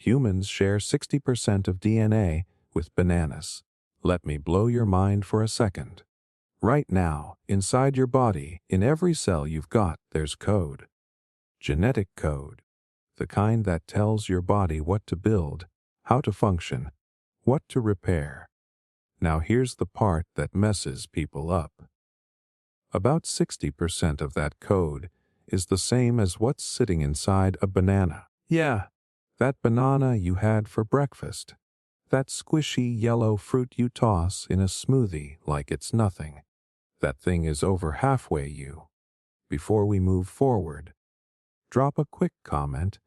Humans share 60% of DNA with bananas. Let me blow your mind for a second. Right now, inside your body, in every cell you've got, there's code. Genetic code. The kind that tells your body what to build, how to function, what to repair. Now here's the part that messes people up. About 60% of that code is the same as what's sitting inside a banana. Yeah, that banana you had for breakfast. That squishy yellow fruit you toss in a smoothie like it's nothing. That thing is over halfway you. Before we move forward, drop a quick comment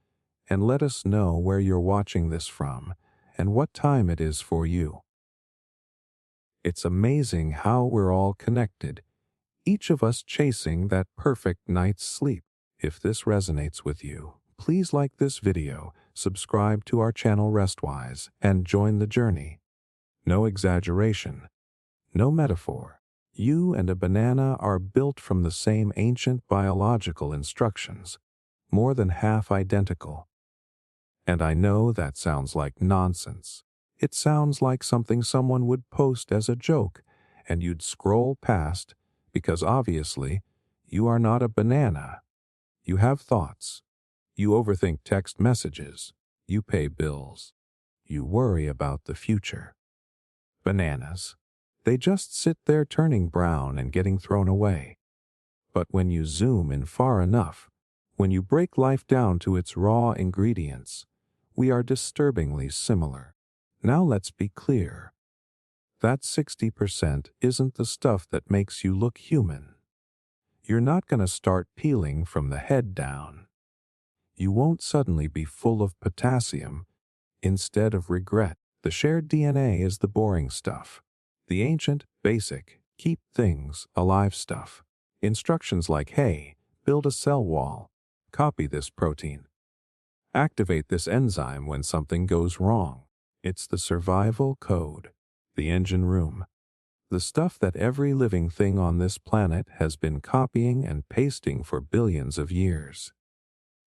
and let us know where you're watching this from and what time it is for you. It's amazing how we're all connected, each of us chasing that perfect night's sleep. If this resonates with you, please like this video, subscribe to our channel Restwise, and join the journey. No exaggeration, no metaphor. You and a banana are built from the same ancient biological instructions, more than half identical. And I know that sounds like nonsense. It sounds like something someone would post as a joke, and you'd scroll past, because obviously, you are not a banana. You have thoughts. You overthink text messages. You pay bills. You worry about the future. Bananas. They just sit there turning brown and getting thrown away. But when you zoom in far enough, when you break life down to its raw ingredients, we are disturbingly similar. Now let's be clear. That 60% isn't the stuff that makes you look human. You're not going to start peeling from the head down. You won't suddenly be full of potassium instead of regret. The shared DNA is the boring stuff. The ancient, basic, keep things alive stuff. Instructions like, hey, build a cell wall, copy this protein, activate this enzyme when something goes wrong. It's the survival code, the engine room, the stuff that every living thing on this planet has been copying and pasting for billions of years.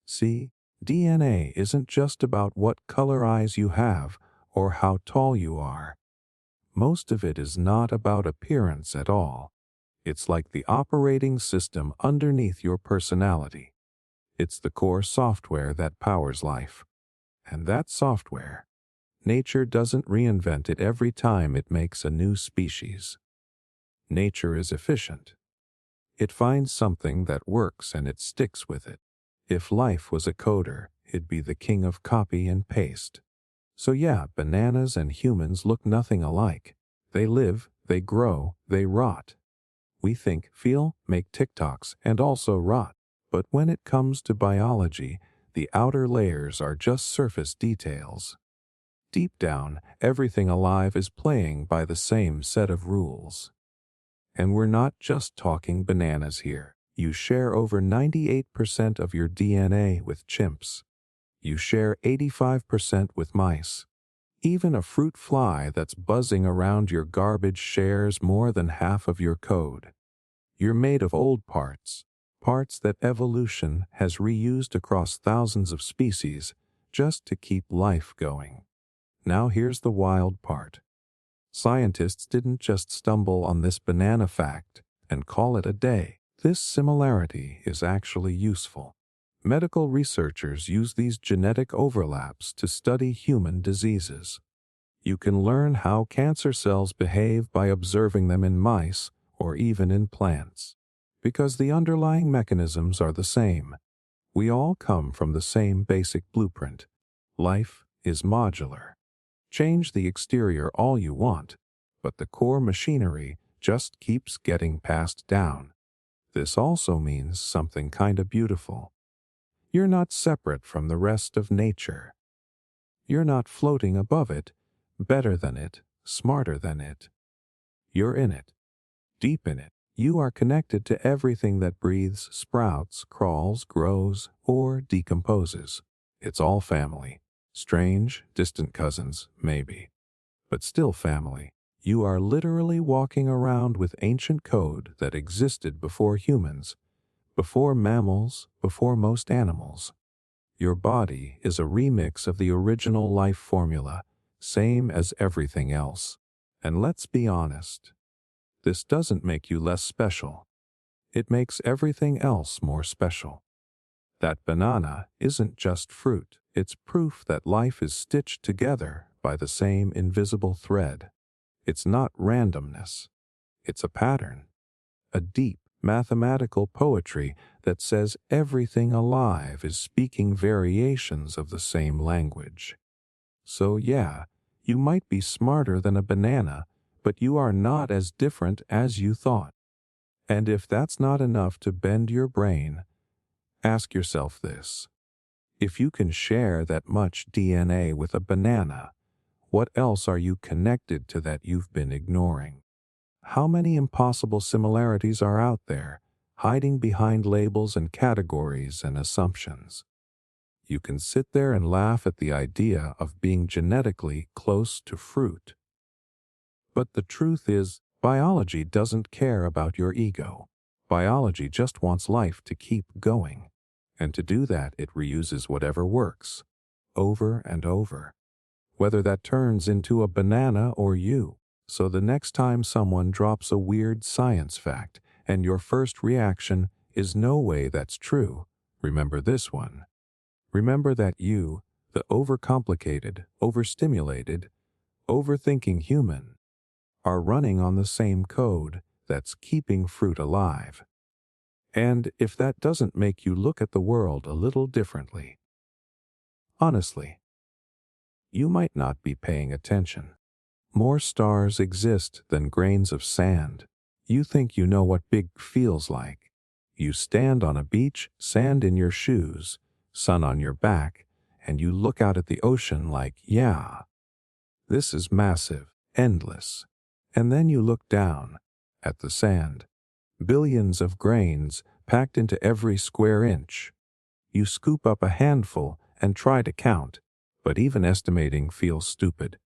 See, DNA isn't just about what color eyes you have or how tall you are. Most of it is not about appearance at all. It's like the operating system underneath your personality. It's the core software that powers life. And that software, nature doesn't reinvent it every time it makes a new species. Nature is efficient. It finds something that works and it sticks with it. If life was a coder, it'd be the king of copy and paste. So yeah, bananas and humans look nothing alike. They live, they grow, they rot. We think, feel, make TikToks, and also rot. But when it comes to biology, the outer layers are just surface details. Deep down, everything alive is playing by the same set of rules. And we're not just talking bananas here. You share over 98% of your DNA with chimps. You share 85% with mice. Even a fruit fly that's buzzing around your garbage shares more than half of your code. You're made of old parts, parts that evolution has reused across thousands of species just to keep life going. Now here's the wild part. Scientists didn't just stumble on this banana fact and call it a day. This similarity is actually useful. Medical researchers use these genetic overlaps to study human diseases. You can learn how cancer cells behave by observing them in mice or even in plants. Because the underlying mechanisms are the same. We all come from the same basic blueprint. Life is modular. Change the exterior all you want, but the core machinery just keeps getting passed down. This also means something kinda beautiful. You're not separate from the rest of nature. You're not floating above it, better than it, smarter than it. You're in it, deep in it. You are connected to everything that breathes, sprouts, crawls, grows, or decomposes. It's all family. Strange, distant cousins, maybe. But still family. You are literally walking around with ancient code that existed before humans, before mammals, before most animals. Your body is a remix of the original life formula, same as everything else. And let's be honest, this doesn't make you less special. It makes everything else more special. That banana isn't just fruit. It's proof that life is stitched together by the same invisible thread. It's not randomness. It's a pattern, a deep mathematical poetry that says everything alive is speaking variations of the same language. So yeah, you might be smarter than a banana, but you are not as different as you thought. And if that's not enough to bend your brain, ask yourself this. If you can share that much DNA with a banana, what else are you connected to that you've been ignoring? How many impossible similarities are out there, hiding behind labels and categories and assumptions? You can sit there and laugh at the idea of being genetically close to fruit. But the truth is, biology doesn't care about your ego. Biology just wants life to keep going. And to do that, it reuses whatever works, over and over, whether that turns into a banana or you. So the next time someone drops a weird science fact and your first reaction is no way that's true, remember this one. Remember that you, the overcomplicated, overstimulated, overthinking human, are running on the same code that's keeping fruit alive. And if that doesn't make you look at the world a little differently, honestly, you might not be paying attention. More stars exist than grains of sand. You think you know what big feels like. You stand on a beach, sand in your shoes, sun on your back, and you look out at the ocean like, yeah, this is massive, endless. And then you look down at the sand. Billions of grains packed into every square inch. You scoop up a handful and try to count, but even estimating feels stupid.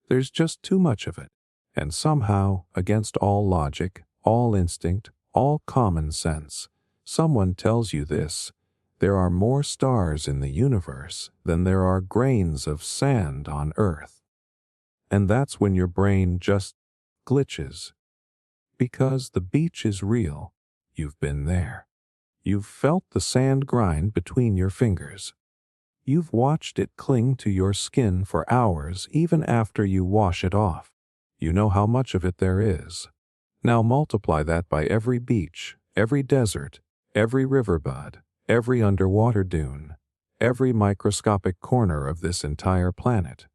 There's just too much of it. And somehow, against all logic, all instinct, all common sense, someone tells you this: there are more stars in the universe than there are grains of sand on Earth. And that's when your brain just glitches. Because the beach is real. You've been there. You've felt the sand grind between your fingers. You've watched it cling to your skin for hours even after you wash it off. You know how much of it there is. Now multiply that by every beach, every desert, every riverbed, every underwater dune, every microscopic corner of this entire planet.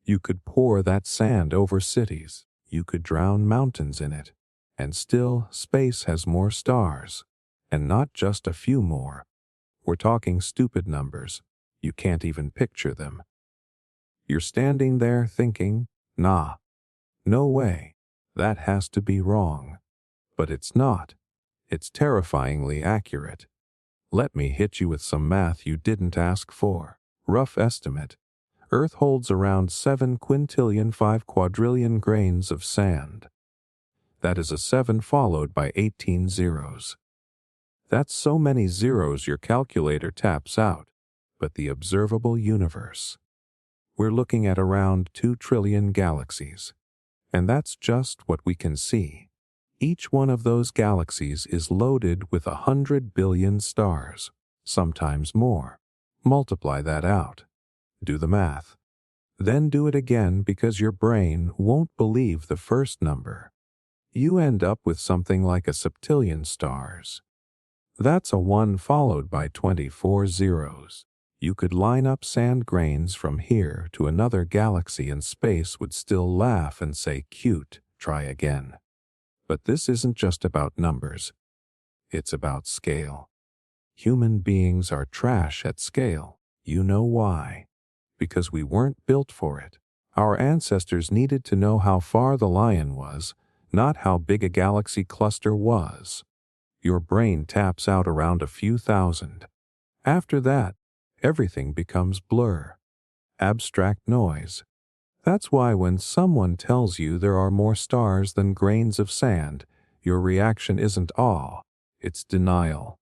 You could pour that sand over cities. You could drown mountains in it. And still, space has more stars. And not just a few more. We're talking stupid numbers. You can't even picture them. You're standing there thinking, nah, no way, that has to be wrong. But it's not. It's terrifyingly accurate. Let me hit you with some math you didn't ask for. Rough estimate. Earth holds around 7 quintillion 5 quadrillion grains of sand. That is a 7 followed by 18 zeros. That's so many zeros your calculator taps out. But the observable universe. We're looking at around 2 trillion galaxies. And that's just what we can see. Each one of those galaxies is loaded with 100 billion stars, sometimes more. Multiply that out. Do the math. Then do it again because your brain won't believe the first number. You end up with something like a septillion stars. That's a 1 followed by 24 zeros. You could line up sand grains from here to another galaxy and space would still laugh and say, cute, try again. But this isn't just about numbers. It's about scale. Human beings are trash at scale. You know why? Because we weren't built for it. Our ancestors needed to know how far the lion was, not how big a galaxy cluster was. Your brain taps out around a few thousand. After that, everything becomes blur, abstract noise. That's why when someone tells you there are more stars than grains of sand, your reaction isn't awe, it's denial.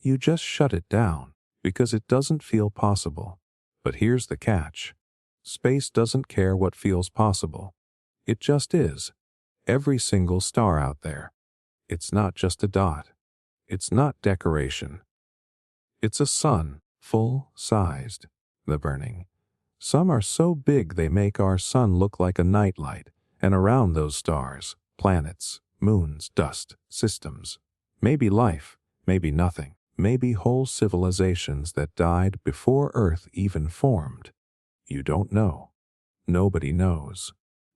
You just shut it down, because it doesn't feel possible. But here's the catch. Space doesn't care what feels possible. It just is. Every single star out there. It's not just a dot. It's not decoration. It's a sun, full-sized, the burning. Some are so big they make our sun look like a nightlight, and around those stars, planets, moons, dust, systems. Maybe life, maybe nothing, maybe whole civilizations that died before Earth even formed. You don't know. Nobody knows.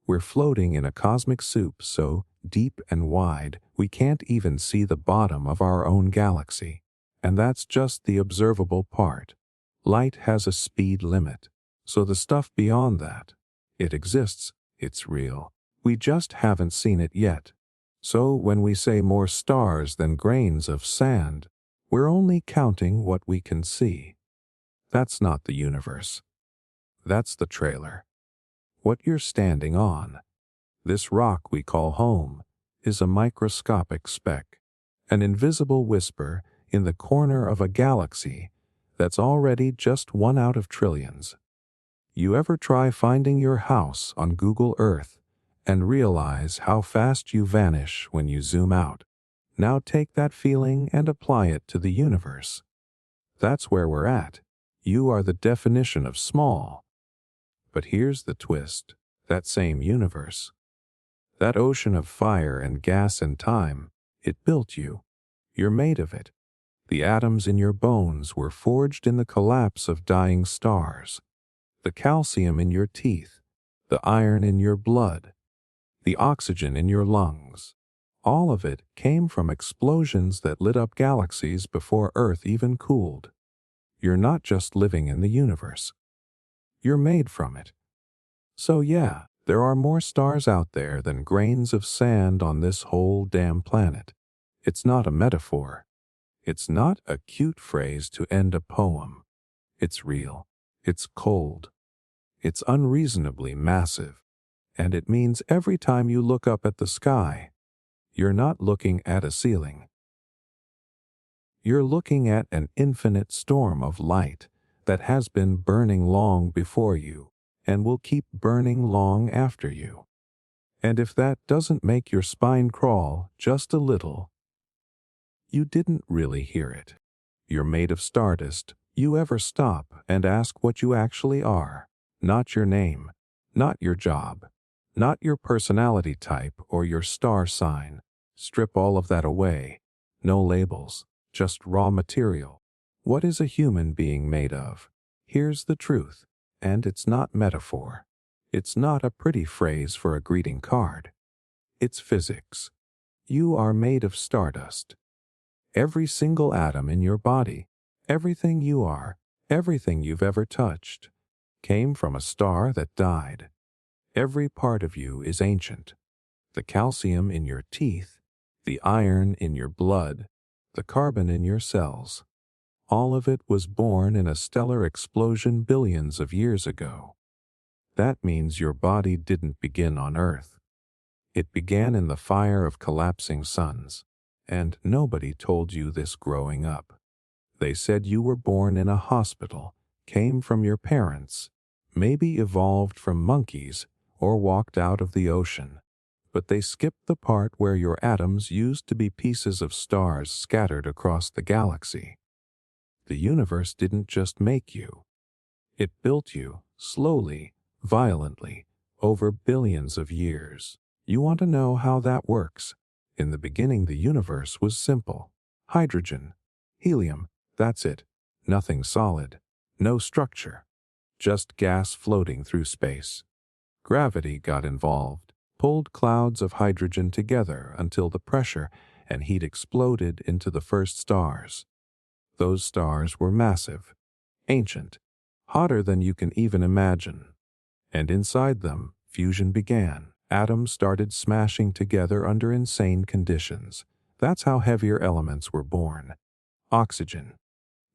We're floating in a cosmic soup so deep and wide we can't even see the bottom of our own galaxy. And that's just the observable part. Light has a speed limit. So the stuff beyond that, it exists, it's real. We just haven't seen it yet. So when we say more stars than grains of sand, we're only counting what we can see. That's not the universe. That's the trailer. What you're standing on, this rock we call home, is a microscopic speck, an invisible whisper in the corner of a galaxy that's already just one out of trillions. You ever try finding your house on Google Earth and realize how fast you vanish when you zoom out? Now take that feeling and apply it to the universe. That's where we're at. You are the definition of small. But here's the twist. That same universe, that ocean of fire and gas and time, it built you. You're made of it. The atoms in your bones were forged in the collapse of dying stars. The calcium in your teeth, the iron in your blood, the oxygen in your lungs. All of it came from explosions that lit up galaxies before Earth even cooled. You're not just living in the universe. You're made from it. So yeah, there are more stars out there than grains of sand on this whole damn planet. It's not a metaphor. It's not a cute phrase to end a poem. It's real. It's cold. It's unreasonably massive. And it means every time you look up at the sky, you're not looking at a ceiling. You're looking at an infinite storm of light that has been burning long before you and will keep burning long after you. And if that doesn't make your spine crawl just a little, you didn't really hear it. You're made of stardust. You ever stop and ask what you actually are? Not your name, not your job, not your personality type or your star sign. Strip all of that away. No labels, just raw material. What is a human being made of? Here's the truth, and it's not metaphor. It's not a pretty phrase for a greeting card. It's physics. You are made of stardust. Every single atom in your body, everything you are, everything you've ever touched, came from a star that died. Every part of you is ancient. The calcium in your teeth, the iron in your blood, the carbon in your cells. All of it was born in a stellar explosion billions of years ago. That means your body didn't begin on Earth. It began in the fire of collapsing suns, and nobody told you this growing up. They said you were born in a hospital, came from your parents, maybe evolved from monkeys or walked out of the ocean. But they skipped the part where your atoms used to be pieces of stars scattered across the galaxy. The universe didn't just make you. It built you, slowly, violently, over billions of years. You want to know how that works? In the beginning, the universe was simple. Hydrogen, helium, that's it. Nothing solid. No structure. Just gas floating through space. Gravity got involved, pulled clouds of hydrogen together until the pressure and heat exploded into the first stars. Those stars were massive, ancient, hotter than you can even imagine. And inside them, fusion began. Atoms started smashing together under insane conditions. That's how heavier elements were born. Oxygen,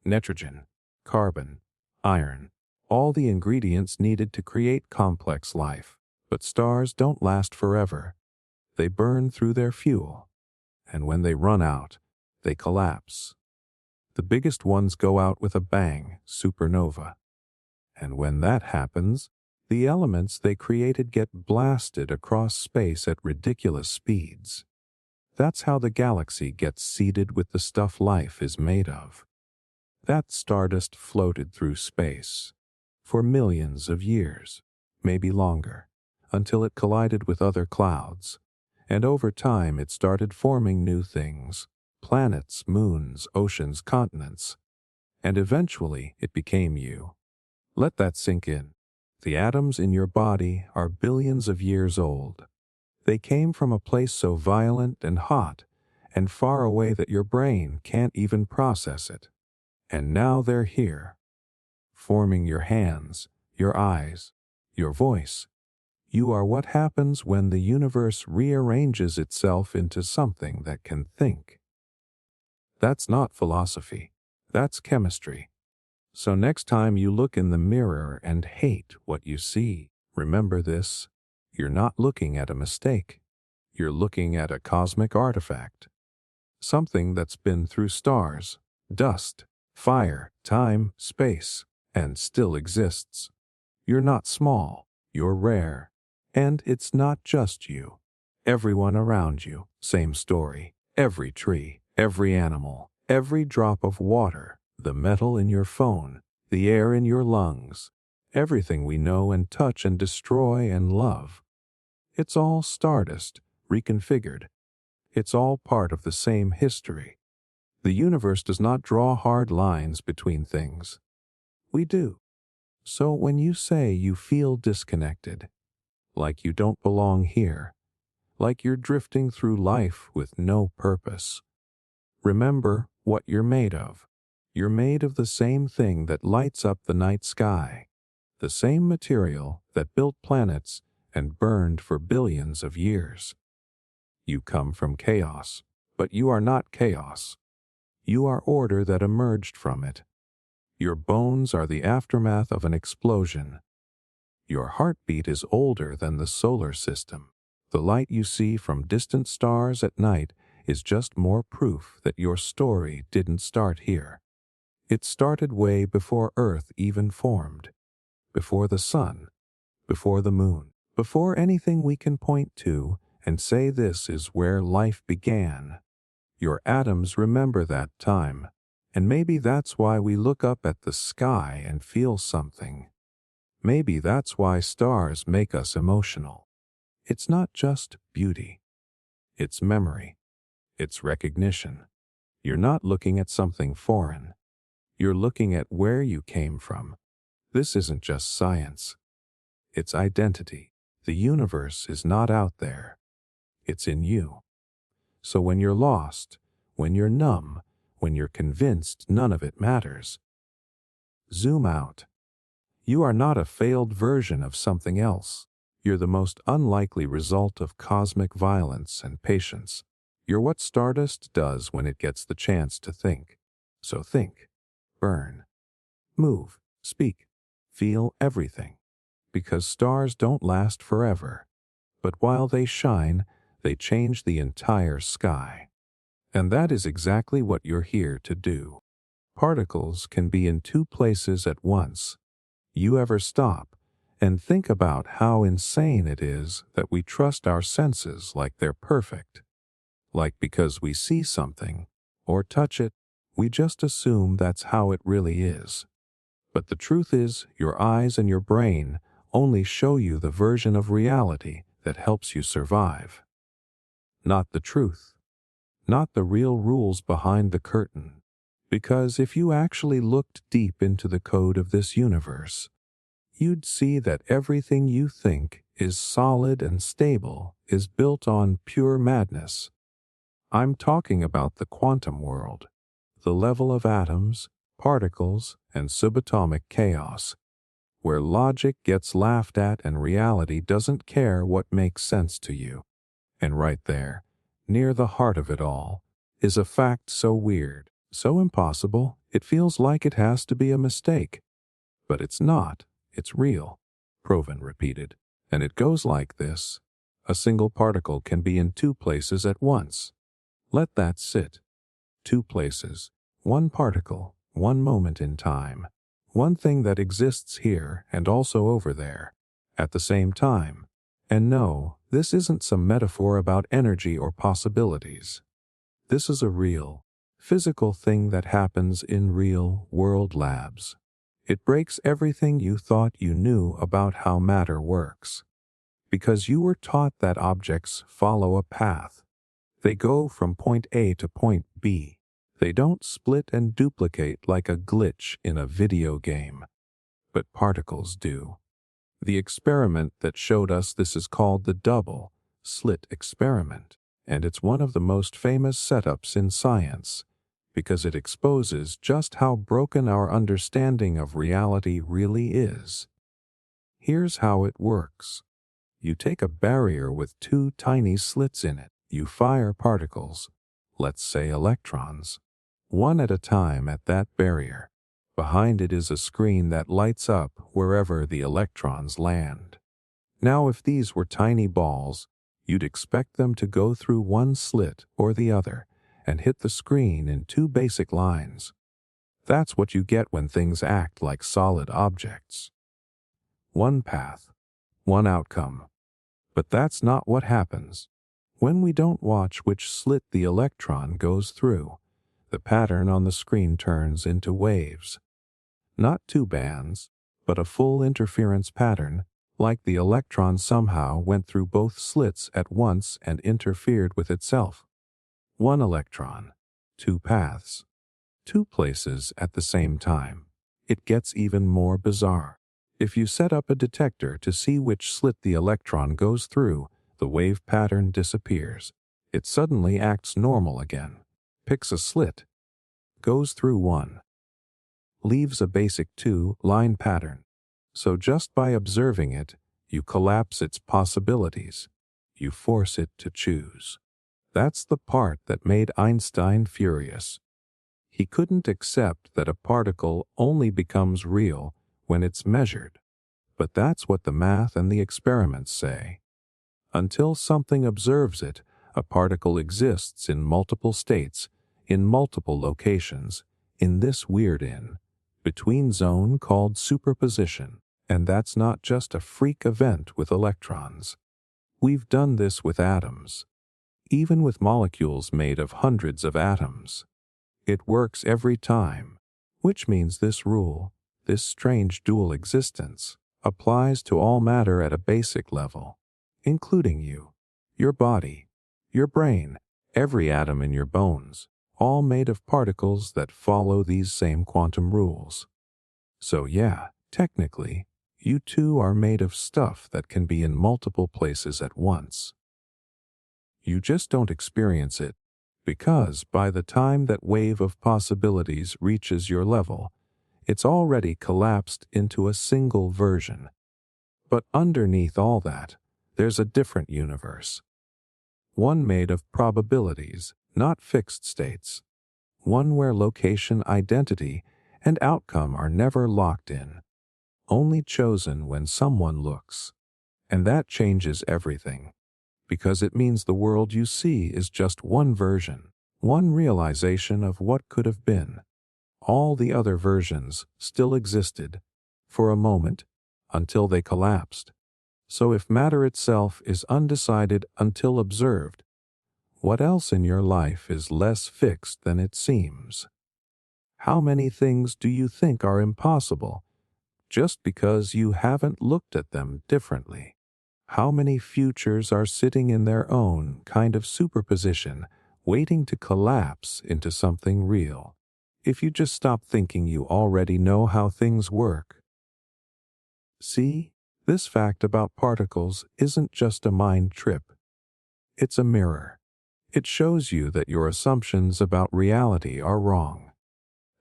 nitrogen, carbon, iron, all the ingredients needed to create complex life. But stars don't last forever. They burn through their fuel. And when they run out, they collapse. The biggest ones go out with a bang, supernova. And when that happens, the elements they created get blasted across space at ridiculous speeds. That's how the galaxy gets seeded with the stuff life is made of. That stardust floated through space for millions of years, maybe longer, until it collided with other clouds, and over time it started forming new things: planets, moons, oceans, continents, and eventually it became you. Let that sink in. The atoms in your body are billions of years old. They came from a place so violent and hot and far away that your brain can't even process it. And now they're here, forming your hands, your eyes, your voice. You are what happens when the universe rearranges itself into something that can think. That's not philosophy. That's chemistry. So next time you look in the mirror and hate what you see, remember this: you're not looking at a mistake. You're looking at a cosmic artifact. Something that's been through stars, dust, fire, time, space, and still exists. You're not small. You're rare. And it's not just you. Everyone around you, same story. Every tree, every animal, every drop of water, the metal in your phone, the air in your lungs, everything we know and touch and destroy and love. It's all stardust, reconfigured. It's all part of the same history. The universe does not draw hard lines between things. We do. So when you say you feel disconnected, like you don't belong here, like you're drifting through life with no purpose, remember what you're made of. You're made of the same thing that lights up the night sky, the same material that built planets and burned for billions of years. You come from chaos, but you are not chaos. You are order that emerged from it. Your bones are the aftermath of an explosion. Your heartbeat is older than the solar system. The light you see from distant stars at night is just more proof that your story didn't start here. It started way before Earth even formed, before the sun, before the moon, before anything we can point to and say this is where life began. Your atoms remember that time, and maybe that's why we look up at the sky and feel something. Maybe that's why stars make us emotional. It's not just beauty. It's memory. It's recognition. You're not looking at something foreign. You're looking at where you came from. This isn't just science. It's identity. The universe is not out there. It's in you. So when you're lost, when you're numb, when you're convinced none of it matters, zoom out. You are not a failed version of something else. You're the most unlikely result of cosmic violence and patience. You're what stardust does when it gets the chance to think. So think, burn, move, speak, feel everything. Because stars don't last forever. But while they shine, they change the entire sky. And that is exactly what you're here to do. Particles can be in two places at once. You ever stop and think about how insane it is that we trust our senses like they're perfect? Like because we see something or touch it, we just assume that's how it really is. But the truth is, your eyes and your brain only show you the version of reality that helps you survive. Not the truth. Not the real rules behind the curtain. Because if you actually looked deep into the code of this universe, you'd see that everything you think is solid and stable is built on pure madness. I'm talking about the quantum world, the level of atoms, particles, and subatomic chaos, where logic gets laughed at and reality doesn't care what makes sense to you. And right there, near the heart of it all, is a fact so weird, so impossible, it feels like it has to be a mistake. But it's not. It's real, Proven repeated. And it goes like this. A single particle can be in two places at once. Let that sit. Two places, One particle, one moment in time, one thing that exists here and also over there, at the same time. And no, this isn't some metaphor about energy or possibilities. This is a real, physical thing that happens in real-world labs. It breaks everything you thought you knew about how matter works. Because you were taught that objects follow a path. They go from point A to point B. They don't split and duplicate like a glitch in a video game. But particles do. The experiment that showed us this is called the double-slit experiment, and it's one of the most famous setups in science, because it exposes just how broken our understanding of reality really is. Here's how it works. You take a barrier with two tiny slits in it. You fire particles, let's say electrons, one at a time at that barrier. Behind it is a screen that lights up wherever the electrons land. Now, if these were tiny balls, you'd expect them to go through one slit or the other and hit the screen in two basic lines. That's what you get when things act like solid objects. One path, one outcome. But that's not what happens. When we don't watch which slit the electron goes through, the pattern on the screen turns into waves. Not two bands, but a full interference pattern, like the electron somehow went through both slits at once and interfered with itself. One electron, two paths, two places at the same time. It gets even more bizarre. If you set up a detector to see which slit the electron goes through, the wave pattern disappears. It suddenly acts normal again, picks a slit, goes through one, leaves a basic two-line pattern. So just by observing it, you collapse its possibilities. You force it to choose. That's the part that made Einstein furious. He couldn't accept that a particle only becomes real when it's measured. But that's what the math and the experiments say. Until something observes it, a particle exists in multiple states, in multiple locations, in this weird in-between zone called superposition. And that's not just a freak event with electrons. We've done this with atoms, even with molecules made of hundreds of atoms. It works every time, which means this rule, this strange dual existence, applies to all matter at a basic level, including you, your body, your brain, every atom in your bones, all made of particles that follow these same quantum rules. So yeah, technically, you too are made of stuff that can be in multiple places at once. You just don't experience it, because by the time that wave of possibilities reaches your level, it's already collapsed into a single version. But underneath all that, there's a different universe. One made of probabilities, not fixed states. One where location, identity, and outcome are never locked in, only chosen when someone looks. And that changes everything, because it means the world you see is just one version, one realization of what could have been. All the other versions still existed, for a moment, until they collapsed. So if matter itself is undecided until observed, what else in your life is less fixed than it seems? How many things do you think are impossible, just because you haven't looked at them differently? How many futures are sitting in their own kind of superposition, waiting to collapse into something real, if you just stop thinking you already know how things work? See, this fact about particles isn't just a mind trip. It's a mirror. It shows you that your assumptions about reality are wrong,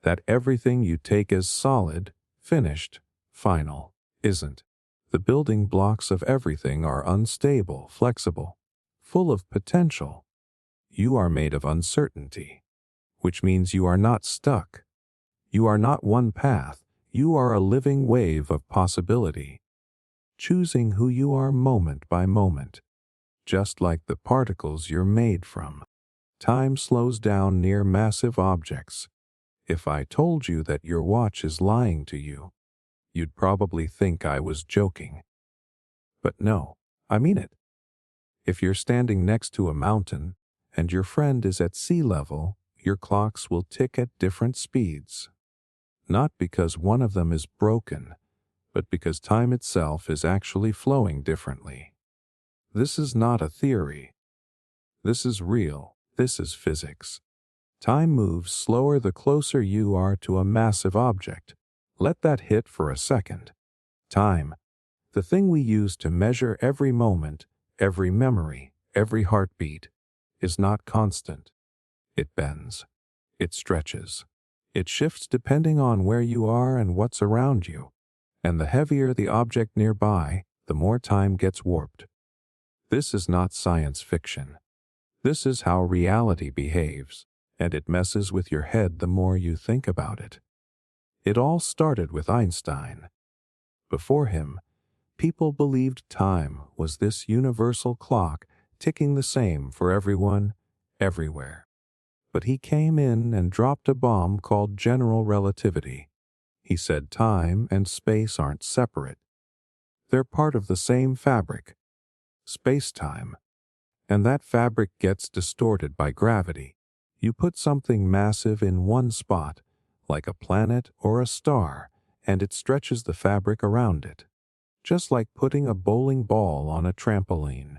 that everything you take as solid, finished, final, isn't. The building blocks of everything are unstable, flexible, full of potential. You are made of uncertainty, which means you are not stuck. You are not one path. You are a living wave of possibility, choosing who you are moment by moment, just like the particles you're made from. Time slows down near massive objects. If I told you that your watch is lying to you, you'd probably think I was joking. But no, I mean it. If you're standing next to a mountain and your friend is at sea level, your clocks will tick at different speeds. Not because one of them is broken, but because time itself is actually flowing differently. This is not a theory. This is real. This is physics. Time moves slower the closer you are to a massive object. Let that hit for a second. Time, the thing we use to measure every moment, every memory, every heartbeat, is not constant. It bends. It stretches. It shifts depending on where you are and what's around you. And the heavier the object nearby, the more time gets warped. This is not science fiction. This is how reality behaves, and it messes with your head the more you think about it. It all started with Einstein. Before him, people believed time was this universal clock ticking the same for everyone, everywhere. But he came in and dropped a bomb called general relativity. He said time and space aren't separate. They're part of the same fabric, space-time. And that fabric gets distorted by gravity. You put something massive in one spot, like a planet or a star, and it stretches the fabric around it, just like putting a bowling ball on a trampoline.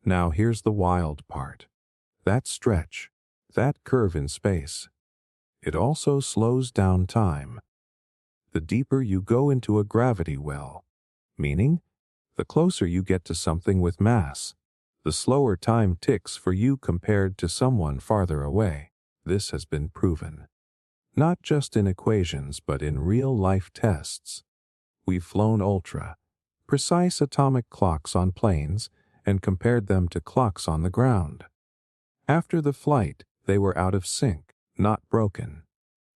Now here's the wild part. That stretch, that curve in space, it also slows down time. The deeper you go into a gravity well, meaning the closer you get to something with mass, the slower time ticks for you compared to someone farther away. This has been proven. Not just in equations, but in real-life tests. We've flown precise atomic clocks on planes and compared them to clocks on the ground. After the flight, they were out of sync, not broken,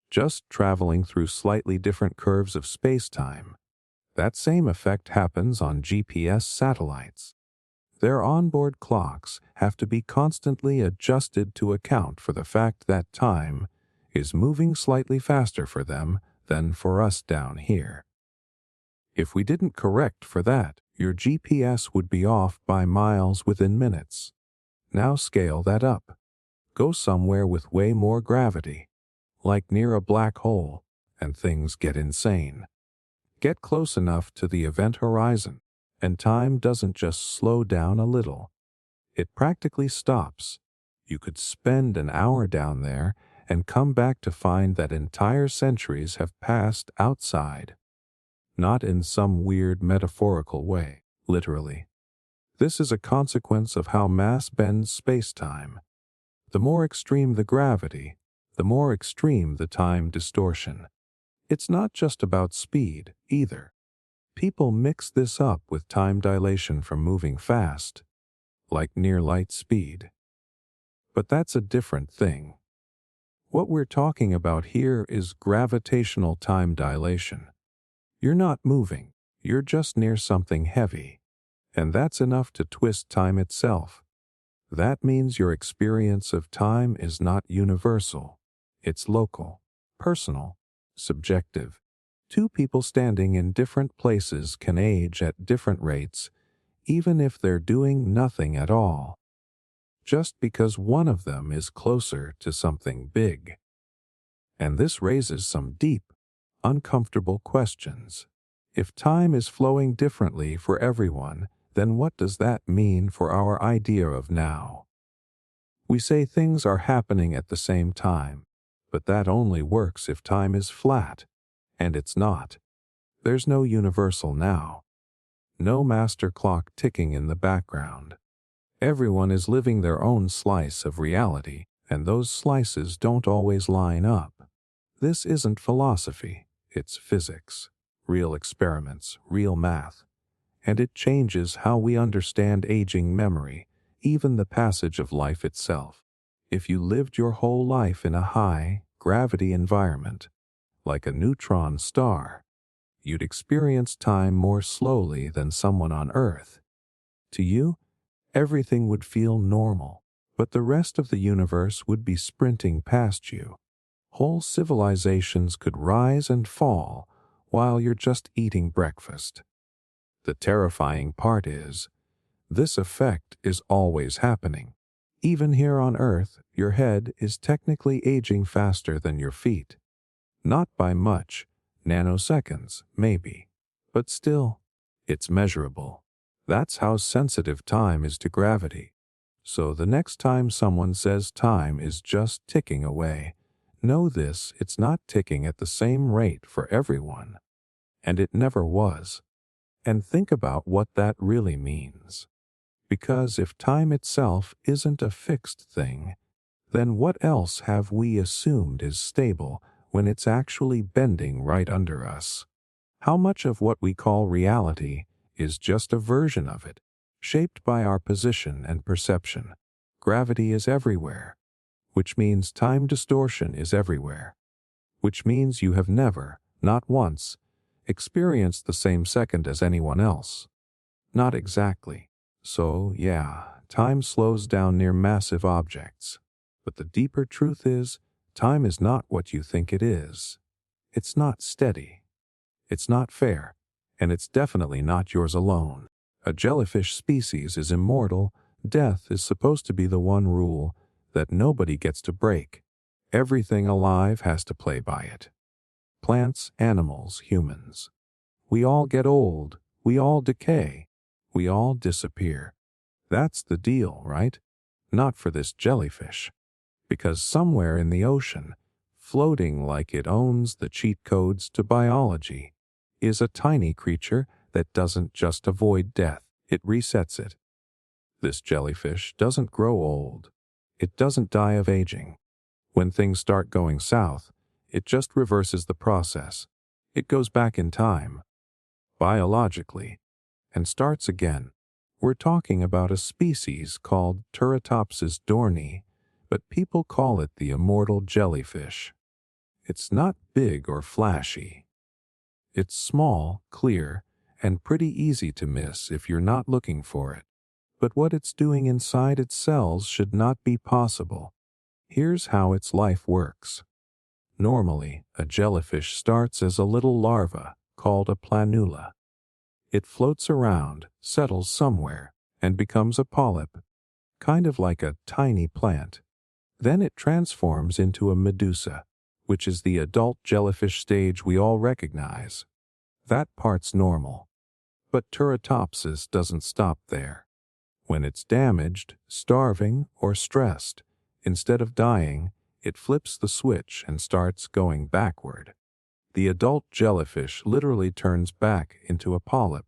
just traveling through slightly different curves of space-time. That same effect happens on GPS satellites. Their onboard clocks have to be constantly adjusted to account for the fact that time is moving slightly faster for them than for us down here. If we didn't correct for that, your GPS would be off by miles within minutes. Now scale that up. Go somewhere with way more gravity, like near a black hole, and things get insane. Get close enough to the event horizon, and time doesn't just slow down a little. It practically stops. You could spend an hour down there and come back to find that entire centuries have passed outside. Not in some weird metaphorical way, literally. This is a consequence of how mass bends space-time. The more extreme the gravity, the more extreme the time distortion. It's not just about speed, either. People mix this up with time dilation from moving fast, like near light speed. But that's a different thing. What we're talking about here is gravitational time dilation. You're not moving, you're just near something heavy, and that's enough to twist time itself. That means your experience of time is not universal. It's local, personal, subjective. Two people standing in different places can age at different rates, even if they're doing nothing at all, just because one of them is closer to something big. And this raises some deep, uncomfortable questions. If time is flowing differently for everyone, then what does that mean for our idea of now? We say things are happening at the same time, but that only works if time is flat, and it's not. There's no universal now. No master clock ticking in the background. Everyone is living their own slice of reality, and those slices don't always line up. This isn't philosophy, it's physics, real experiments, real math. And it changes how we understand aging memory, even the passage of life itself. If you lived your whole life in a high-gravity environment, like a neutron star, you'd experience time more slowly than someone on Earth. To you, everything would feel normal, but the rest of the universe would be sprinting past you. Whole civilizations could rise and fall while you're just eating breakfast. The terrifying part is, this effect is always happening. Even here on Earth, your head is technically aging faster than your feet. Not by much, nanoseconds, maybe. But still, it's measurable. That's how sensitive time is to gravity. So the next time someone says time is just ticking away, know this: it's not ticking at the same rate for everyone. And it never was. And think about what that really means. Because if time itself isn't a fixed thing, then what else have we assumed is stable when it's actually bending right under us? How much of what we call reality is just a version of it, shaped by our position and perception? Gravity is everywhere, which means time distortion is everywhere, which means you have never, not once, experienced the same second as anyone else. Not exactly. So, yeah, time slows down near massive objects. But the deeper truth is, time is not what you think it is. It's not steady. It's not fair. And it's definitely not yours alone. A jellyfish species is immortal. Death is supposed to be the one rule that nobody gets to break. Everything alive has to play by it. Plants, animals, humans. We all get old. We all decay. We all disappear. That's the deal, right? Not for this jellyfish. Because somewhere in the ocean, floating like it owns the cheat codes to biology, is a tiny creature that doesn't just avoid death, it resets it. This jellyfish doesn't grow old. It doesn't die of aging. When things start going south, it just reverses the process. It goes back in time, biologically, and starts again. We're talking about a species called Turritopsis dohrnii, but people call it the immortal jellyfish. It's not big or flashy. It's small, clear, and pretty easy to miss if you're not looking for it. But what it's doing inside its cells should not be possible. Here's how its life works. Normally, a jellyfish starts as a little larva called a planula. It floats around, settles somewhere, and becomes a polyp, kind of like a tiny plant. Then it transforms into a medusa, which is the adult jellyfish stage we all recognize. That part's normal. But Turritopsis doesn't stop there. When it's damaged, starving, or stressed, instead of dying, it flips the switch and starts going backward. The adult jellyfish literally turns back into a polyp.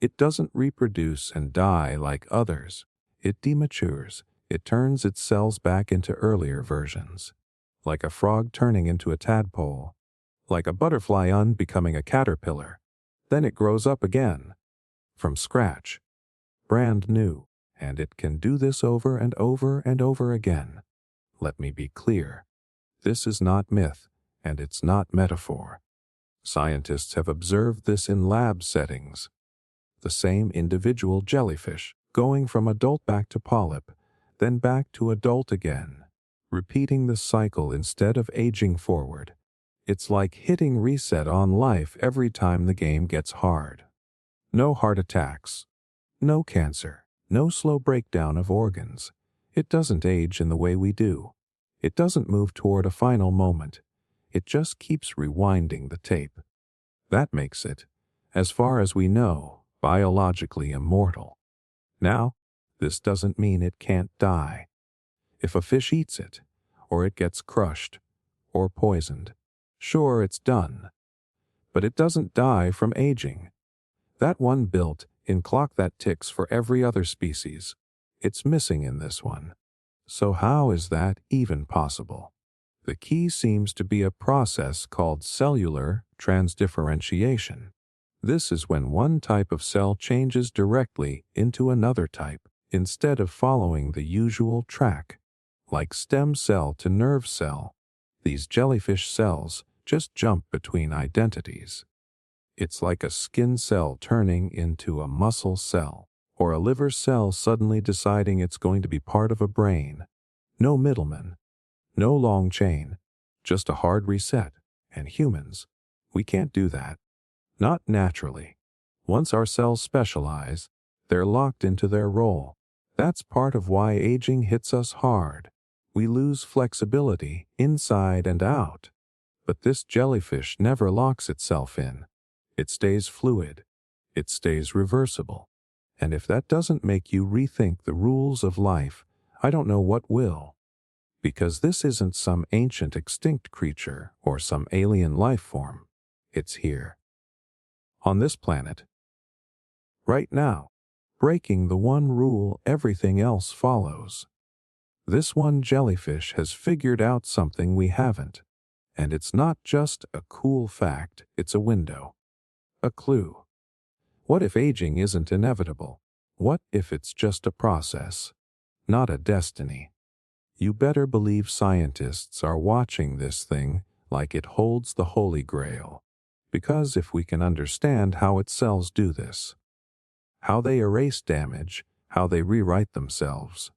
It doesn't reproduce and die like others. It dematures. It turns its cells back into earlier versions. Like a frog turning into a tadpole. Like a butterfly unbecoming a caterpillar. Then it grows up again. From scratch. Brand new. And it can do this over and over and over again. Let me be clear. This is not myth, and it's not metaphor. Scientists have observed this in lab settings. The same individual jellyfish, going from adult back to polyp, then back to adult again, repeating the cycle instead of aging forward. It's like hitting reset on life every time the game gets hard. No heart attacks, no cancer, no slow breakdown of organs. It doesn't age in the way we do. It doesn't move toward a final moment. It just keeps rewinding the tape. That makes it, as far as we know, biologically immortal. Now, this doesn't mean it can't die. If a fish eats it, or it gets crushed, or poisoned, sure, it's done. But it doesn't die from aging. That one built-in clock that ticks for every other species. It's missing in this one. So how is that even possible? The key seems to be a process called cellular transdifferentiation. This is when one type of cell changes directly into another type, instead of following the usual track. Like stem cell to nerve cell, these jellyfish cells just jump between identities. It's like a skin cell turning into a muscle cell, or a liver cell suddenly deciding it's going to be part of a brain. No middleman, no long chain, just a hard reset. And humans, we can't do that. Not naturally. Once our cells specialize, they're locked into their role. That's part of why aging hits us hard. We lose flexibility inside and out. But this jellyfish never locks itself in. It stays fluid. It stays reversible. And if that doesn't make you rethink the rules of life, I don't know what will. Because this isn't some ancient extinct creature or some alien life form. It's here. On this planet. Right now. Breaking the one rule everything else follows. This one jellyfish has figured out something we haven't. And it's not just a cool fact, it's a window. A clue. What if aging isn't inevitable? What if it's just a process, not a destiny? You better believe scientists are watching this thing like it holds the Holy Grail. Because if we can understand how its cells do this, how they erase damage, how they rewrite themselves,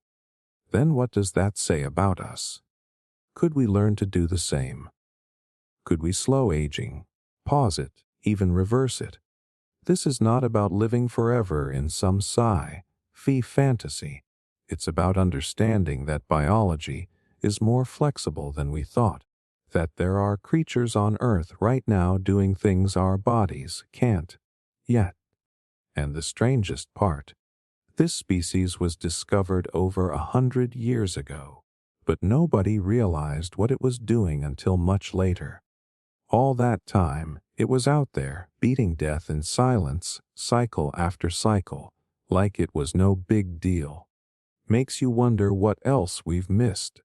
then what does that say about us? Could we learn to do the same? Could we slow aging, pause it, even reverse it? This is not about living forever in some sci-fi fantasy. It's about understanding that biology is more flexible than we thought, that there are creatures on Earth right now doing things our bodies can't yet. And the strangest part, this species was discovered over 100 years ago, but nobody realized what it was doing until much later. All that time, it was out there, beating death in silence, cycle after cycle, like it was no big deal. Makes you wonder what else we've missed.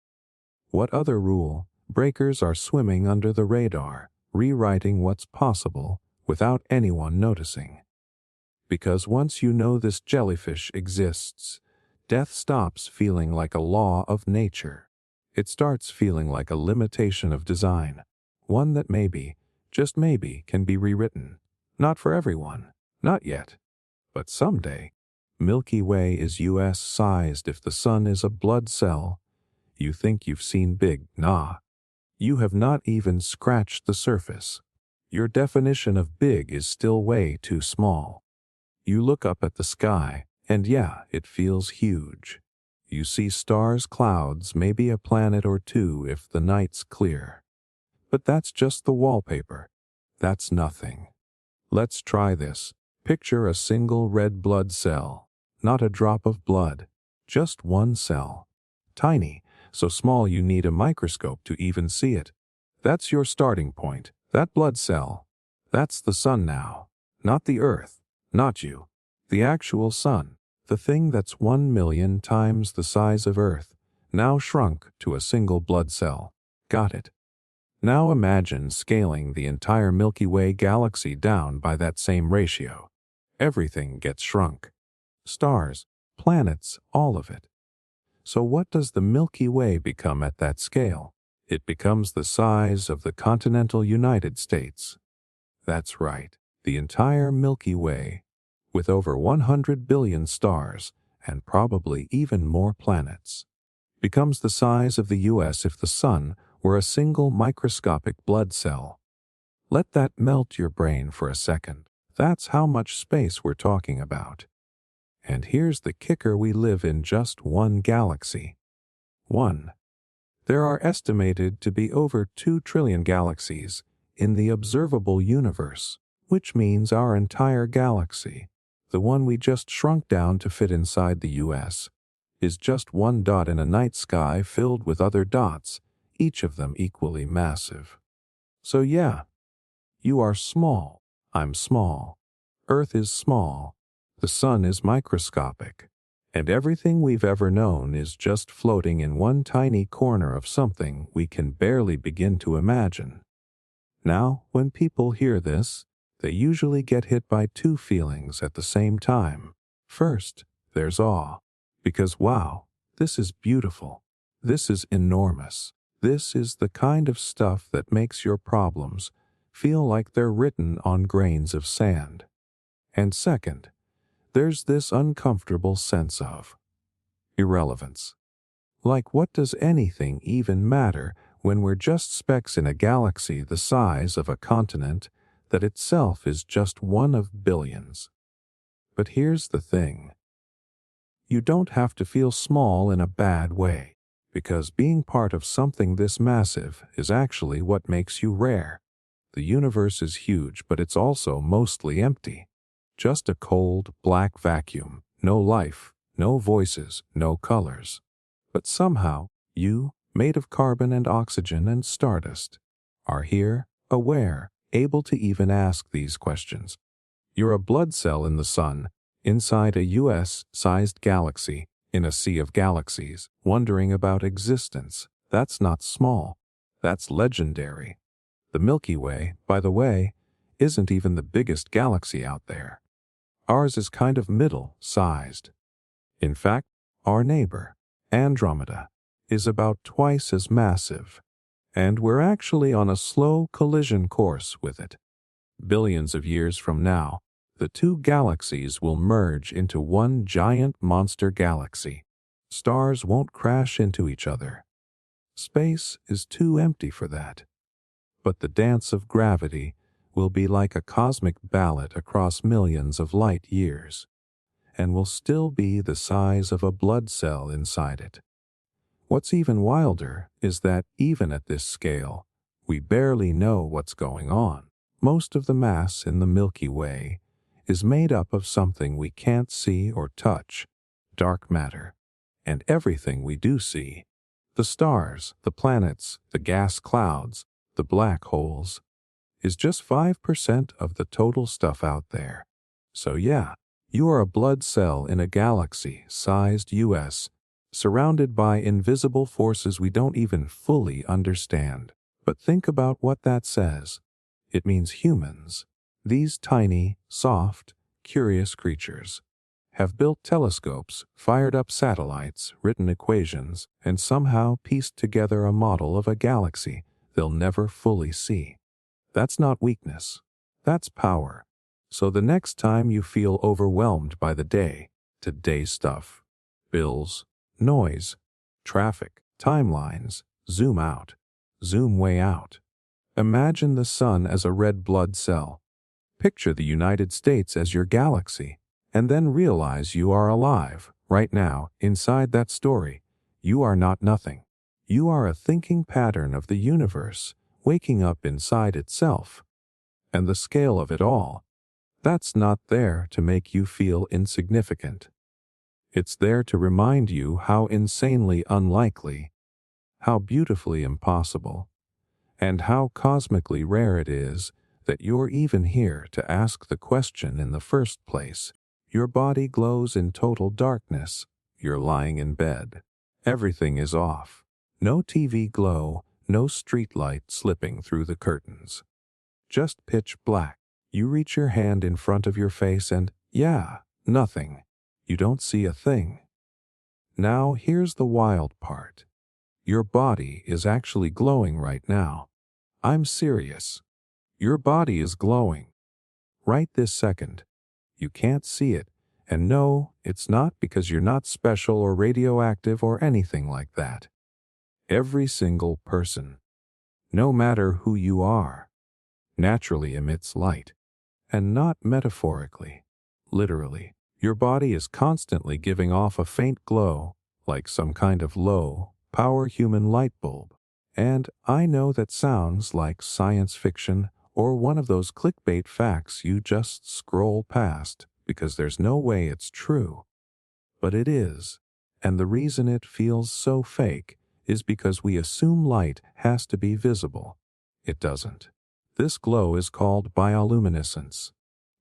What other rule breakers are swimming under the radar, rewriting what's possible without anyone noticing. Because once you know this jellyfish exists, death stops feeling like a law of nature. It starts feeling like a limitation of design. One that maybe, just maybe, can be rewritten. Not for everyone, not yet. But someday, Milky Way is US-sized if the sun is a blood cell. You think you've seen big, nah. You have not even scratched the surface. Your definition of big is still way too small. You look up at the sky, and yeah, it feels huge. You see stars, clouds, maybe a planet or two if the night's clear. But that's just the wallpaper. That's nothing. Let's try this. Picture a single red blood cell. Not a drop of blood. Just one cell. Tiny, so small you need a microscope to even see it. That's your starting point. That blood cell. That's the sun now. Not the Earth. Not you. The actual sun. The thing that's 1,000,000 times the size of Earth. Now shrunk to a single blood cell. Got it. Now imagine scaling the entire Milky Way galaxy down by that same ratio. Everything gets shrunk. Stars, planets, all of it. So what does the Milky Way become at that scale? It becomes the size of the continental United States. That's right, the entire Milky Way, with over 100 billion stars and probably even more planets, becomes the size of the US if the sun were a single microscopic blood cell. Let that melt your brain for a second. That's how much space we're talking about. And here's the kicker: we live in just one galaxy. One. There are estimated to be over 2 trillion galaxies in the observable universe, which means our entire galaxy, the one we just shrunk down to fit inside the US, is just one dot in a night sky filled with other dots, each of them equally massive. So yeah, you are small, I'm small, Earth is small, the sun is microscopic, and everything we've ever known is just floating in one tiny corner of something we can barely begin to imagine. Now, when people hear this, they usually get hit by two feelings at the same time. First, there's awe, because wow, this is beautiful, this is enormous. This is the kind of stuff that makes your problems feel like they're written on grains of sand. And second, there's this uncomfortable sense of irrelevance. Like, what does anything even matter when we're just specks in a galaxy the size of a continent that itself is just one of billions. But here's the thing. You don't have to feel small in a bad way, because being part of something this massive is actually what makes you rare. The universe is huge, but it's also mostly empty. Just a cold, black vacuum, no life, no voices, no colors. But somehow, you, made of carbon and oxygen and stardust, are here, aware, able to even ask these questions. You're a blood cell in the sun, inside a US-sized galaxy, in a sea of galaxies, wondering about existence. That's not small. That's legendary. The Milky Way, by the way, isn't even the biggest galaxy out there. Ours is kind of middle-sized. In fact, our neighbor, Andromeda, is about twice as massive, and we're actually on a slow collision course with it. Billions of years from now, the two galaxies will merge into one giant monster galaxy. Stars won't crash into each other. Space is too empty for that. But the dance of gravity will be like a cosmic ballad across millions of light years, and will still be the size of a blood cell inside it. What's even wilder is that even at this scale, we barely know what's going on. Most of the mass in the Milky Way is made up of something we can't see or touch, dark matter, and everything we do see, the stars, the planets, the gas clouds, the black holes, is just 5% of the total stuff out there. So yeah, you are a blood cell in a galaxy-sized US, surrounded by invisible forces we don't even fully understand. But think about what that says. It means humans, these tiny, soft, curious creatures, have built telescopes, fired up satellites, written equations, and somehow pieced together a model of a galaxy they'll never fully see. That's not weakness. That's power. So the next time you feel overwhelmed by the day-to-day stuff, bills, noise, traffic, timelines, zoom out, zoom way out. Imagine the sun as a red blood cell. Picture the United States as your galaxy, and then realize you are alive, right now, inside that story. You are not nothing. You are a thinking pattern of the universe, waking up inside itself. And the scale of it all, that's not there to make you feel insignificant. It's there to remind you how insanely unlikely, how beautifully impossible, and how cosmically rare it is that you're even here to ask the question in the first place. Your body glows in total darkness. You're lying in bed. Everything is off. No TV glow, no streetlight slipping through the curtains. Just pitch black. You reach your hand in front of your face and, yeah, nothing. You don't see a thing. Now here's the wild part. Your body is actually glowing right now. I'm serious. Your body is glowing. Right this second. You can't see it, and no, it's not because you're not special or radioactive or anything like that. Every single person, no matter who you are, naturally emits light, and not metaphorically, literally. Your body is constantly giving off a faint glow, like some kind of low-power human light bulb. And I know that sounds like science fiction or one of those clickbait facts you just scroll past because there's no way it's true. But it is, and the reason it feels so fake is because we assume light has to be visible. It doesn't. This glow is called bioluminescence.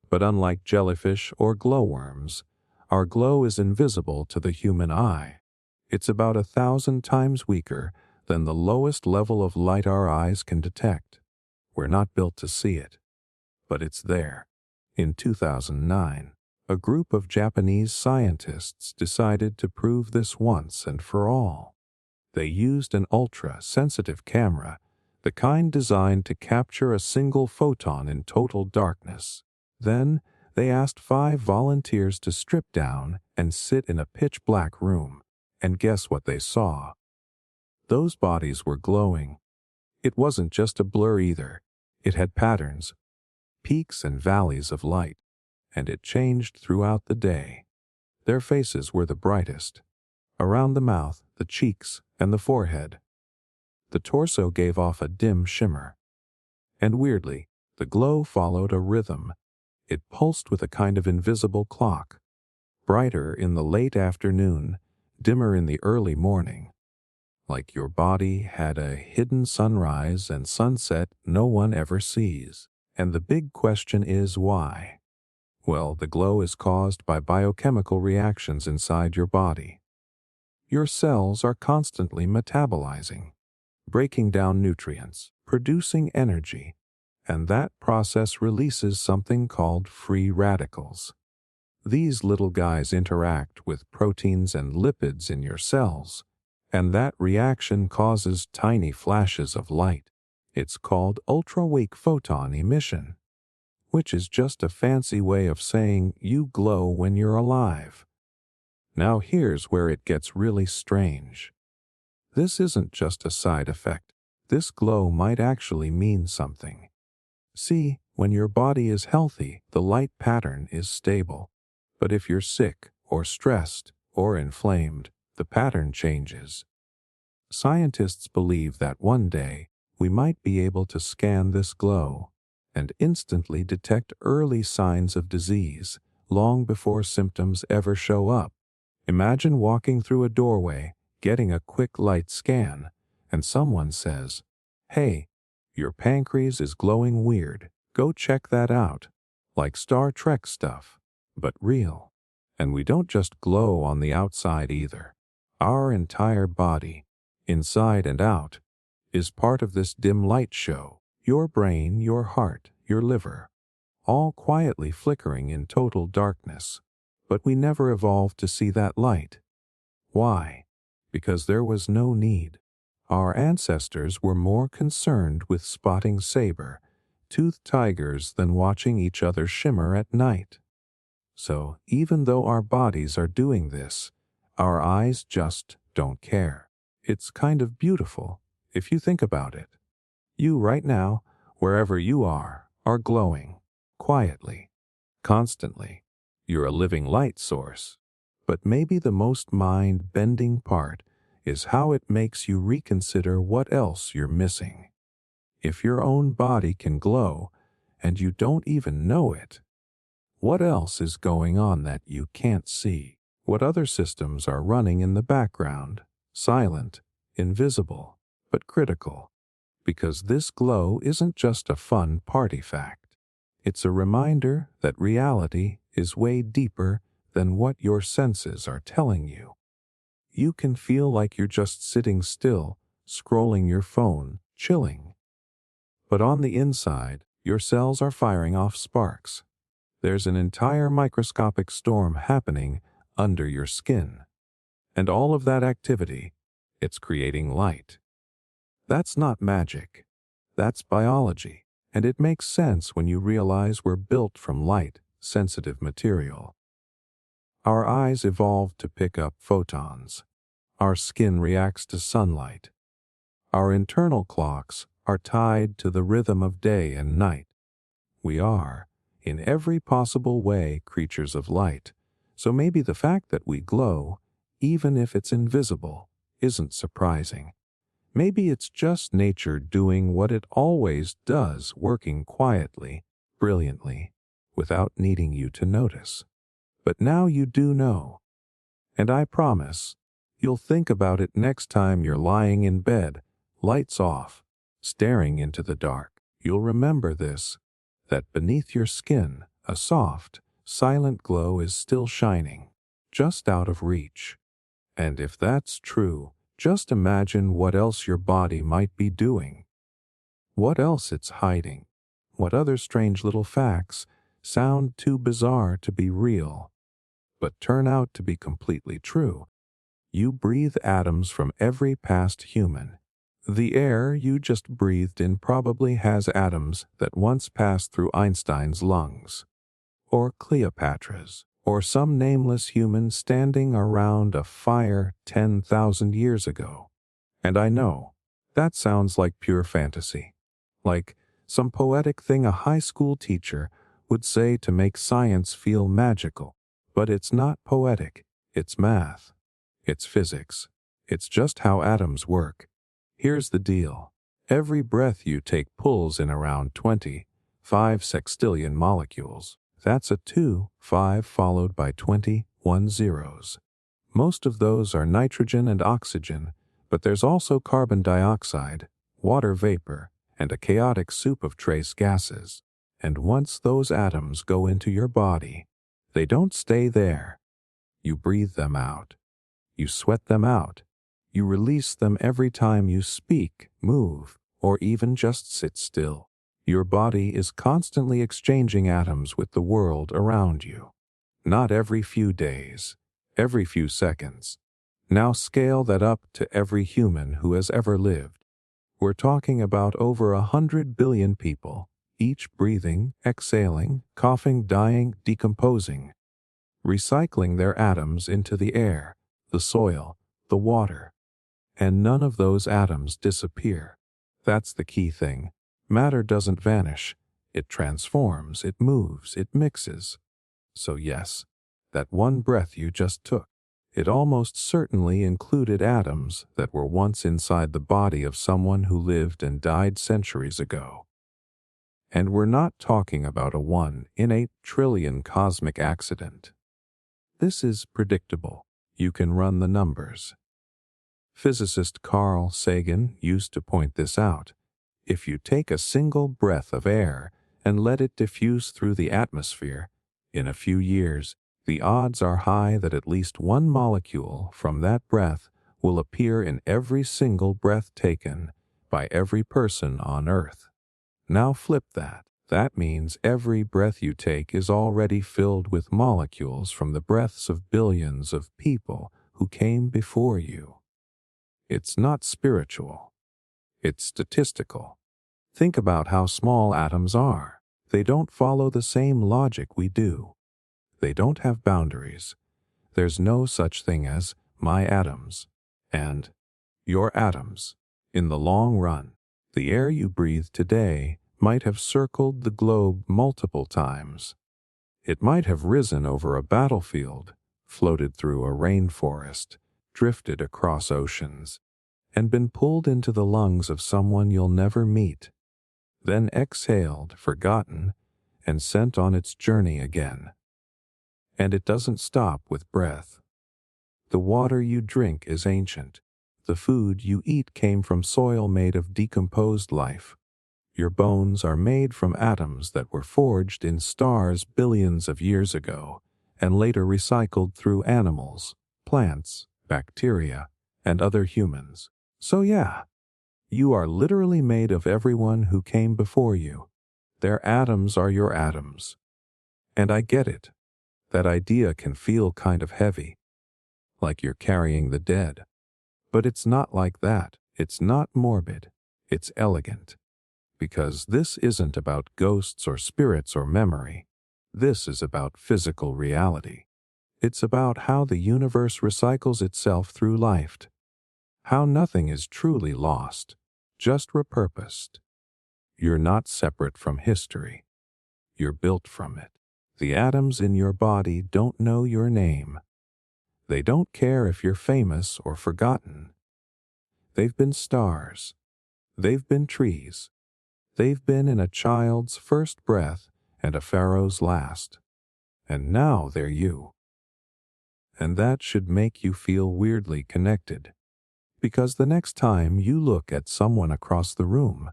But unlike jellyfish or glowworms, our glow is invisible to the human eye. It's about 1,000 times weaker than the lowest level of light our eyes can detect. We're not built to see it, but it's there. In 2009, a group of Japanese scientists decided to prove this once and for all. They used an ultra-sensitive camera, the kind designed to capture a single photon in total darkness. Then, they asked 5 volunteers to strip down and sit in a pitch-black room, and guess what they saw? Those bodies were glowing, It wasn't just a blur either. It had patterns, peaks and valleys of light, and it changed throughout the day. Their faces were the brightest. Around the mouth, the cheeks, and the forehead. The torso gave off a dim shimmer. And weirdly, the glow followed a rhythm. It pulsed with a kind of invisible clock, brighter in the late afternoon, dimmer in the early morning. Like your body had a hidden sunrise and sunset no one ever sees. And the big question is why? Well, the glow is caused by biochemical reactions inside your body. Your cells are constantly metabolizing, breaking down nutrients, producing energy, and that process releases something called free radicals. These little guys interact with proteins and lipids in your cells, and that reaction causes tiny flashes of light. It's called ultrawake photon emission, which is just a fancy way of saying you glow when you're alive. Now here's where it gets really strange. This isn't just a side effect. This glow might actually mean something. See, when your body is healthy, the light pattern is stable. But if you're sick, or stressed, or inflamed, the pattern changes. Scientists believe that one day, we might be able to scan this glow and instantly detect early signs of disease, long before symptoms ever show up. Imagine walking through a doorway, getting a quick light scan, and someone says, "Hey, your pancreas is glowing weird. Go check that out." Like Star Trek stuff, but real. And we don't just glow on the outside either. Our entire body, inside and out, is part of this dim light show. Your brain, your heart, your liver, all quietly flickering in total darkness. But we never evolved to see that light. Why? Because there was no need. Our ancestors were more concerned with spotting saber-toothed tigers than watching each other shimmer at night. So, even though our bodies are doing this, our eyes just don't care. It's kind of beautiful, if you think about it. You right now, wherever you are glowing, quietly, constantly. You're a living light source. But maybe the most mind-bending part is how it makes you reconsider what else you're missing. If your own body can glow, and you don't even know it, what else is going on that you can't see? What other systems are running in the background, silent, invisible, but critical? Because this glow isn't just a fun party fact. It's a reminder that reality is way deeper than what your senses are telling you. You can feel like you're just sitting still, scrolling your phone, chilling. But on the inside, your cells are firing off sparks. There's an entire microscopic storm happening under your skin. And all of that activity, it's creating light. That's not magic. That's biology. And it makes sense when you realize we're built from light, sensitive material. Our eyes evolved to pick up photons. Our skin reacts to sunlight. Our internal clocks are tied to the rhythm of day and night. We are, in every possible way, creatures of light. So maybe the fact that we glow, even if it's invisible, isn't surprising. Maybe it's just nature doing what it always does, working quietly, brilliantly, without needing you to notice. But now you do know. And I promise, you'll think about it next time you're lying in bed, lights off, staring into the dark. You'll remember this, that beneath your skin, a soft, silent glow is still shining, just out of reach. And if that's true, just imagine what else your body might be doing. What else it's hiding. What other strange little facts sound too bizarre to be real, but turn out to be completely true. You breathe atoms from every past human. The air you just breathed in probably has atoms that once passed through Einstein's lungs, or Cleopatra's, or some nameless human standing around a fire 10,000 years ago. And I know, That sounds like pure fantasy. Like some poetic thing a high school teacher would say to make science feel magical. But it's not poetic. It's math. It's physics. It's just how atoms work. Here's the deal. Every breath you take pulls in around 25 sextillion molecules. That's a 2, 5 followed by 21 zeros. Most of those are nitrogen and oxygen, but there's also carbon dioxide, water vapor, and a chaotic soup of trace gases. And once those atoms go into your body, they don't stay there. You breathe them out. You sweat them out. You release them every time you speak, move, or even just sit still. Your body is constantly exchanging atoms with the world around you. Not every few days, every few seconds. Now scale that up to every human who has ever lived. We're talking about over 100 billion people, each breathing, exhaling, coughing, dying, decomposing, recycling their atoms into the air, the soil, the water. And none of those atoms disappear. That's the key thing. Matter doesn't vanish. It transforms, it moves, it mixes. So yes, that one breath you just took, it almost certainly included atoms that were once inside the body of someone who lived and died centuries ago. And we're not talking about a 1 in 8 trillion cosmic accident. This is predictable. You can run the numbers. Physicist Carl Sagan used to point this out. If you take a single breath of air and let it diffuse through the atmosphere, in a few years, the odds are high that at least one molecule from that breath will appear in every single breath taken by every person on Earth. Now flip that. That means every breath you take is already filled with molecules from the breaths of billions of people who came before you. It's not spiritual. It's statistical. Think about how small atoms are. They don't follow the same logic we do. They don't have boundaries. There's no such thing as my atoms and your atoms. In the long run, the air you breathe today might have circled the globe multiple times. It might have risen over a battlefield, floated through a rainforest, drifted across oceans, and been pulled into the lungs of someone you'll never meet, then exhaled, forgotten, and sent on its journey again. And it doesn't stop with breath. The water you drink is ancient. The food you eat came from soil made of decomposed life. Your bones are made from atoms that were forged in stars billions of years ago and later recycled through animals, plants, bacteria, and other humans. So yeah, you are literally made of everyone who came before you. Their atoms are your atoms. And I get it. That idea can feel kind of heavy, like you're carrying the dead. But it's not like that. It's not morbid. It's elegant. Because this isn't about ghosts or spirits or memory. This is about physical reality. It's about how the universe recycles itself through life. How nothing is truly lost, just repurposed. You're not separate from history. You're built from it. The atoms in your body don't know your name. They don't care if you're famous or forgotten. They've been stars. They've been trees. They've been in a child's first breath and a pharaoh's last. And now they're you. And that should make you feel weirdly connected. Because the next time you look at someone across the room,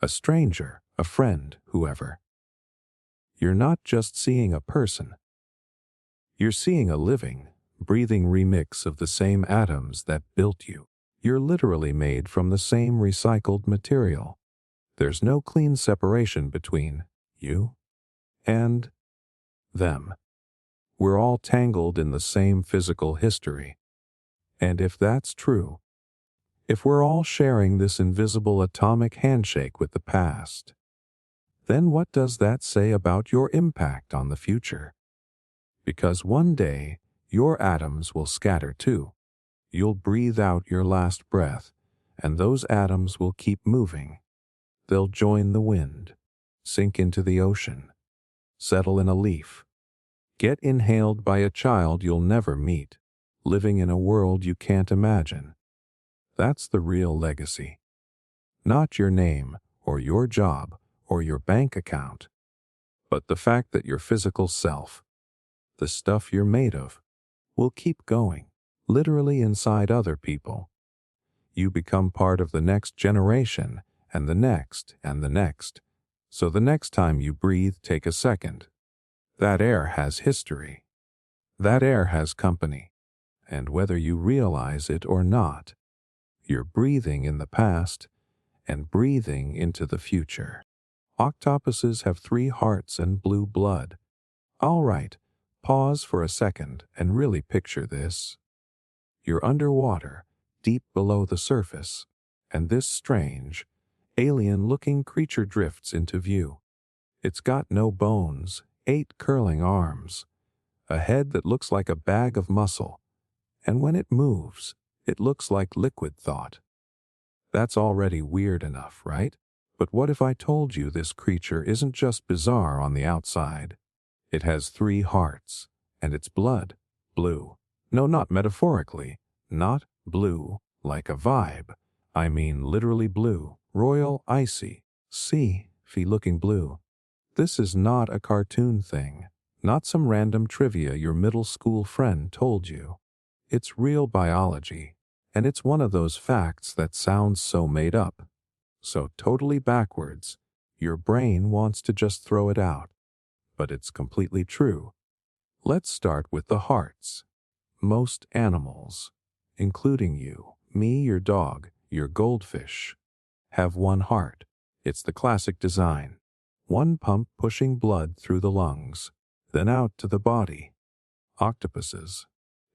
a stranger, a friend, whoever, you're not just seeing a person. You're seeing a living, breathing remix of the same atoms that built you. You're literally made from the same recycled material. There's no clean separation between you and them. We're all tangled in the same physical history. And if that's true, if we're all sharing this invisible atomic handshake with the past, then what does that say about your impact on the future? Because one day, your atoms will scatter too. You'll breathe out your last breath, and those atoms will keep moving. They'll join the wind, sink into the ocean, settle in a leaf, get inhaled by a child you'll never meet, living in a world you can't imagine. That's the real legacy. Not your name, or your job, or your bank account, but the fact that your physical self, the stuff you're made of, will keep going, literally inside other people. You become part of the next generation, and the next, and the next. So the next time you breathe, take a second. That air has history. That air has company. And whether you realize it or not, you're breathing in the past and breathing into the future. Octopuses have 3 hearts and blue blood. All right, pause for a second and really picture this. You're underwater, deep below the surface, and this strange, alien-looking creature drifts into view. It's got no bones, 8 curling arms, a head that looks like a bag of muscle, and when it moves, it looks like liquid thought. That's already weird enough, right? But what if I told you this creature isn't just bizarre on the outside? It has 3 hearts, and its blood, blue. No, not metaphorically, not blue like a vibe. I mean literally blue, royal, icy, sea-looking blue. This is not a cartoon thing, not some random trivia your middle school friend told you. It's real biology, and it's one of those facts that sounds so made up, so totally backwards, your brain wants to just throw it out. But it's completely true. Let's start with the hearts. Most animals, including you, me, your dog, your goldfish, have 1 heart. It's the classic design. 1 pump pushing blood through the lungs, then out to the body. Octopuses,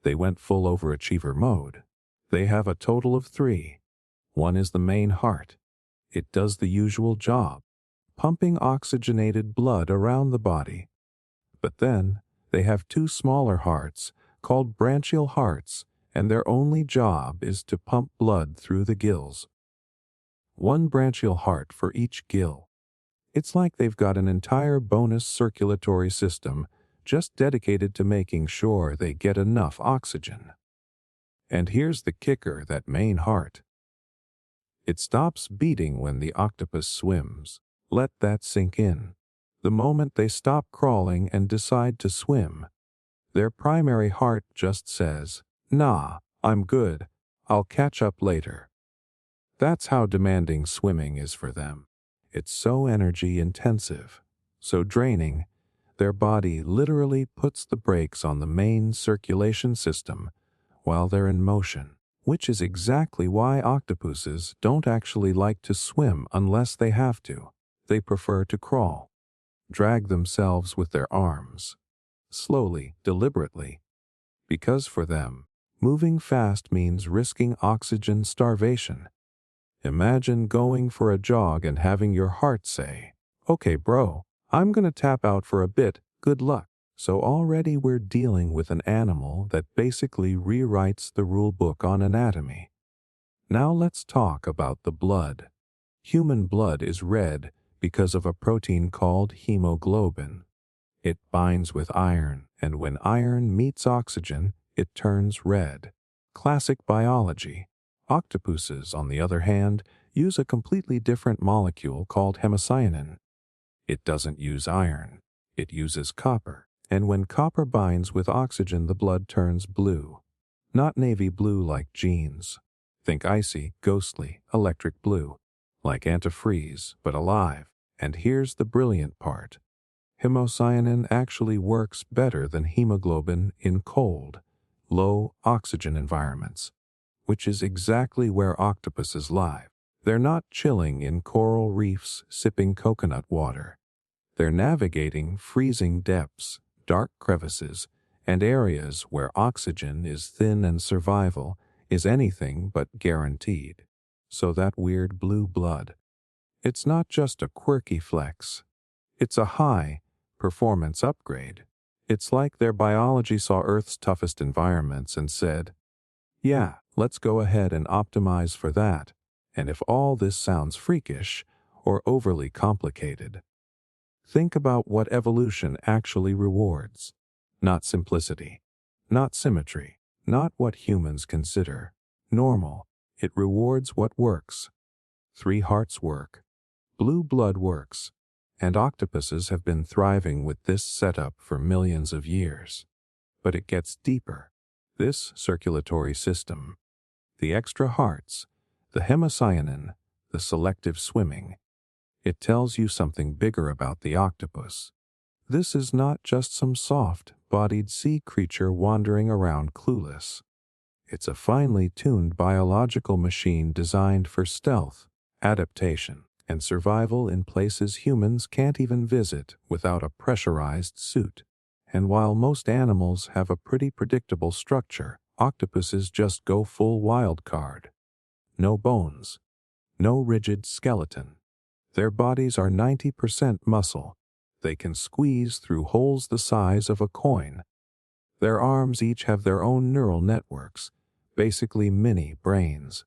they went full overachiever mode. They have a total of 3. 1 is the main heart. It does the usual job, pumping oxygenated blood around the body. But then, they have 2 smaller hearts, called branchial hearts, and their only job is to pump blood through the gills. 1 branchial heart for each gill. It's like they've got an entire bonus circulatory system just dedicated to making sure they get enough oxygen. And here's the kicker, that main heart. It stops beating when the octopus swims. Let that sink in. The moment they stop crawling and decide to swim, their primary heart just says, "Nah, I'm good. I'll catch up later." That's how demanding swimming is for them. It's so energy intensive, so draining, their body literally puts the brakes on the main circulation system while they're in motion, which is exactly why octopuses don't actually like to swim unless they have to. They prefer to crawl, drag themselves with their arms, slowly, deliberately, because for them, moving fast means risking oxygen starvation. Imagine going for a jog and having your heart say, "Okay, bro, I'm gonna tap out for a bit, good luck." So already we're dealing with an animal that basically rewrites the rule book on anatomy. Now let's talk about the blood. Human blood is red because of a protein called hemoglobin. It binds with iron, and when iron meets oxygen, it turns red. Classic biology. Octopuses, on the other hand, use a completely different molecule called hemocyanin. It doesn't use iron. It uses copper. And when copper binds with oxygen, the blood turns blue. Not navy blue like jeans. Think icy, ghostly, electric blue. Like antifreeze, but alive. And here's the brilliant part. Hemocyanin actually works better than hemoglobin in cold, low oxygen environments, which is exactly where octopuses live. They're not chilling in coral reefs sipping coconut water. They're navigating freezing depths, dark crevices, and areas where oxygen is thin and survival is anything but guaranteed. So that weird blue blood, it's not just a quirky flex. It's a high performance upgrade. It's like their biology saw Earth's toughest environments and said, "Yeah, let's go ahead and optimize for that." And if all this sounds freakish or overly complicated, think about what evolution actually rewards. Not simplicity, not symmetry, not what humans consider normal. It rewards what works. 3 hearts work. Blue blood works. And octopuses have been thriving with this setup for millions of years. But it gets deeper. This circulatory system, the extra hearts, the hemocyanin, the selective swimming, it tells you something bigger about the octopus. This is not just some soft-bodied sea creature wandering around clueless. It's a finely tuned biological machine designed for stealth, adaptation, and survival in places humans can't even visit without a pressurized suit. And while most animals have a pretty predictable structure, octopuses just go full wild card. No bones, no rigid skeleton. Their bodies are 90% muscle. They can squeeze through holes the size of a coin. Their arms each have their own neural networks, basically mini brains.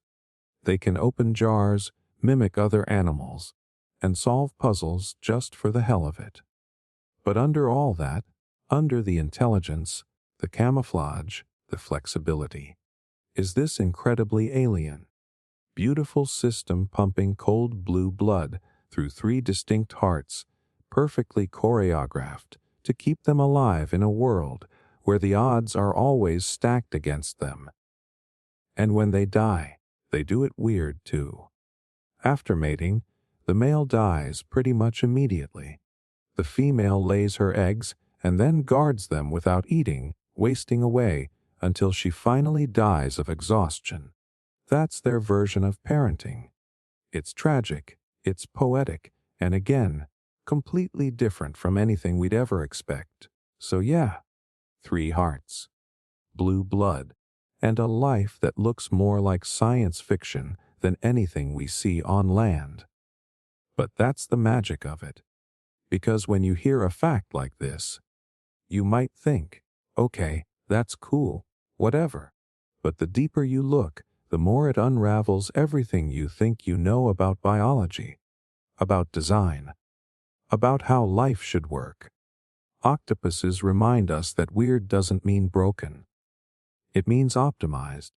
They can open jars, mimic other animals, and solve puzzles just for the hell of it. But under all that, under the intelligence, the camouflage, the flexibility, is this incredibly alien, beautiful system pumping cold blue blood through 3 distinct hearts, perfectly choreographed to keep them alive in a world where the odds are always stacked against them. And when they die, they do it weird too. After mating, the male dies pretty much immediately. The female lays her eggs and then guards them without eating, wasting away until she finally dies of exhaustion. That's their version of parenting. It's tragic, it's poetic, and again, completely different from anything we'd ever expect. So yeah, 3 hearts, blue blood, and a life that looks more like science fiction than anything we see on land. But that's the magic of it. Because when you hear a fact like this, you might think, okay, that's cool, whatever. But the deeper you look, the more it unravels everything you think you know about biology, about design, about how life should work. Octopuses remind us that weird doesn't mean broken. It means optimized.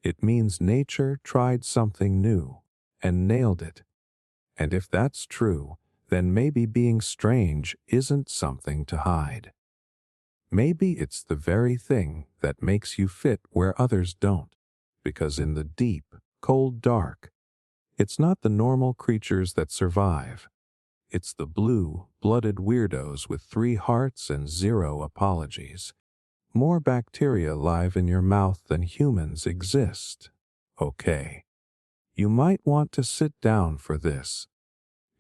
It means nature tried something new and nailed it. And if that's true, then maybe being strange isn't something to hide. Maybe it's the very thing that makes you fit where others don't. Because in the deep, cold dark, it's not the normal creatures that survive. It's the blue-blooded weirdos with 3 hearts and 0 apologies. More bacteria live in your mouth than humans exist. Okay. You might want to sit down for this,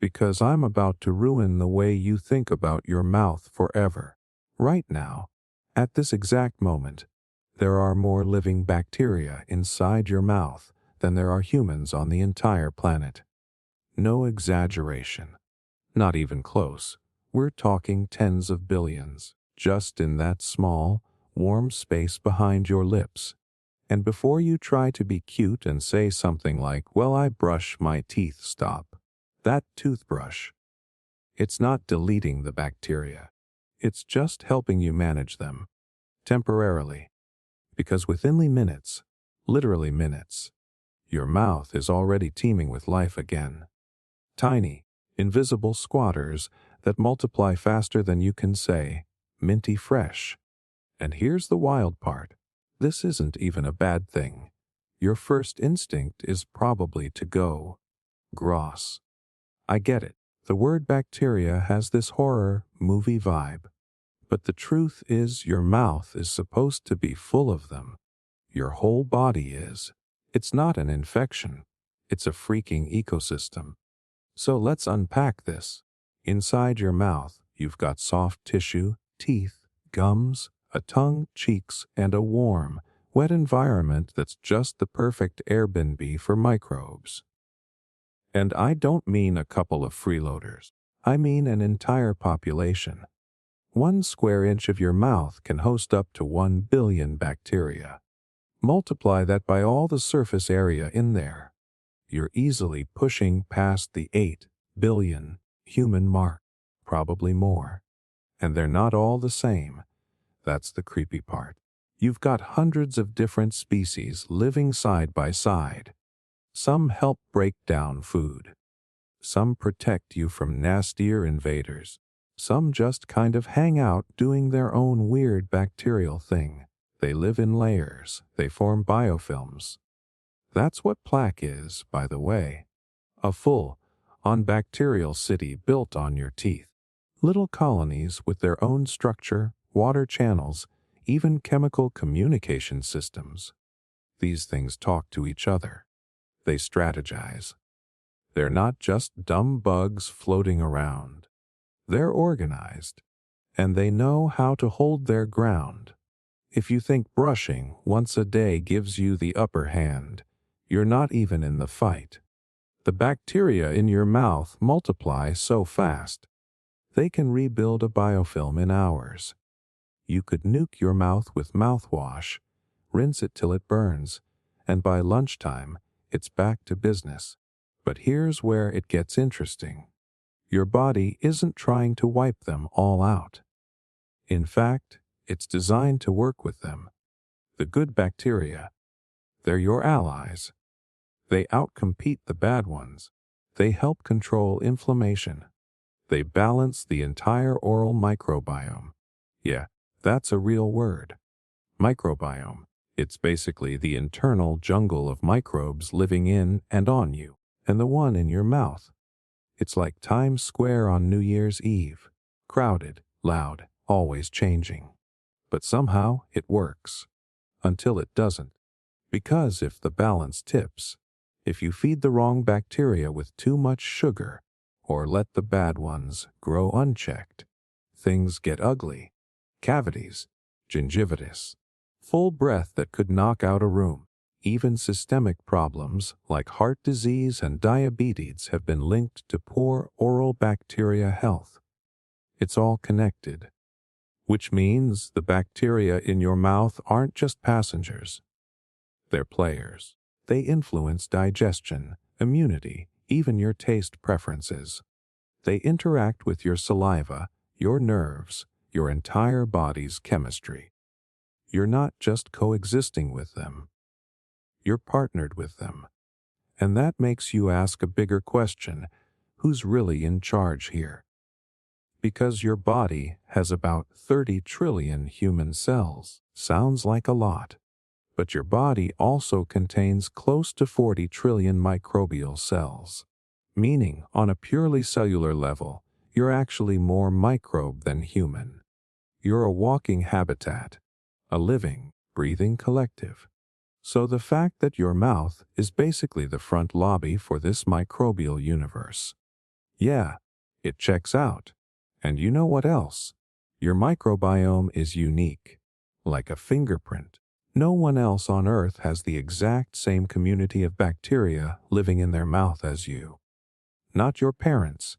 because I'm about to ruin the way you think about your mouth forever. Right now, at this exact moment, there are more living bacteria inside your mouth than there are humans on the entire planet. No exaggeration. Not even close. We're talking tens of billions, just in that small, warm space behind your lips. And before you try to be cute and say something like, well, I brush my teeth, stop. That toothbrush. It's not deleting the bacteria. It's just helping you manage them. Temporarily. Because within minutes, literally minutes, your mouth is already teeming with life again. Tiny, invisible squatters that multiply faster than you can say, minty fresh. And here's the wild part. This isn't even a bad thing. Your first instinct is probably to go, gross. I get it. The word bacteria has this horror movie vibe. But the truth is your mouth is supposed to be full of them. Your whole body is. It's not an infection. It's a freaking ecosystem. So let's unpack this. Inside your mouth, you've got soft tissue, teeth, gums, a tongue, cheeks, and a warm, wet environment that's just the perfect Airbnb for microbes. And I don't mean a couple of freeloaders. I mean an entire population. 1 square inch of your mouth can host up to 1 billion bacteria. Multiply that by all the surface area in there. You're easily pushing past the 8 billion human mark, probably more. And they're not all the same. That's the creepy part. You've got hundreds of different species living side by side. Some help break down food. Some protect you from nastier invaders. Some just kind of hang out doing their own weird bacterial thing. They live in layers. They form biofilms. That's what plaque is, by the way. A full-on bacterial city built on your teeth. Little colonies with their own structure, water channels, even chemical communication systems. These things talk to each other. They strategize. They're not just dumb bugs floating around. They're organized, and they know how to hold their ground. If you think brushing once a day gives you the upper hand, you're not even in the fight. The bacteria in your mouth multiply so fast, they can rebuild a biofilm in hours. You could nuke your mouth with mouthwash, rinse it till it burns, and by lunchtime, it's back to business. But here's where it gets interesting. Your body isn't trying to wipe them all out. In fact, it's designed to work with them. The good bacteria, they're your allies. They outcompete the bad ones. They help control inflammation. They balance the entire oral microbiome. Yeah, that's a real word. Microbiome. It's basically the internal jungle of microbes living in and on you, and the one in your mouth. It's like Times Square on New Year's Eve. Crowded, loud, always changing. But somehow it works. Until it doesn't. Because if the balance tips, if you feed the wrong bacteria with too much sugar, or let the bad ones grow unchecked, things get ugly. Cavities, gingivitis, full breath that could knock out a room. Even systemic problems like heart disease and diabetes have been linked to poor oral bacteria health. It's all connected, which means the bacteria in your mouth aren't just passengers. They're players. They influence digestion, immunity, even your taste preferences. They interact with your saliva, your nerves, your entire body's chemistry. You're not just coexisting with them. You're partnered with them. And that makes you ask a bigger question: who's really in charge here? Because your body has about 30 trillion human cells. Sounds like a lot. But your body also contains close to 40 trillion microbial cells. Meaning, on a purely cellular level, you're actually more microbe than human. You're a walking habitat, a living, breathing collective. So the fact that your mouth is basically the front lobby for this microbial universe. Yeah, it checks out. And you know what else? Your microbiome is unique, like a fingerprint. No one else on Earth has the exact same community of bacteria living in their mouth as you. Not your parents,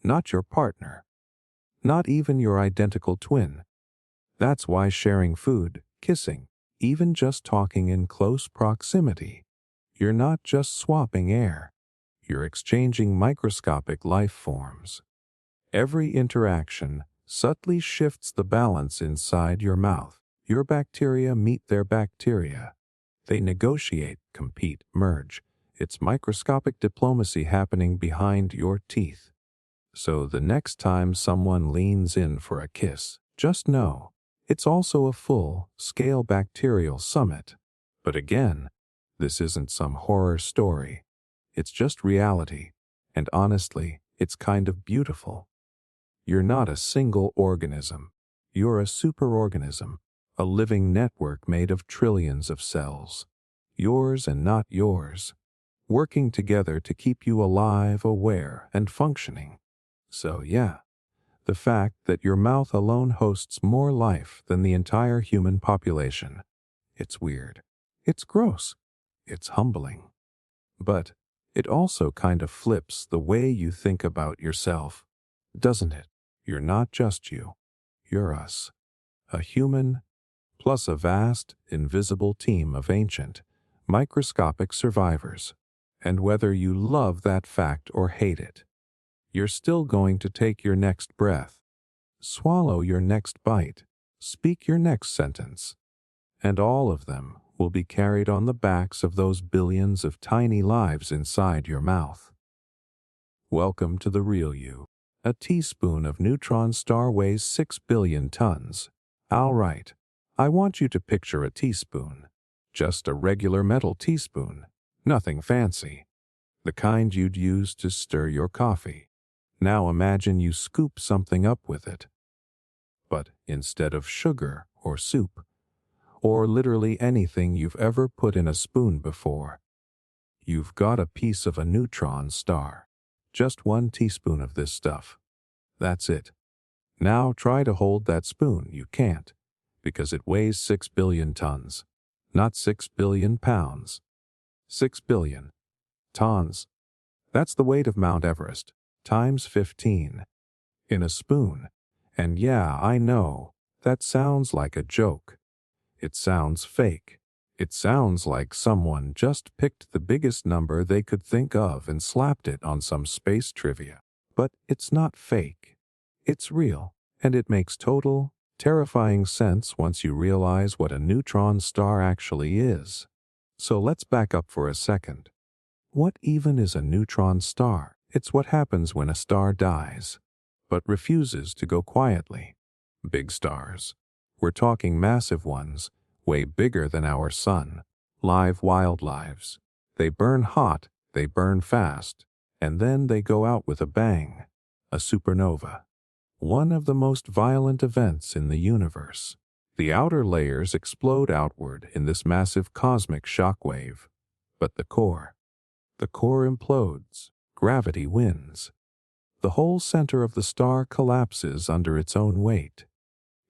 not your partner, not even your identical twin. That's why sharing food, kissing, even just talking in close proximity, you're not just swapping air, you're exchanging microscopic life forms. Every interaction subtly shifts the balance inside your mouth. Your bacteria meet their bacteria. They negotiate, compete, merge. It's microscopic diplomacy happening behind your teeth. So the next time someone leans in for a kiss, just know, it's also a full-scale bacterial summit. But again, this isn't some horror story. It's just reality. And honestly, it's kind of beautiful. You're not a single organism. You're a superorganism, a living network made of trillions of cells. Yours and not yours, working together to keep you alive, aware, and functioning. So yeah, the fact that your mouth alone hosts more life than the entire human population. It's weird. It's gross. It's humbling. But it also kind of flips the way you think about yourself, doesn't it? You're not just you. You're us. A human, plus a vast, invisible team of ancient, microscopic survivors. And whether you love that fact or hate it, you're still going to take your next breath, swallow your next bite, speak your next sentence, and all of them will be carried on the backs of those billions of tiny lives inside your mouth. Welcome to the real you. A teaspoon of neutron star weighs 6 billion tons. All right, I want you to picture a teaspoon. Just a regular metal teaspoon. Nothing fancy. The kind you'd use to stir your coffee. Now imagine you scoop something up with it. But instead of sugar or soup, or literally anything you've ever put in a spoon before, you've got a piece of a neutron star. Just 1 teaspoon of this stuff. That's it. Now try to hold that spoon. You can't, because it weighs 6 billion tons. Not 6 billion pounds. 6 billion tons. That's the weight of Mount Everest, times 15. In a spoon. And yeah, I know, that sounds like a joke. It sounds fake. It sounds like someone just picked the biggest number they could think of and slapped it on some space trivia. But it's not fake. It's real, and it makes total, terrifying sense once you realize what a neutron star actually is. So let's back up for a second. What even is a neutron star? It's what happens when a star dies, but refuses to go quietly. Big stars. We're talking massive ones, way bigger than our sun. Live wildlives. They burn hot, they burn fast, and then they go out with a bang. A supernova. One of the most violent events in the universe. The outer layers explode outward in this massive cosmic shockwave. But the core implodes. Gravity wins. The whole center of the star collapses under its own weight.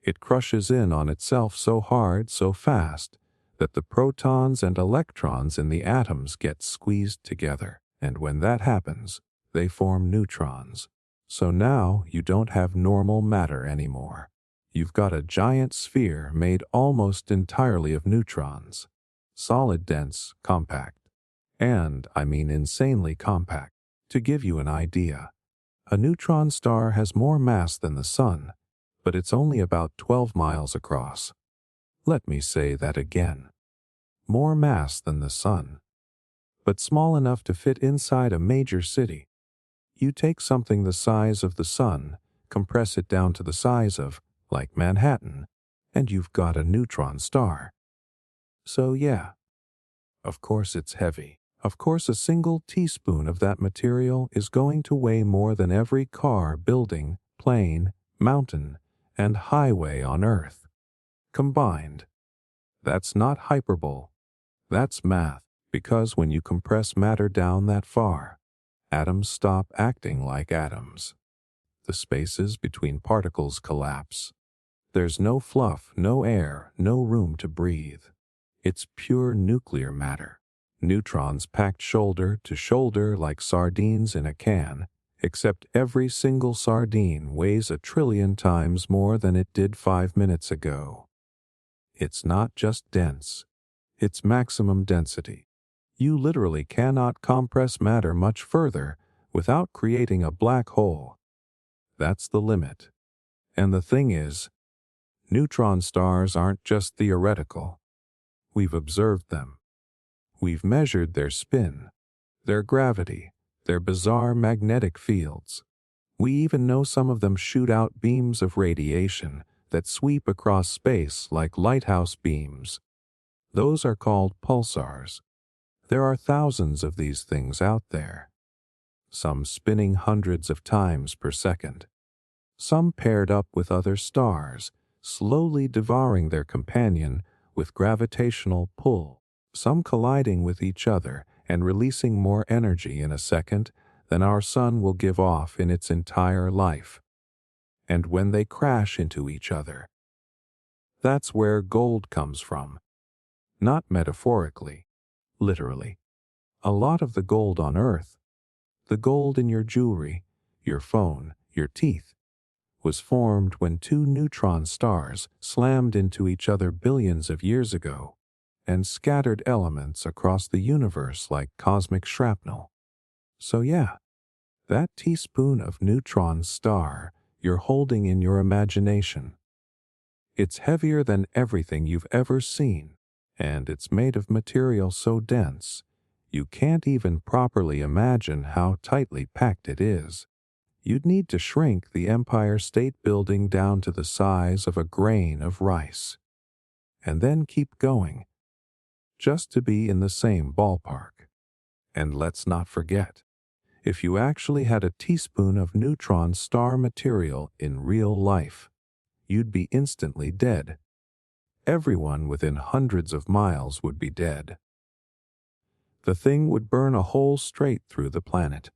It crushes in on itself so hard, so fast, that the protons and electrons in the atoms get squeezed together, and when that happens, they form neutrons. So now you don't have normal matter anymore. You've got a giant sphere made almost entirely of neutrons. Solid, dense, compact. And, I mean insanely compact. To give you an idea, a neutron star has more mass than the Sun, but it's only about 12 miles across. Let me say that again. More mass than the Sun, but small enough to fit inside a major city. You take something the size of the Sun, compress it down to the size of, like Manhattan, and you've got a neutron star. So yeah, of course it's heavy. Of course a single teaspoon of that material is going to weigh more than every car, building, plane, mountain, and highway on Earth combined. That's not hyperbole. That's math, because when you compress matter down that far, atoms stop acting like atoms. The spaces between particles collapse. There's no fluff, no air, no room to breathe. It's pure nuclear matter. Neutrons packed shoulder to shoulder like sardines in a can, except every single sardine weighs 1 trillion times more than it did 5 minutes ago. It's not just dense. It's maximum density. You literally cannot compress matter much further without creating a black hole. That's the limit. And the thing is, neutron stars aren't just theoretical. We've observed them. We've measured their spin, their gravity, their bizarre magnetic fields. We even know some of them shoot out beams of radiation that sweep across space like lighthouse beams. Those are called pulsars. There are thousands of these things out there. Some spinning hundreds of times per second. Some paired up with other stars, slowly devouring their companion with gravitational pull. Some colliding with each other and releasing more energy in a second than our sun will give off in its entire life. And when they crash into each other, that's where gold comes from. Not metaphorically, literally. A lot of the gold on Earth, the gold in your jewelry, your phone, your teeth, was formed when 2 neutron stars slammed into each other billions of years ago. and scattered elements across the universe like cosmic shrapnel. So yeah, that teaspoon of neutron star you're holding in your imagination. It's heavier than everything you've ever seen, and it's made of material so dense, you can't even properly imagine how tightly packed it is. You'd need to shrink the Empire State Building down to the size of a grain of rice, and then keep going, just to be in the same ballpark. And let's not forget, if you actually had a teaspoon of neutron star material in real life, you'd be instantly dead. Everyone within hundreds of miles would be dead. The thing would burn a hole straight through the planet.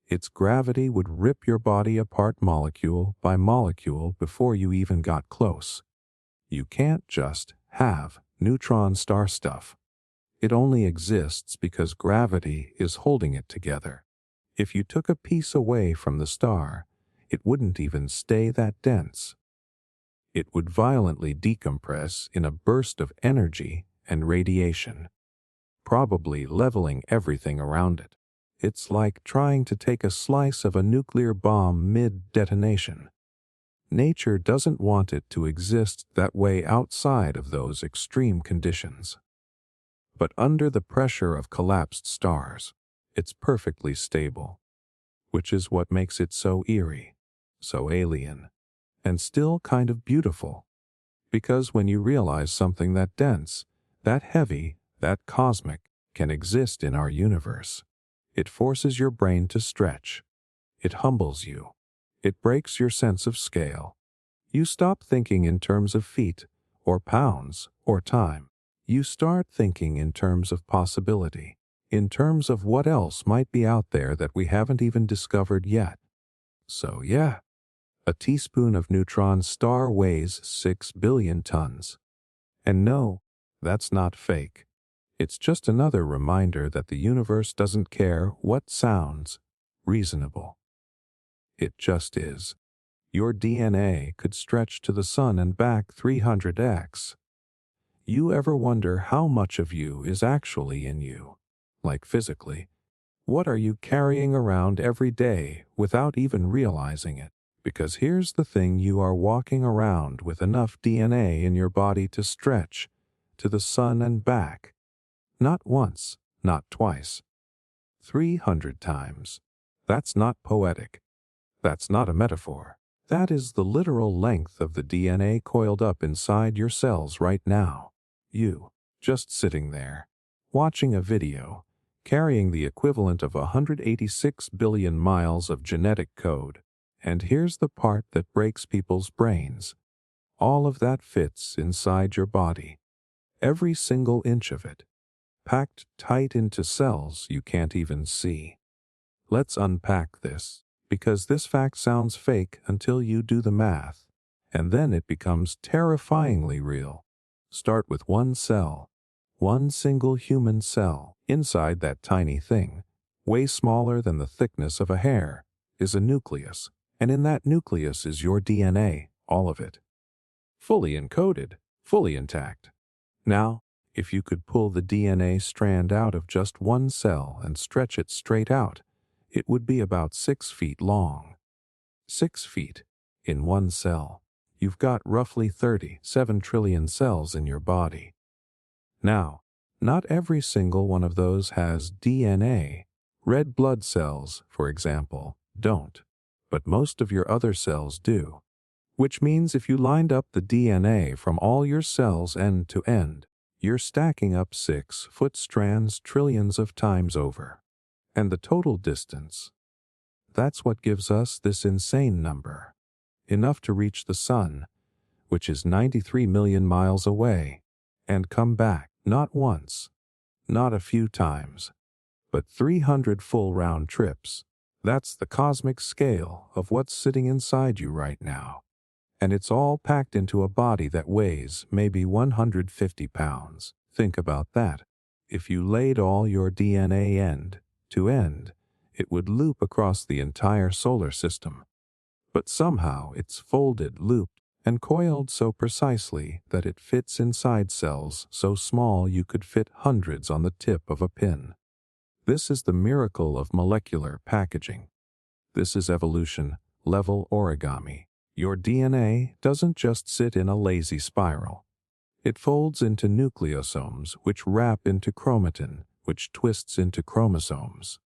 Its gravity would rip your body apart molecule by molecule before you even got close. You can't just have neutron star stuff. It only exists because gravity is holding it together. If you took a piece away from the star, it wouldn't even stay that dense. It would violently decompress in a burst of energy and radiation, probably leveling everything around it. It's like trying to take a slice of a nuclear bomb mid-detonation. Nature doesn't want it to exist that way outside of those extreme conditions. But under the pressure of collapsed stars, it's perfectly stable, which is what makes it so eerie, so alien, and still kind of beautiful. Because when you realize something that dense, that heavy, that cosmic, can exist in our universe, it forces your brain to stretch. It humbles you. It breaks your sense of scale. You stop thinking in terms of feet, or pounds, or time. You start thinking in terms of possibility, in terms of what else might be out there that we haven't even discovered yet. So yeah, a teaspoon of neutron star weighs 6 billion tons. And no, that's not fake. It's just another reminder that the universe doesn't care what sounds reasonable. It just is. Your DNA could stretch to the sun and back 300x. You ever wonder how much of you is actually in you? Like physically. What are you carrying around every day without even realizing it? Because here's the thing, you are walking around with enough DNA in your body to stretch to the sun and back. Not once, not twice. 300 times. That's not poetic. That's not a metaphor. That is the literal length of the DNA coiled up inside your cells right now. You, just sitting there, watching a video, carrying the equivalent of 186 billion miles of genetic code. And here's the part that breaks people's brains. All of that fits inside your body. Every single inch of it, packed tight into cells you can't even see. Let's unpack this, because this fact sounds fake until you do the math, and then it becomes terrifyingly real. Start with one cell, one single human cell. Inside that tiny thing, way smaller than the thickness of a hair, is a nucleus, and in that nucleus is your DNA, all of it. Fully encoded, fully intact. Now, if you could pull the DNA strand out of just one cell and stretch it straight out, it would be about 6 feet long. 6 feet in one cell. You've got roughly 37 trillion cells in your body. Now, not every single one of those has DNA. Red blood cells, for example, don't. But most of your other cells do. Which means if you lined up the DNA from all your cells end to end, you're stacking up 6-foot strands trillions of times over. And the total distance, that's what gives us this insane number. Enough to reach the sun, which is 93 million miles away, and come back, not once, not a few times, but 300 full round trips. That's the cosmic scale of what's sitting inside you right now. And it's all packed into a body that weighs maybe 150 pounds. Think about that. If you laid all your DNA end to end, it would loop across the entire solar system. But somehow it's folded, looped, and coiled so precisely that it fits inside cells so small you could fit hundreds on the tip of a pin. This is the miracle of molecular packaging. This is evolution-level origami. Your DNA doesn't just sit in a lazy spiral. It folds into nucleosomes, which wrap into chromatin, which twists into chromosomes.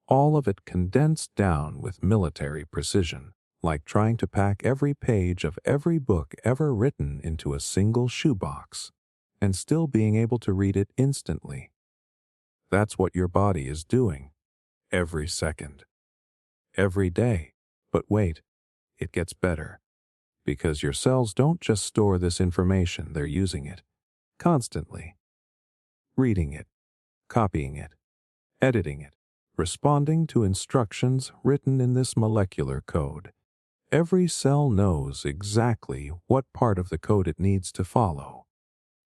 All of it condensed down with military precision, like trying to pack every page of every book ever written into a single shoebox, and still being able to read it instantly. That's what your body is doing, every second, every day. But wait, it gets better. Because your cells don't just store this information, they're using it constantly. Reading it, copying it, editing it, responding to instructions written in this molecular code. Every cell knows exactly what part of the code it needs to follow.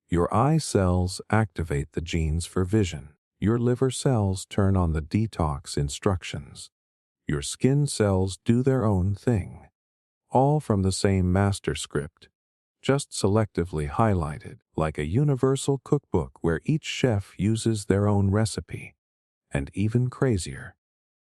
Your eye cells activate the genes for vision. Your liver cells turn on the detox instructions. Your skin cells do their own thing. All from the same master script, just selectively highlighted like a universal cookbook where each chef uses their own recipe. And even crazier,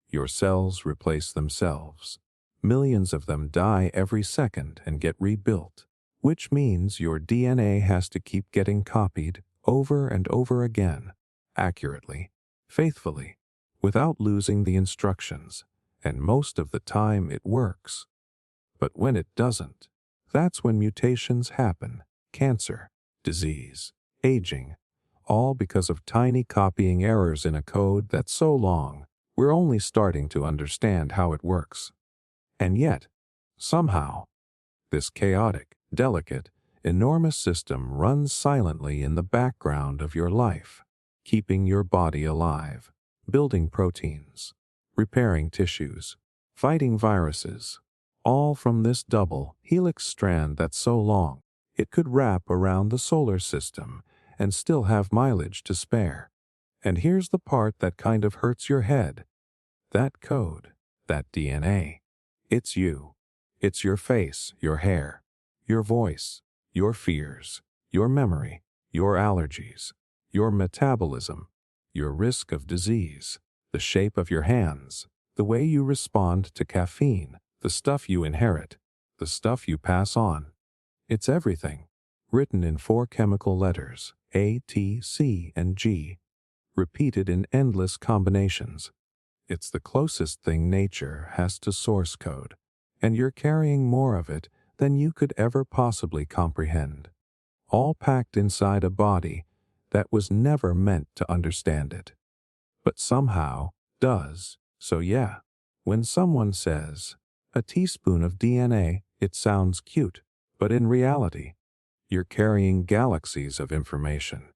your cells replace themselves. Millions of them die every second and get rebuilt, which means your DNA has to keep getting copied over and over again, accurately, faithfully, without losing the instructions, and most of the time it works. But when it doesn't, that's when mutations happen, cancer, disease, aging, all because of tiny copying errors in a code that's so long, we're only starting to understand how it works. And yet, somehow, this chaotic, delicate, enormous system runs silently in the background of your life, keeping your body alive, building proteins, repairing tissues, fighting viruses, all from this double helix strand that's so long it could wrap around the solar system and still have mileage to spare. And here's the part that kind of hurts your head. That code, that DNA, it's you. It's your face, your hair, your voice, your fears, your memory, your allergies, your metabolism, your risk of disease, the shape of your hands, the way you respond to caffeine, the stuff you inherit, the stuff you pass on. It's everything, written in 4 chemical letters, A, T, C, and G, repeated in endless combinations. It's the closest thing nature has to source code, and you're carrying more of it than you could ever possibly comprehend, all packed inside a body that was never meant to understand it, but somehow does. So yeah, when someone says, a teaspoon of DNA, it sounds cute, but in reality, you're carrying galaxies of information,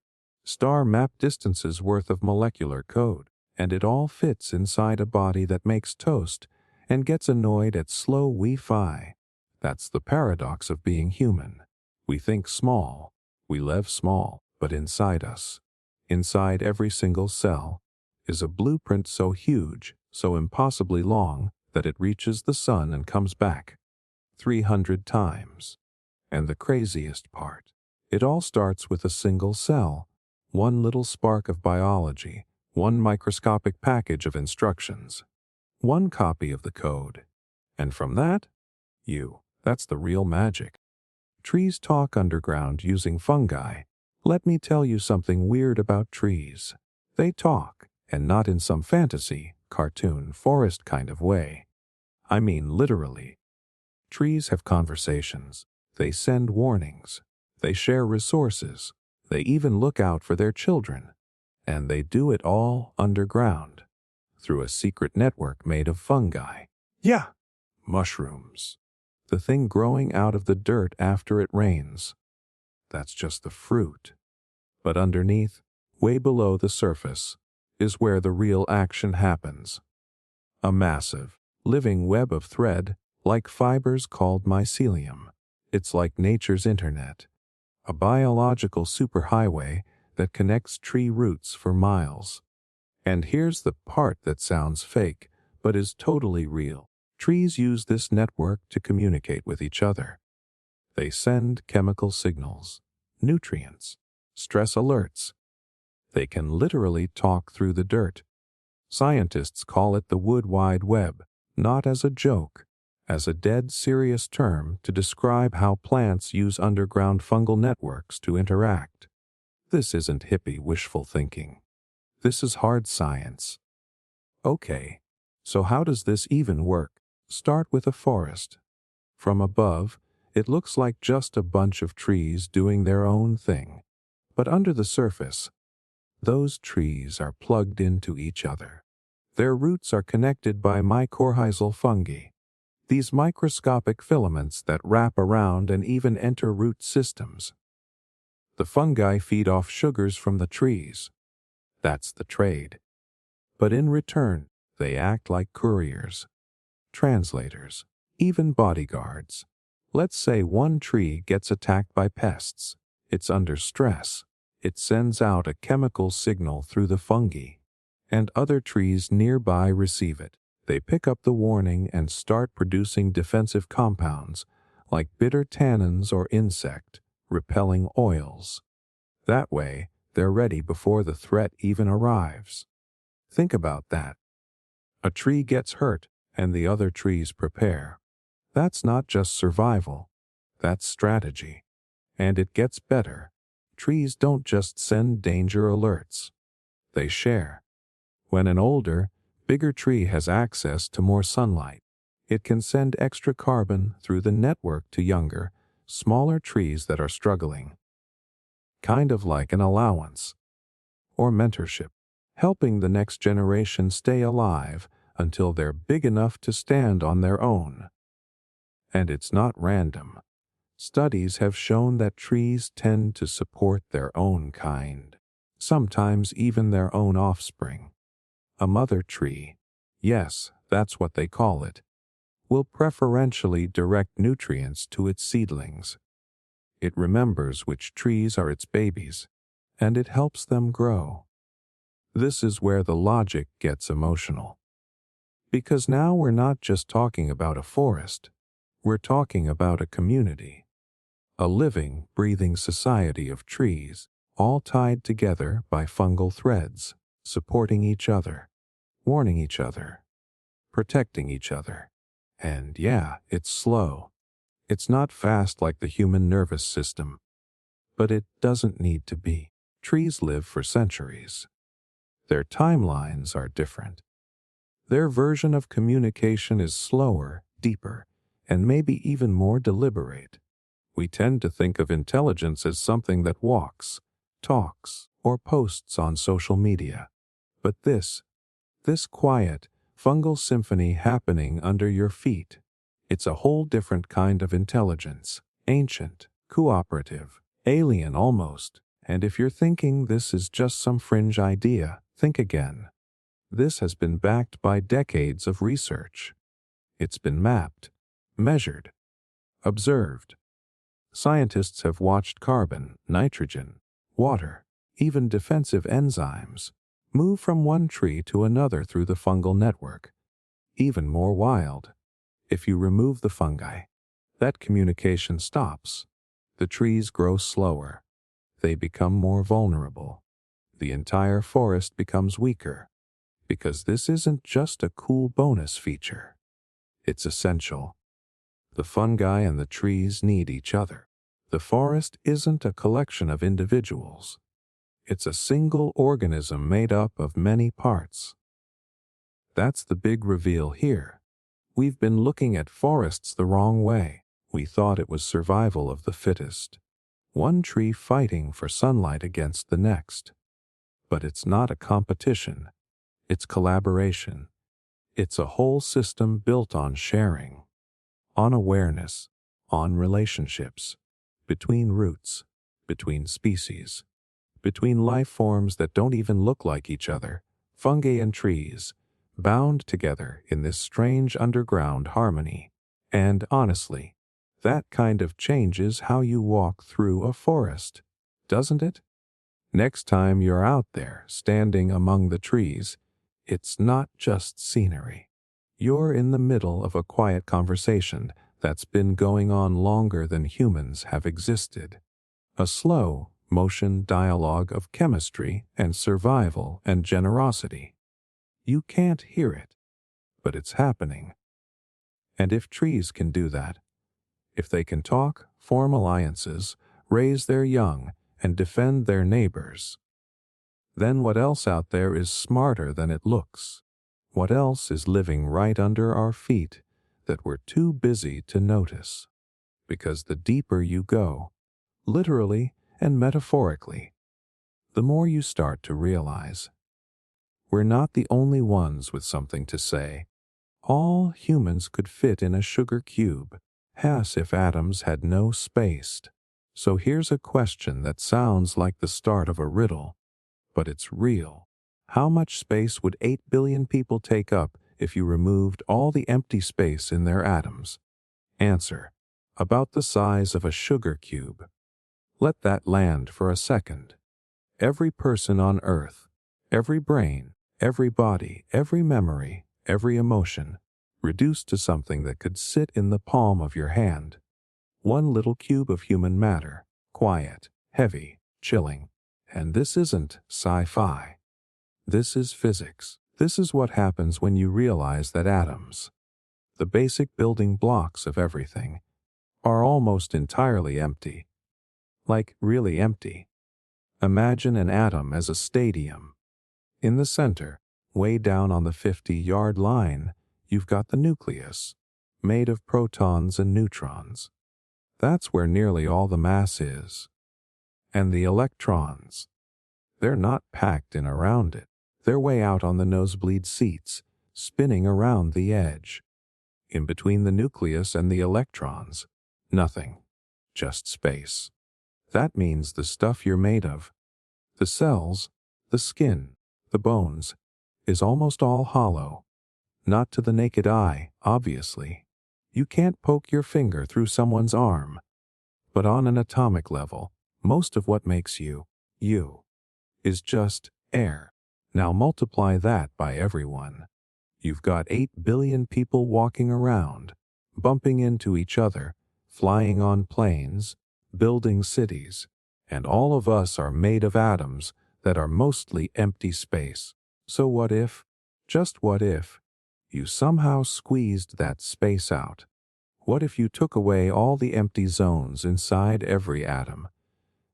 star map distances worth of molecular code, and it all fits inside a body that makes toast and gets annoyed at slow Wi-Fi. That's the paradox of being human. We think small, we live small, but inside us, inside every single cell, is a blueprint so huge, so impossibly long, that it reaches the sun and comes back 300 times. And the craziest part, it all starts with a single cell, one little spark of biology, one microscopic package of instructions, one copy of the code. And from that, that's the real magic. Trees talk underground using fungi. Let me tell you something weird about trees. They talk, and not in some fantasy, cartoon, forest kind of way. I mean literally. Trees have conversations. They send warnings. They share resources. They even look out for their children. And they do it all underground, through a secret network made of fungi. Yeah, mushrooms. The thing growing out of the dirt after it rains. That's just the fruit. But underneath, way below the surface, is where the real action happens. A massive, living web of thread, like fibers called mycelium. It's like nature's internet, a biological superhighway that connects tree roots for miles. And here's the part that sounds fake, but is totally real. Trees use this network to communicate with each other. They send chemical signals, nutrients, stress alerts. They can literally talk through the dirt. Scientists call it the Wood Wide Web, not as a joke, as a dead serious term to describe how plants use underground fungal networks to interact. This isn't hippie wishful thinking. This is hard science. Okay, so how does this even work? Start with a forest. From above, it looks like just a bunch of trees doing their own thing. But under the surface, those trees are plugged into each other. Their roots are connected by mycorrhizal fungi, these microscopic filaments that wrap around and even enter root systems. The fungi feed off sugars from the trees. That's the trade. But in return, they act like couriers, translators, even bodyguards. Let's say one tree gets attacked by pests. It's under stress. It sends out a chemical signal through the fungi, and other trees nearby receive it. They pick up the warning and start producing defensive compounds like bitter tannins or insect-repelling oils. That way, they're ready before the threat even arrives. Think about that. A tree gets hurt, and the other trees prepare. That's not just survival. That's strategy. And it gets better. Trees don't just send danger alerts. They share. When an older, bigger tree has access to more sunlight, it can send extra carbon through the network to younger, smaller trees that are struggling. Kind of like an allowance. Or mentorship, helping the next generation stay alive until they're big enough to stand on their own. And it's not random. Studies have shown that trees tend to support their own kind, sometimes even their own offspring. A mother tree, yes, that's what they call it, will preferentially direct nutrients to its seedlings. It remembers which trees are its babies, and it helps them grow. This is where the logic gets emotional. Because now we're not just talking about a forest, we're talking about a community. A living, breathing society of trees, all tied together by fungal threads, supporting each other, warning each other, protecting each other. And yeah, it's slow. It's not fast like the human nervous system. But it doesn't need to be. Trees live for centuries. Their timelines are different. Their version of communication is slower, deeper, and maybe even more deliberate. We tend to think of intelligence as something that walks, talks, or posts on social media. But this quiet, fungal symphony happening under your feet, it's a whole different kind of intelligence, ancient, cooperative, alien almost. And if you're thinking this is just some fringe idea, think again. This has been backed by decades of research. It's been mapped, measured, observed. Scientists have watched carbon, nitrogen, water, even defensive enzymes move from one tree to another through the fungal network. Even more wild, if you remove the fungi, that communication stops. The trees grow slower. They become more vulnerable. The entire forest becomes weaker. Because this isn't just a cool bonus feature. It's essential. The fungi and the trees need each other. The forest isn't a collection of individuals. It's a single organism made up of many parts. That's the big reveal here. We've been looking at forests the wrong way. We thought it was survival of the fittest. One tree fighting for sunlight against the next. But it's not a competition. It's collaboration. It's a whole system built on sharing, on awareness, on relationships, between roots, between species, between life forms that don't even look like each other, fungi and trees, bound together in this strange underground harmony. And honestly, that kind of changes how you walk through a forest, doesn't it? Next time you're out there standing among the trees, it's not just scenery. You're in the middle of a quiet conversation that's been going on longer than humans have existed. A slow motion dialogue of chemistry and survival and generosity. You can't hear it, but it's happening. And if trees can do that, if they can talk, form alliances, raise their young, and defend their neighbors, then what else out there is smarter than it looks? What else is living right under our feet that we're too busy to notice? Because the deeper you go, literally and metaphorically, the more you start to realize we're not the only ones with something to say. All humans could fit in a sugar cube, as if atoms had no space. So here's a question that sounds like the start of a riddle, but it's real. How much space would 8 billion people take up if you removed all the empty space in their atoms? Answer: about the size of a sugar cube. Let that land for a second. Every person on Earth, every brain, every body, every memory, every emotion, reduced to something that could sit in the palm of your hand. One little cube of human matter, quiet, heavy, chilling. And this isn't sci-fi. This is physics. This is what happens when you realize that atoms, the basic building blocks of everything, are almost entirely empty. Like really empty. Imagine an atom as a stadium. In the center, way down on the 50-yard line, you've got the nucleus, made of protons and neutrons. That's where nearly all the mass is. And the electrons, they're not packed in around it. They're way out on the nosebleed seats, spinning around the edge. In between the nucleus and the electrons, nothing. Just space. That means the stuff you're made of, the cells, the skin, the bones, is almost all hollow. Not to the naked eye, obviously. You can't poke your finger through someone's arm. But on an atomic level, most of what makes you, is just air. Now multiply that by everyone. You've got 8 billion people walking around, bumping into each other, flying on planes, building cities, and all of us are made of atoms that are mostly empty space. So what if, just what if, you somehow squeezed that space out? What if you took away all the empty zones inside every atom,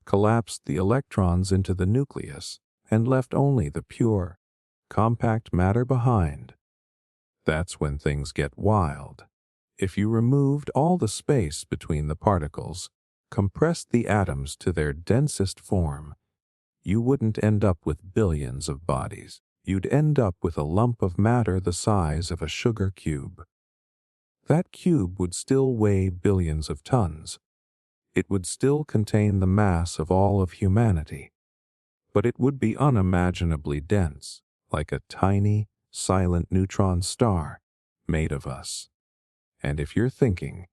collapsed the electrons into the nucleus, and left only the pure, compact matter behind? That's when things get wild. If you removed all the space between the particles, compressed the atoms to their densest form, you wouldn't end up with billions of bodies. You'd end up with a lump of matter the size of a sugar cube. That cube would still weigh billions of tons. It would still contain the mass of all of humanity. But it would be unimaginably dense, like a tiny, silent neutron star made of us. And if you're thinking,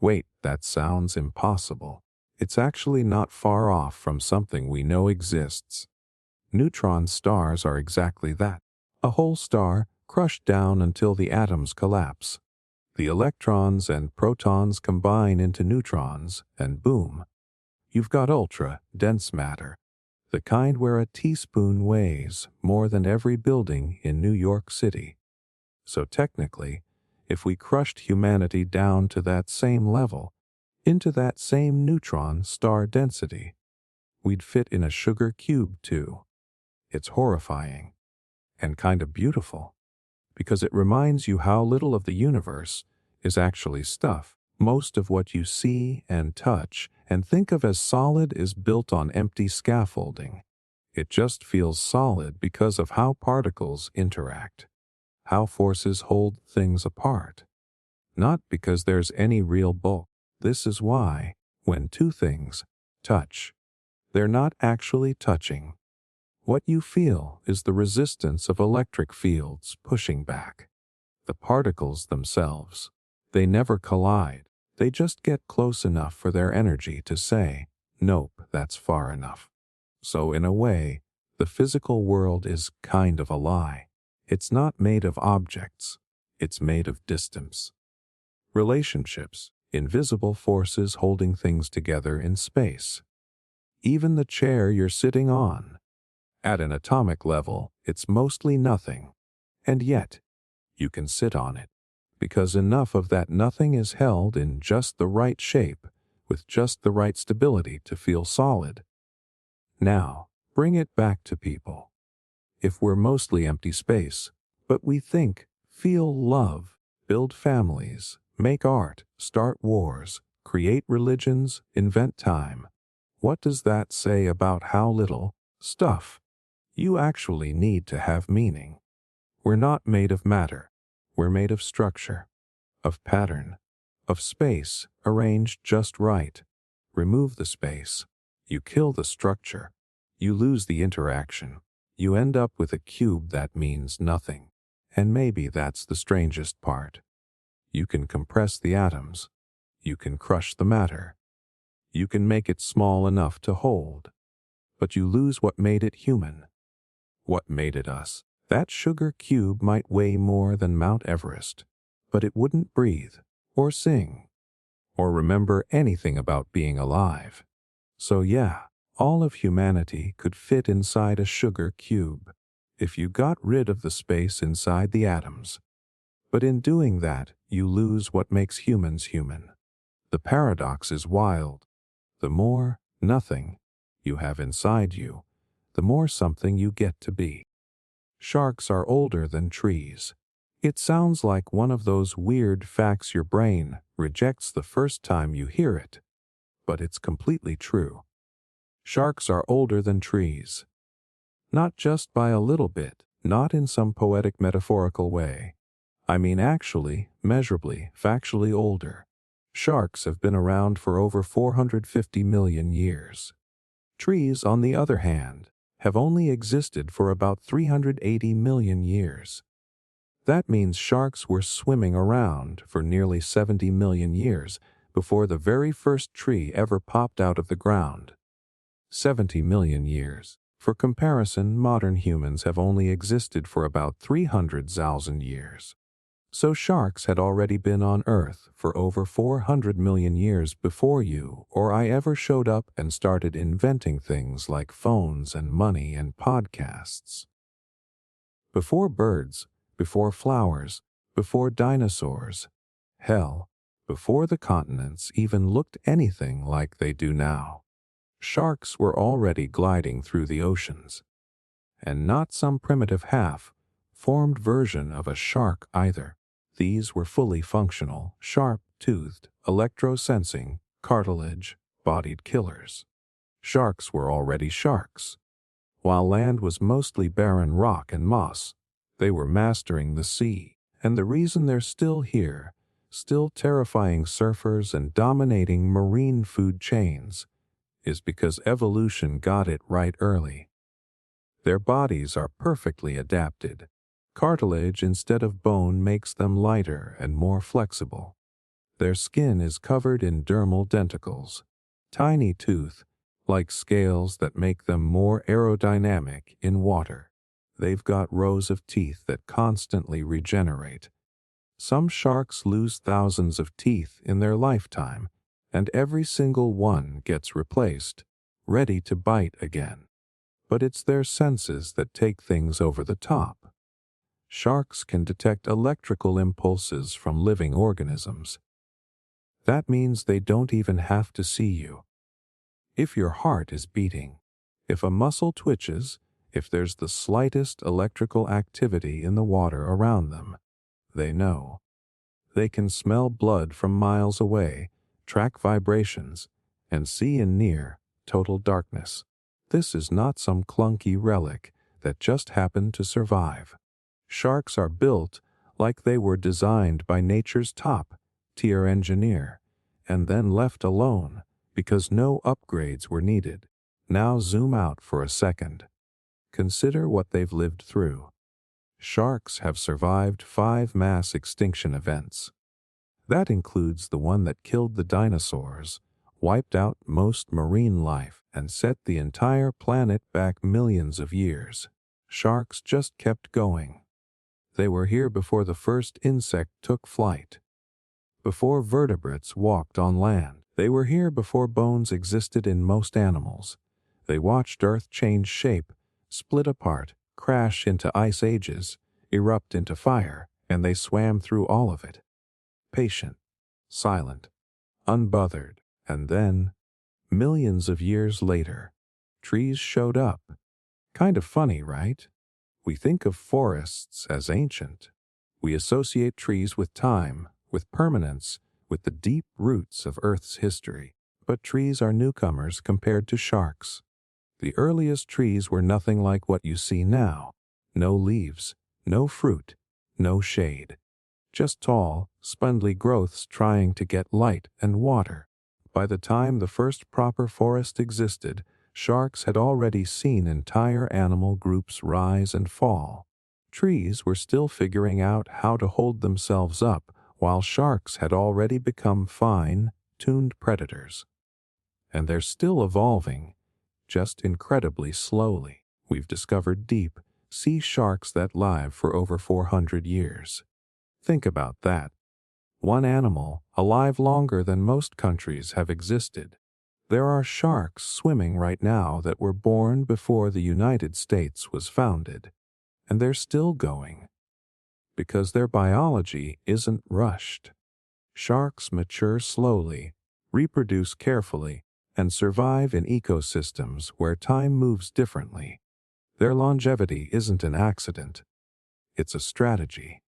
wait, that sounds impossible, it's actually not far off from something we know exists. Neutron stars are exactly that. A whole star crushed down until the atoms collapse. The electrons and protons combine into neutrons, and boom, you've got ultra-dense matter, the kind where a teaspoon weighs more than every building in New York City. So technically, if we crushed humanity down to that same level, into that same neutron star density, we'd fit in a sugar cube too. It's horrifying and kind of beautiful, because it reminds you how little of the universe is actually stuff. Most of what you see and touch and think of as solid is built on empty scaffolding. It just feels solid because of how particles interact, how forces hold things apart, not because there's any real bulk. This is why, when two things touch, they're not actually touching. What you feel is the resistance of electric fields pushing back. The particles themselves, they never collide. They just get close enough for their energy to say, nope, that's far enough. So in a way, the physical world is kind of a lie. It's not made of objects. It's made of distance. Relationships, invisible forces holding things together in space. Even the chair you're sitting on. At an atomic level, it's mostly nothing. And yet, you can sit on it, because enough of that nothing is held in just the right shape, with just the right stability to feel solid. Now, bring it back to people. If we're mostly empty space, but we think, feel love, build families, make art, start wars, create religions, invent time, what does that say about how little stuff you actually need to have meaning? We're not made of matter. We're made of structure, of pattern, of space arranged just right. Remove the space. You kill the structure. You lose the interaction. You end up with a cube that means nothing. And maybe that's the strangest part. You can compress the atoms. You can crush the matter. You can make it small enough to hold. But you lose what made it human. What made it us? That sugar cube might weigh more than Mount Everest, but it wouldn't breathe, or sing, or remember anything about being alive. So yeah, all of humanity could fit inside a sugar cube, if you got rid of the space inside the atoms. But in doing that, you lose what makes humans human. The paradox is wild. The more nothing you have inside you, the more something you get to be. Sharks are older than trees. It sounds like one of those weird facts your brain rejects the first time you hear it, but it's completely true. Sharks are older than trees. Not just by a little bit, not in some poetic metaphorical way. I mean actually, measurably, factually older. Sharks have been around for over 450 million years. Trees, on the other hand, have only existed for about 380 million years. That means sharks were swimming around for nearly 70 million years before the very first tree ever popped out of the ground. 70 million years. For comparison, modern humans have only existed for about 300,000 years. So sharks had already been on Earth for over 400 million years before you or I ever showed up and started inventing things like phones and money and podcasts. Before birds, before flowers, before dinosaurs, hell, before the continents even looked anything like they do now, sharks were already gliding through the oceans. And not some primitive half-formed version of a shark either. These were fully functional, sharp-toothed, electro-sensing, cartilage-bodied killers. Sharks were already sharks. While land was mostly barren rock and moss, they were mastering the sea, and the reason they're still here, still terrifying surfers and dominating marine food chains, is because evolution got it right early. Their bodies are perfectly adapted. Cartilage instead of bone makes them lighter and more flexible. Their skin is covered in dermal denticles, tiny tooth-like scales that make them more aerodynamic in water. They've got rows of teeth that constantly regenerate. Some sharks lose thousands of teeth in their lifetime, and every single one gets replaced, ready to bite again. But it's their senses that take things over the top. Sharks can detect electrical impulses from living organisms. That means they don't even have to see you. If your heart is beating, if a muscle twitches, if there's the slightest electrical activity in the water around them, they know. They can smell blood from miles away, track vibrations, and see in near, total darkness. This is not some clunky relic that just happened to survive. Sharks are built like they were designed by nature's top-tier engineer, and then left alone because no upgrades were needed. Now zoom out for a second. Consider what they've lived through. Sharks have survived 5 mass extinction events. That includes the one that killed the dinosaurs, wiped out most marine life, and set the entire planet back millions of years. Sharks just kept going. They were here before the first insect took flight. before vertebrates walked on land. They were here before bones existed in most animals. They watched Earth change shape, split apart, crash into ice ages, erupt into fire, and they swam through all of it. Patient, silent, unbothered, and then, millions of years later, trees showed up. Kind of funny, right? We think of forests as ancient. We associate trees with time, with permanence, with the deep roots of Earth's history. But trees are newcomers compared to sharks. The earliest trees were nothing like what you see now. No leaves, no fruit, no shade. Just tall, spindly growths trying to get light and water. By the time the first proper forest existed, sharks had already seen entire animal groups rise and fall. Trees were still figuring out how to hold themselves up, while sharks had already become fine-tuned predators. And they're still evolving, just incredibly slowly. We've discovered deep sea sharks that live for over 400 years. Think about that. One animal alive longer than most countries have existed. There are sharks swimming right now that were born before the United States was founded, and they're still going, because their biology isn't rushed. Sharks mature slowly, reproduce carefully, and survive in ecosystems where time moves differently. Their longevity isn't an accident. It's a strategy.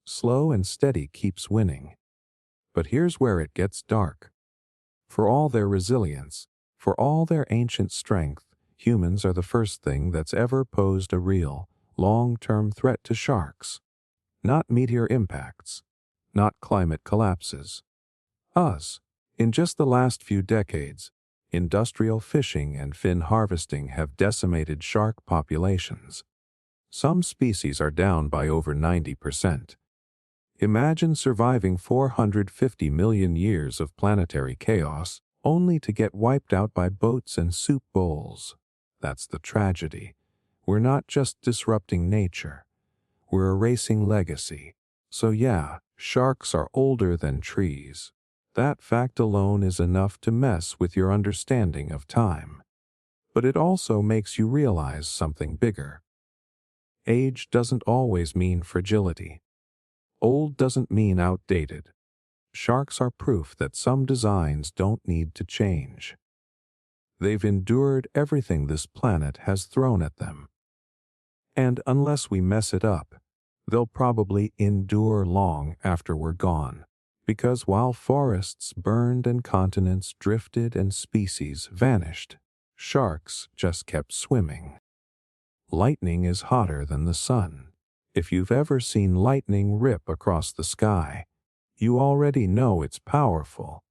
Slow and steady keeps winning. But here's where it gets dark. For all their resilience, for all their ancient strength, humans are the first thing that's ever posed a real, long-term threat to sharks. Not meteor impacts, not climate collapses. Us. In just the last few decades, industrial fishing and fin harvesting have decimated shark populations. Some species are down by over 90%. Imagine surviving 450 million years of planetary chaos, only to get wiped out by boats and soup bowls. That's the tragedy. We're not just disrupting nature. We're erasing legacy. So yeah, sharks are older than trees. That fact alone is enough to mess with your understanding of time. But it also makes you realize something bigger. Age doesn't always mean fragility. Old doesn't mean outdated. Sharks are proof that some designs don't need to change. They've endured everything this planet has thrown at them. And unless we mess it up, they'll probably endure long after we're gone. Because while forests burned and continents drifted and species vanished, sharks just kept swimming. Lightning is hotter than the sun. If you've ever seen lightning rip across the sky, you already know it's powerful.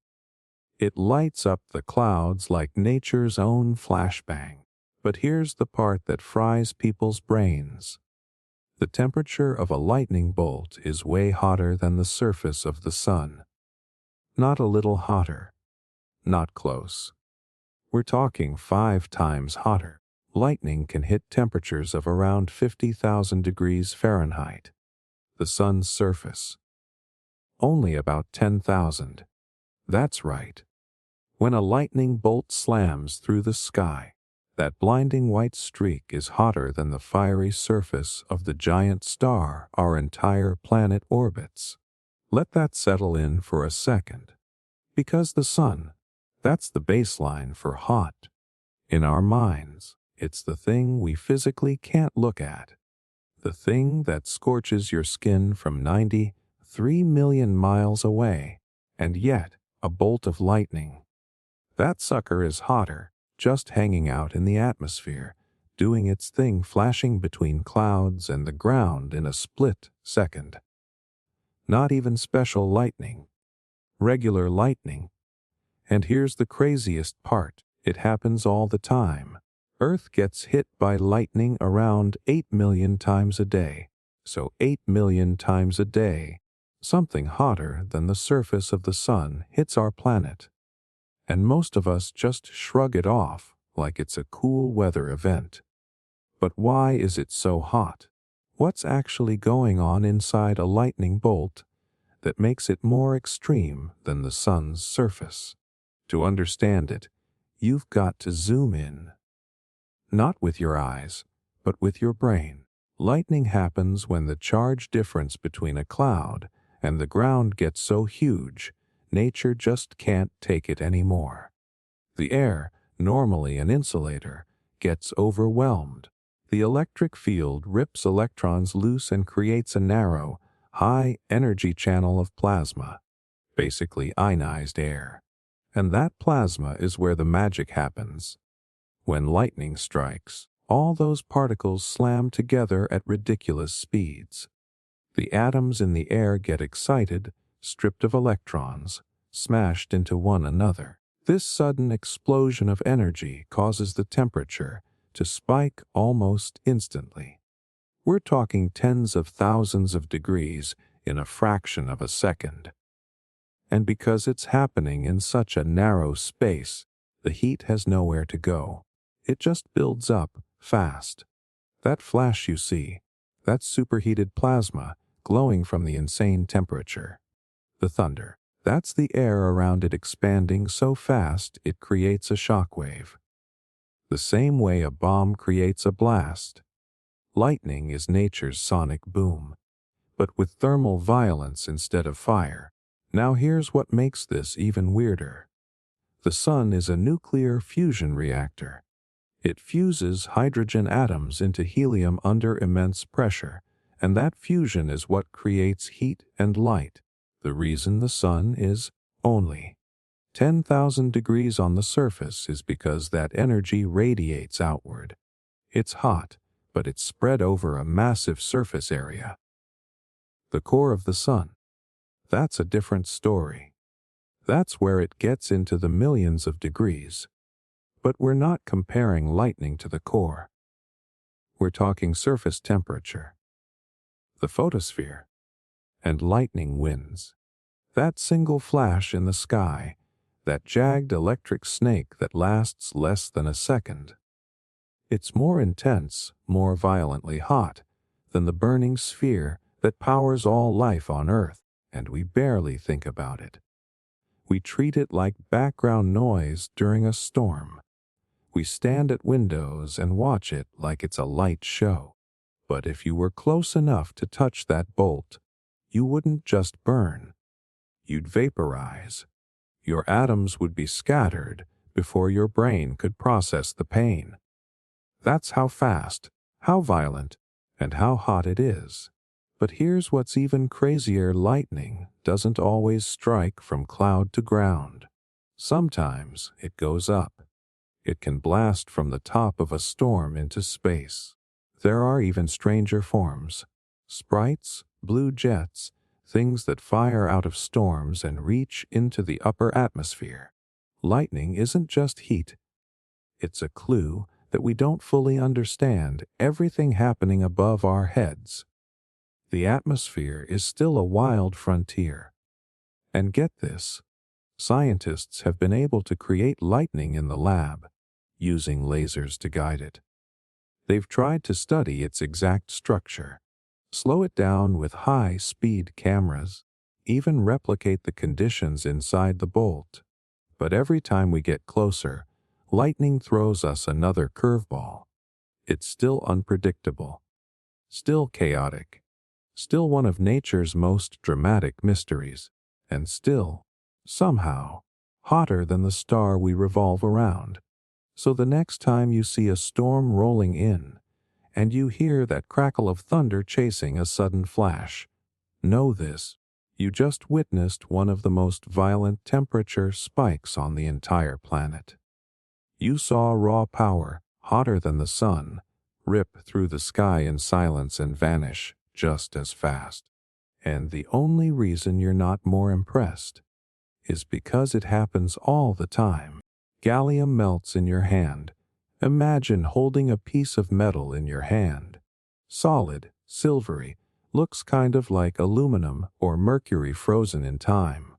It lights up the clouds like nature's own flashbang. But here's the part that fries people's brains. The temperature of a lightning bolt is way hotter than the surface of the sun. Not a little hotter. Not close. We're talking 5 times hotter. Lightning can hit temperatures of around 50,000 degrees Fahrenheit. The sun's surface. Only about 10,000. That's right. When a lightning bolt slams through the sky, that blinding white streak is hotter than the fiery surface of the giant star our entire planet orbits. Let that settle in for a second. Because the sun, that's the baseline for hot. In our minds, it's the thing we physically can't look at. The thing that scorches your skin from 93 million miles away, and yet a bolt of lightning. That sucker is hotter, just hanging out in the atmosphere, doing its thing, flashing between clouds and the ground in a split second. Not even special lightning. Regular lightning. And here's the craziest part. It happens all the time. Earth gets hit by lightning around 8 million times a day. So 8 million times a day, something hotter than the surface of the sun hits our planet. And most of us just shrug it off like it's a cool weather event. But why is it so hot? What's actually going on inside a lightning bolt that makes it more extreme than the sun's surface. To understand it, you've got to zoom in. Not with your eyes, but with your brain. Lightning happens when the charge difference between a cloud and the ground gets so huge, nature just can't take it anymore. The air, normally an insulator, gets overwhelmed. The electric field rips electrons loose and creates a narrow, high-energy channel of plasma, basically ionized air. And that plasma is where the magic happens. When lightning strikes, all those particles slam together at ridiculous speeds. The atoms in the air get excited, stripped of electrons, smashed into one another. This sudden explosion of energy causes the temperature to spike almost instantly. We're talking tens of thousands of degrees in a fraction of a second. And because it's happening in such a narrow space, the heat has nowhere to go. It just builds up fast. That flash you see, that's superheated plasma glowing from the insane temperature. The thunder, that's the air around it expanding so fast it creates a shock wave. The same way a bomb creates a blast. Lightning is nature's sonic boom, but with thermal violence instead of fire. Now here's what makes this even weirder. The sun is a nuclear fusion reactor. It fuses hydrogen atoms into helium under immense pressure, and that fusion is what creates heat and light. The reason the sun is only 10,000 degrees on the surface is because that energy radiates outward. It's hot, but it's spread over a massive surface area. The core of the sun, that's a different story. That's where it gets into the millions of degrees. But we're not comparing lightning to the core. We're talking surface temperature, the photosphere, and lightning wins. That single flash in the sky, that jagged electric snake that lasts less than a second. It's more intense, more violently hot than the burning sphere that powers all life on Earth, and we barely think about it. We treat it like background noise during a storm. We stand at windows and watch it like it's a light show. But if you were close enough to touch that bolt, you wouldn't just burn. You'd vaporize. Your atoms would be scattered before your brain could process the pain. That's how fast, how violent, and how hot it is. But here's what's even crazier: lightning doesn't always strike from cloud to ground. Sometimes it goes up. It can blast from the top of a storm into space. There are even stranger forms: sprites, blue jets, things that fire out of storms and reach into the upper atmosphere. Lightning isn't just heat. It's a clue that we don't fully understand everything happening above our heads. The atmosphere is still a wild frontier. And get this, scientists have been able to create lightning in the lab, using lasers to guide it. They've tried to study its exact structure, slow it down with high-speed cameras, even replicate the conditions inside the bolt. But every time we get closer, lightning throws us another curveball. It's still unpredictable, still chaotic, still one of nature's most dramatic mysteries, and still, somehow, hotter than the star we revolve around. So the next time you see a storm rolling in, and you hear that crackle of thunder chasing a sudden flash, know this: you just witnessed one of the most violent temperature spikes on the entire planet. You saw raw power, hotter than the sun, rip through the sky in silence and vanish just as fast. And the only reason you're not more impressed is because it happens all the time. Gallium melts in your hand. Imagine holding a piece of metal in your hand. Solid, silvery, looks kind of like aluminum or mercury frozen in time.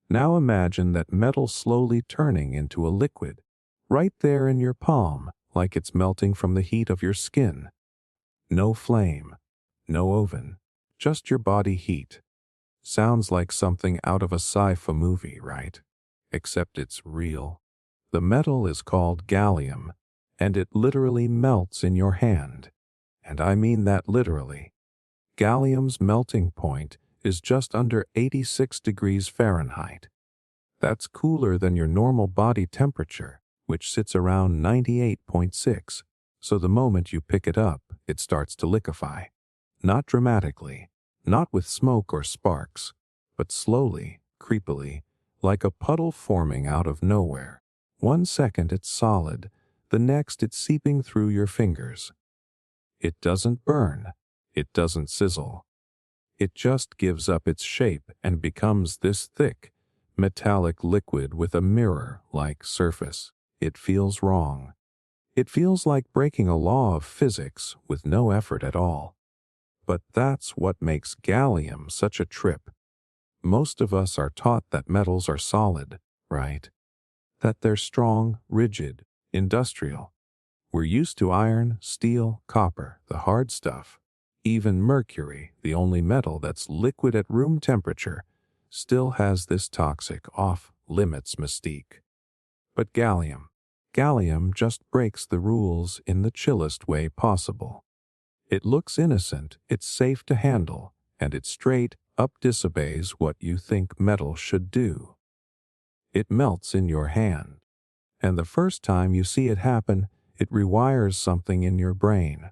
Now imagine that metal slowly turning into a liquid, right there in your palm, like it's melting from the heat of your skin. No flame, no oven, just your body heat. Sounds like something out of a sci-fi movie, right? Except it's real. The metal is called gallium, and it literally melts in your hand. And I mean that literally. Gallium's melting point is just under 86 degrees Fahrenheit. That's cooler than your normal body temperature, which sits around 98.6. So the moment you pick it up, it starts to liquefy. Not dramatically, not with smoke or sparks, but slowly, creepily, like a puddle forming out of nowhere. 1 second it's solid, the next it's seeping through your fingers. It doesn't burn, it doesn't sizzle. It just gives up its shape and becomes this thick, metallic liquid with a mirror-like surface. It feels wrong. It feels like breaking a law of physics with no effort at all. But that's what makes gallium such a trip. Most of us are taught that metals are solid, right? That they're strong, rigid, industrial. We're used to iron, steel, copper, the hard stuff. Even mercury, the only metal that's liquid at room temperature, still has this toxic off-limits mystique. But gallium just breaks the rules in the chillest way possible. It looks innocent, it's safe to handle, and it straight up disobeys what you think metal should do. It melts in your hand, and the first time you see it happen, it rewires something in your brain.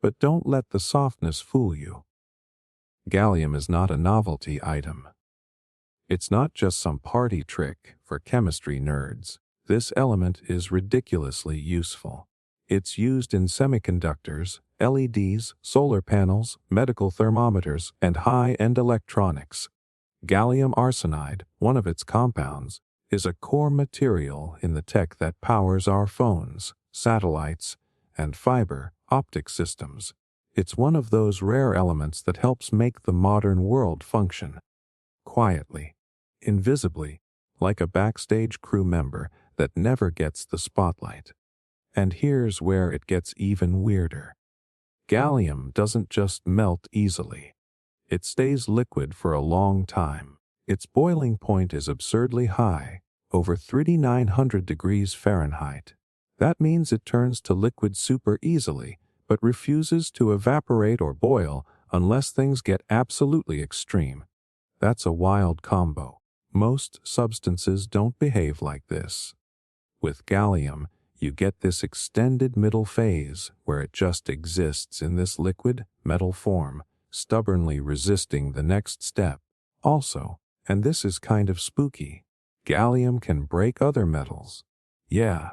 But don't let the softness fool you. Gallium is not a novelty item. It's not just some party trick for chemistry nerds. This element is ridiculously useful. It's used in semiconductors, LEDs, solar panels, medical thermometers, and high-end electronics. Gallium arsenide, one of its compounds, is a core material in the tech that powers our phones, satellites, and fiber optic systems. It's one of those rare elements that helps make the modern world function. Quietly, invisibly, like a backstage crew member that never gets the spotlight. And here's where it gets even weirder. Gallium doesn't just melt easily. It stays liquid for a long time. Its boiling point is absurdly high, over 3,900 degrees Fahrenheit. That means it turns to liquid super easily, but refuses to evaporate or boil unless things get absolutely extreme. That's a wild combo. Most substances don't behave like this. With gallium, you get this extended middle phase where it just exists in this liquid, metal form, stubbornly resisting the next step. Also, and this is kind of spooky, gallium can break other metals. Yeah,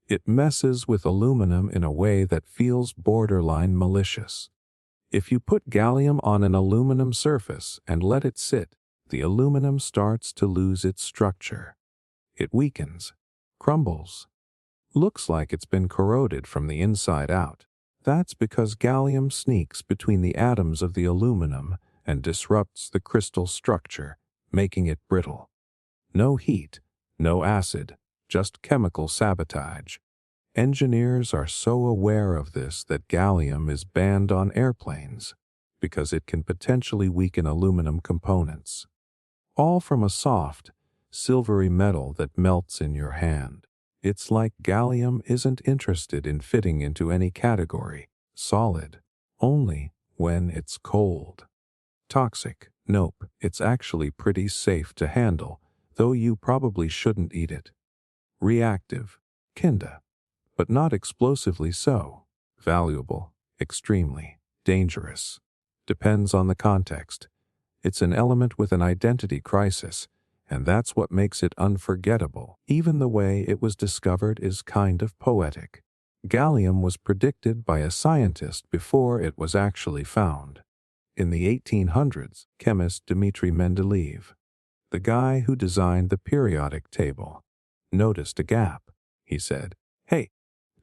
it messes with aluminum in a way that feels borderline malicious. If you put gallium on an aluminum surface and let it sit, the aluminum starts to lose its structure. It weakens, crumbles. Looks like it's been corroded from the inside out. That's because gallium sneaks between the atoms of the aluminum and disrupts the crystal structure, making it brittle. No heat, no acid, just chemical sabotage. Engineers are so aware of this that gallium is banned on airplanes because it can potentially weaken aluminum components. All from a soft, silvery metal that melts in your hand. It's like gallium isn't interested in fitting into any category, solid, only when it's cold. Toxic, nope, it's actually pretty safe to handle, though you probably shouldn't eat it. Reactive, kinda, but not explosively so. Valuable, extremely, dangerous. Depends on the context. It's an element with an identity crisis, and that's what makes it unforgettable. Even the way it was discovered is kind of poetic. Gallium was predicted by a scientist before it was actually found. In the 1800s, chemist Dmitri Mendeleev, the guy who designed the periodic table, noticed a gap. He said, "Hey,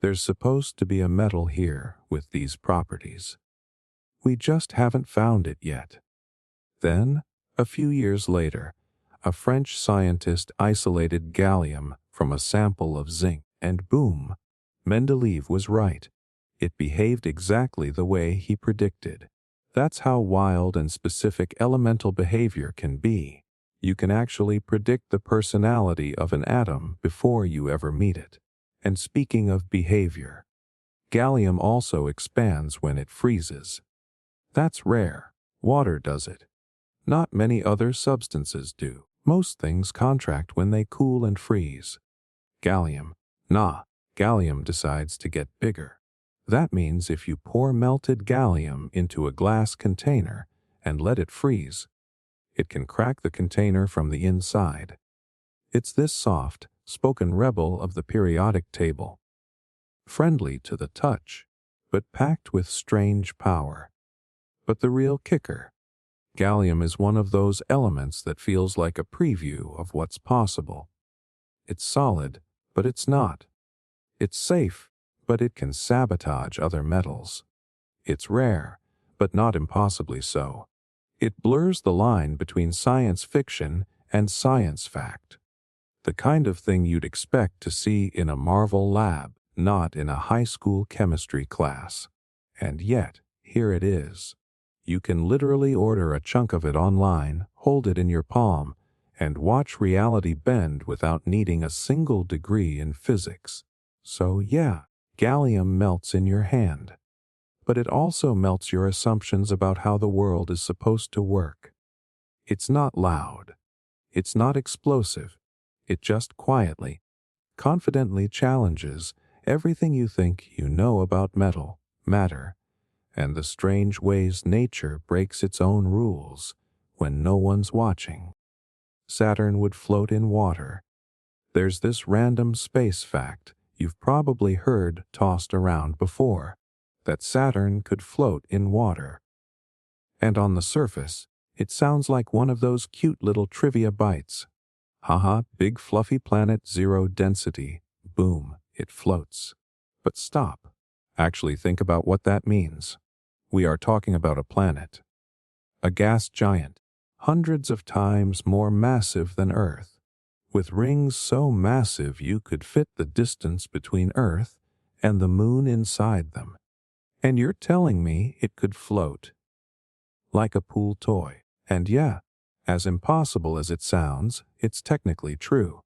there's supposed to be a metal here with these properties. We just haven't found it yet." Then, a few years later, a French scientist isolated gallium from a sample of zinc, and boom, Mendeleev was right. It behaved exactly the way he predicted. That's how wild and specific elemental behavior can be. You can actually predict the personality of an atom before you ever meet it. And speaking of behavior, gallium also expands when it freezes. That's rare. Water does it. Not many other substances do. Most things contract when they cool and freeze. Gallium, nah, gallium decides to get bigger. That means if you pour melted gallium into a glass container and let it freeze, it can crack the container from the inside. It's this soft, spoken rebel of the periodic table. Friendly to the touch, but packed with strange power. But the real kicker, gallium is one of those elements that feels like a preview of what's possible. It's solid, but it's not. It's safe, but it can sabotage other metals. It's rare, but not impossibly so. It blurs the line between science fiction and science fact. The kind of thing you'd expect to see in a Marvel lab, not in a high school chemistry class. And yet, here it is. You can literally order a chunk of it online, hold it in your palm, and watch reality bend without needing a single degree in physics. So yeah, gallium melts in your hand. But it also melts your assumptions about how the world is supposed to work. It's not loud. It's not explosive. It just quietly, confidently challenges everything you think you know about metal, matter, and the strange ways nature breaks its own rules when no one's watching. Saturn would float in water. There's this random space fact you've probably heard tossed around before, that Saturn could float in water. And on the surface, it sounds like one of those cute little trivia bites. Haha, big fluffy planet, zero density. Boom, it floats. But stop. Actually think about what that means. We are talking about a planet. A gas giant, hundreds of times more massive than Earth, with rings so massive you could fit the distance between Earth and the moon inside them. And you're telling me it could float? Like a pool toy. And yeah, as impossible as it sounds, it's technically true.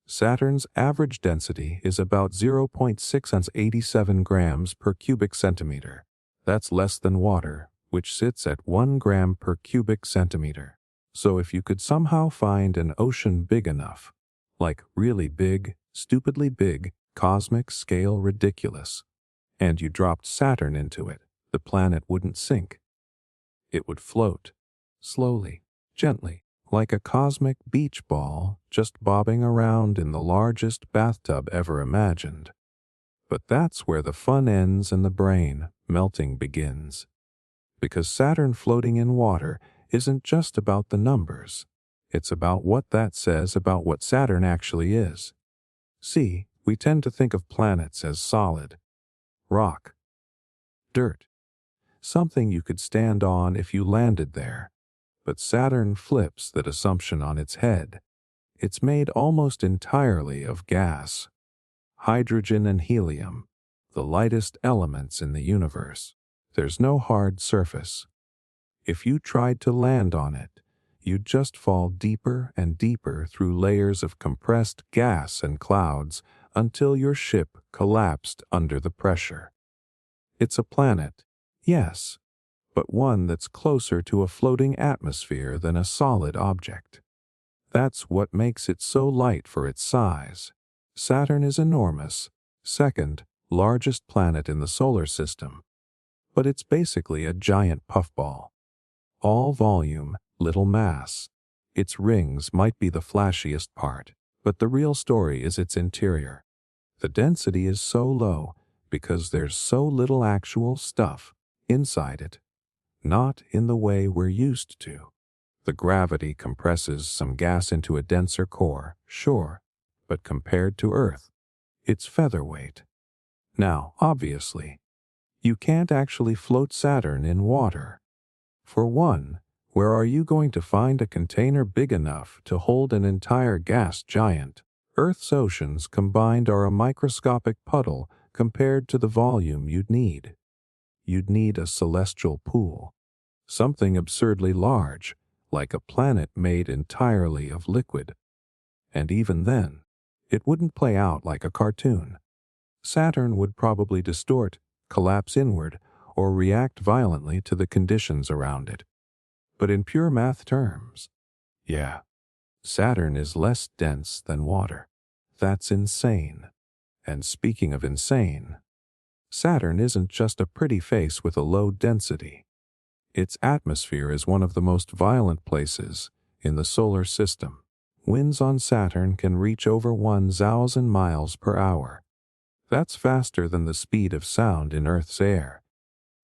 Saturn's average density is about 0.687 grams per cubic centimeter. That's less than water, which sits at 1 gram per cubic centimeter. So if you could somehow find an ocean big enough, like really big, stupidly big, cosmic scale ridiculous, and you dropped Saturn into it, the planet wouldn't sink. It would float, slowly, gently, like a cosmic beach ball just bobbing around in the largest bathtub ever imagined. But that's where the fun ends and the brain melting begins. Because Saturn floating in water isn't just about the numbers. It's about what that says about what Saturn actually is. See, we tend to think of planets as solid, rock, dirt, something you could stand on if you landed there. But Saturn flips that assumption on its head. It's made almost entirely of gas, hydrogen and helium, the lightest elements in the universe. There's no hard surface. If you tried to land on it, you'd just fall deeper and deeper through layers of compressed gas and clouds until your ship collapsed under the pressure. It's a planet, yes, but one that's closer to a floating atmosphere than a solid object. That's what makes it so light for its size. Saturn is enormous, second largest planet in the solar system, but it's basically a giant puffball. All volume, little mass. Its rings might be the flashiest part, but the real story is its interior. The density is so low because there's so little actual stuff inside it. Not in the way we're used to. The gravity compresses some gas into a denser core, sure, but compared to Earth, it's featherweight. Now, obviously, you can't actually float Saturn in water. For one, where are you going to find a container big enough to hold an entire gas giant? Earth's oceans combined are a microscopic puddle compared to the volume you'd need. You'd need a celestial pool. Something absurdly large, like a planet made entirely of liquid. And even then, it wouldn't play out like a cartoon. Saturn would probably distort, collapse inward, or react violently to the conditions around it. But in pure math terms, yeah, Saturn is less dense than water. That's insane. And speaking of insane, Saturn isn't just a pretty face with a low density. Its atmosphere is one of the most violent places in the solar system. Winds on Saturn can reach over 1,000 miles per hour. That's faster than the speed of sound in Earth's air.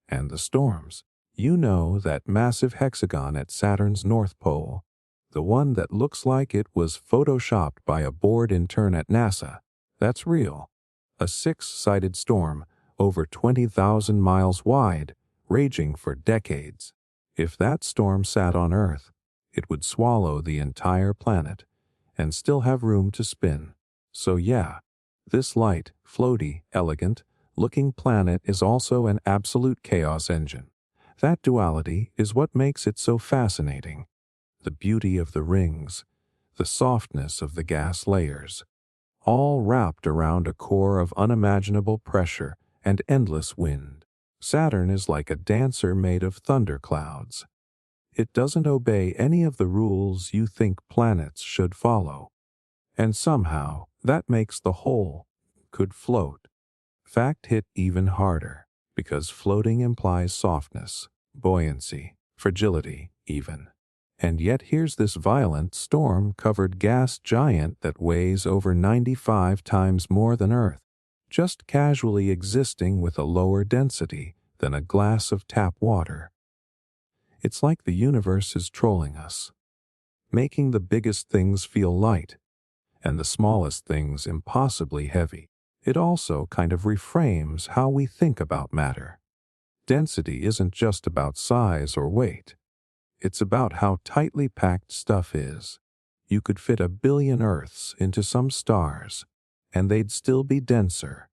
And the storms. You know that massive hexagon at Saturn's North Pole, the one that looks like it was photoshopped by a bored intern at NASA. That's real. A six-sided storm, over 20,000 miles wide, raging for decades. If that storm sat on Earth, it would swallow the entire planet and still have room to spin. So yeah, this light, floaty, elegant-looking planet is also an absolute chaos engine. That duality is what makes it so fascinating. The beauty of the rings, the softness of the gas layers, all wrapped around a core of unimaginable pressure and endless wind. Saturn is like a dancer made of thunderclouds. It doesn't obey any of the rules you think planets should follow. And somehow, that makes the whole could float. Fact hit even harder, because floating implies softness, buoyancy, fragility, even. And yet here's this violent, storm-covered gas giant that weighs over 95 times more than Earth, just casually existing with a lower density than a glass of tap water. It's like the universe is trolling us, making the biggest things feel light, and the smallest things impossibly heavy. It also kind of reframes how we think about matter. Density isn't just about size or weight. It's about how tightly packed stuff is. You could fit 1 billion Earths into some stars, and they'd still be denser.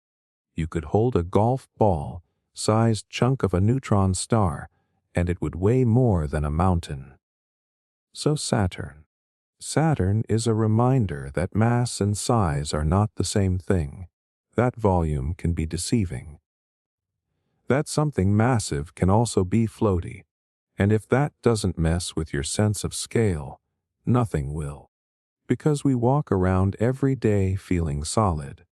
You could hold a golf ball-sized chunk of a neutron star, and it would weigh more than a mountain. So Saturn. Saturn is a reminder that mass and size are not the same thing. That volume can be deceiving. That something massive can also be floaty. And if that doesn't mess with your sense of scale, nothing will. Because we walk around every day feeling solid.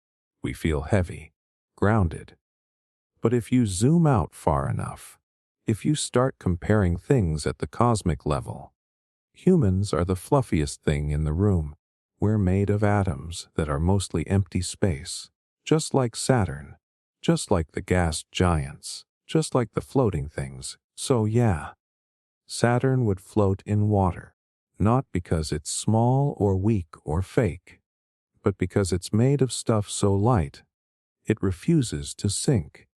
We feel heavy, grounded. But if you zoom out far enough, if you start comparing things at the cosmic level, humans are the fluffiest thing in the room. We're made of atoms that are mostly empty space, just like Saturn, just like the gas giants, just like the floating things. So yeah, Saturn would float in water, not because it's small or weak or fake, but because it's made of stuff so light, it refuses to sink.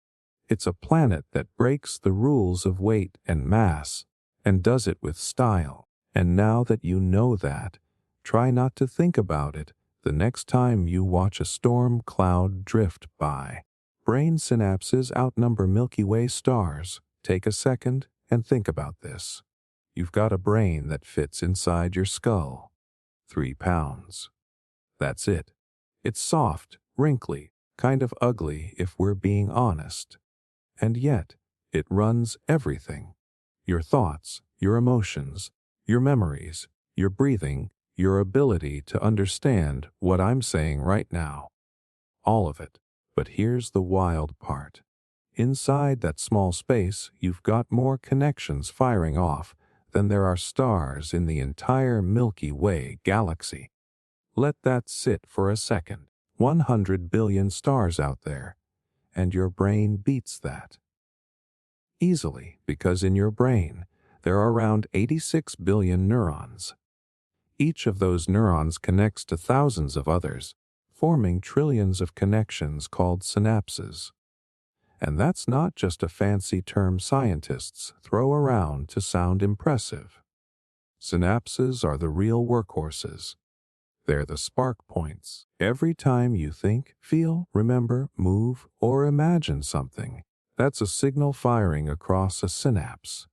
It's a planet that breaks the rules of weight and mass, and does it with style. And now that you know that, try not to think about it the next time you watch a storm cloud drift by. Brain synapses outnumber Milky Way stars. Take a second and think about this. You've got a brain that fits inside your skull. 3 pounds. That's it. It's soft, wrinkly, kind of ugly if we're being honest. And yet, it runs everything. Your thoughts, your emotions, your memories, your breathing, your ability to understand what I'm saying right now. All of it. But here's the wild part. Inside that small space, you've got more connections firing off than there are stars in the entire Milky Way galaxy. Let that sit for a second. 100 billion stars out there, and your brain beats that. Easily, because in your brain, there are around 86 billion neurons. Each of those neurons connects to thousands of others, forming trillions of connections called synapses. And that's not just a fancy term scientists throw around to sound impressive. Synapses are the real workhorses. They're the spark points. Every time you think, feel, remember, move, or imagine something, that's a signal firing across a synapse.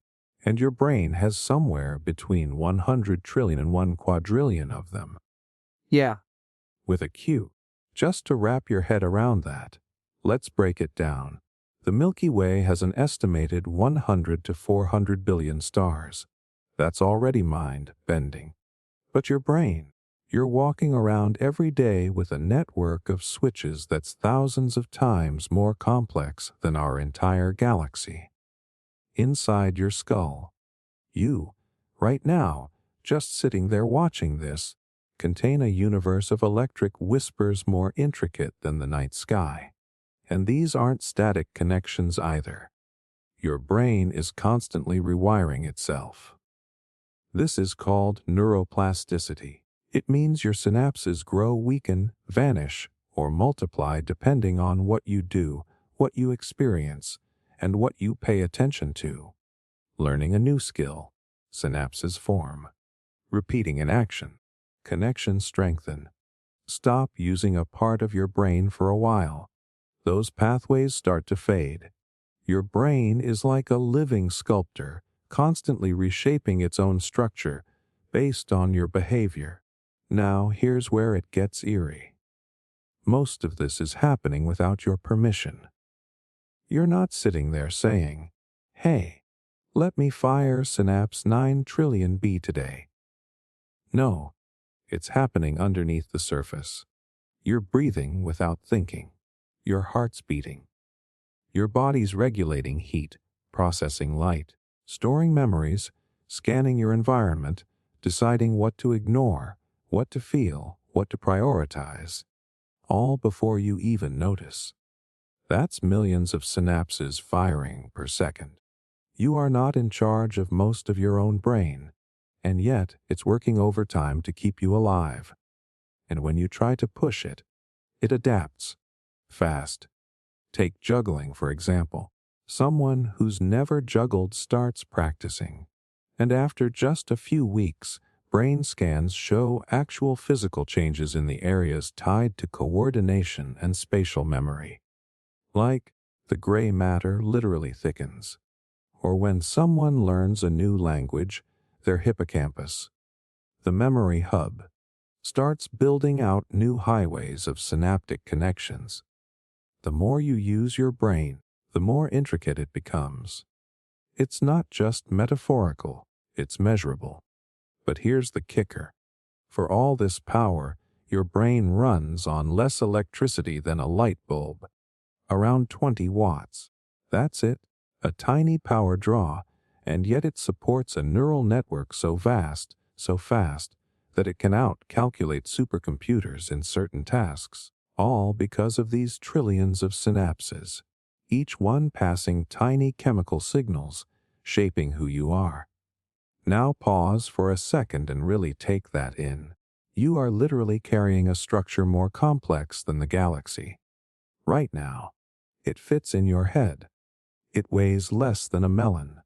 and your brain has somewhere between 100 trillion and 1 quadrillion of them. Yeah. With a Q. Just to wrap your head around that, let's break it down. The Milky Way has an estimated 100 to 400 billion stars. That's already mind-bending. But your brain, you're walking around every day with a network of switches that's thousands of times more complex than our entire galaxy. Inside your skull, you, right now, just sitting there watching this, contain a universe of electric whispers more intricate than the night sky. And these aren't static connections either. Your brain is constantly rewiring itself. This is called neuroplasticity. It means your synapses grow, weaken, vanish, or multiply depending on what you do, what you experience, and what you pay attention to. Learning a new skill, synapses form. Repeating an action, connections strengthen. Stop using a part of your brain for a while. Those pathways start to fade. Your brain is like a living sculptor, constantly reshaping its own structure based on your behavior. Now, here's where it gets eerie. Most of this is happening without your permission. You're not sitting there saying, "Hey, let me fire synapse 9 trillion B today." No, it's happening underneath the surface. You're breathing without thinking. Your heart's beating. Your body's regulating heat, processing light, storing memories, scanning your environment, deciding what to ignore, what to feel, what to prioritize, all before you even notice. That's millions of synapses firing per second. You are not in charge of most of your own brain, and yet it's working overtime to keep you alive. And when you try to push it, it adapts. Fast. Take juggling, for example. Someone who's never juggled starts practicing, and after just a few weeks, brain scans show actual physical changes in the areas tied to coordination and spatial memory. Like, the gray matter literally thickens. Or when someone learns a new language, their hippocampus, the memory hub, starts building out new highways of synaptic connections. The more you use your brain, the more intricate it becomes. It's not just metaphorical, it's measurable. But here's the kicker. For all this power, your brain runs on less electricity than a light bulb. Around 20 watts. That's it, a tiny power draw, and yet it supports a neural network so vast, so fast, that it can out-calculate supercomputers in certain tasks, all because of these trillions of synapses, each one passing tiny chemical signals, shaping who you are. Now pause for a second and really take that in. You are literally carrying a structure more complex than the galaxy. Right now, it fits in your head. It weighs less than a melon.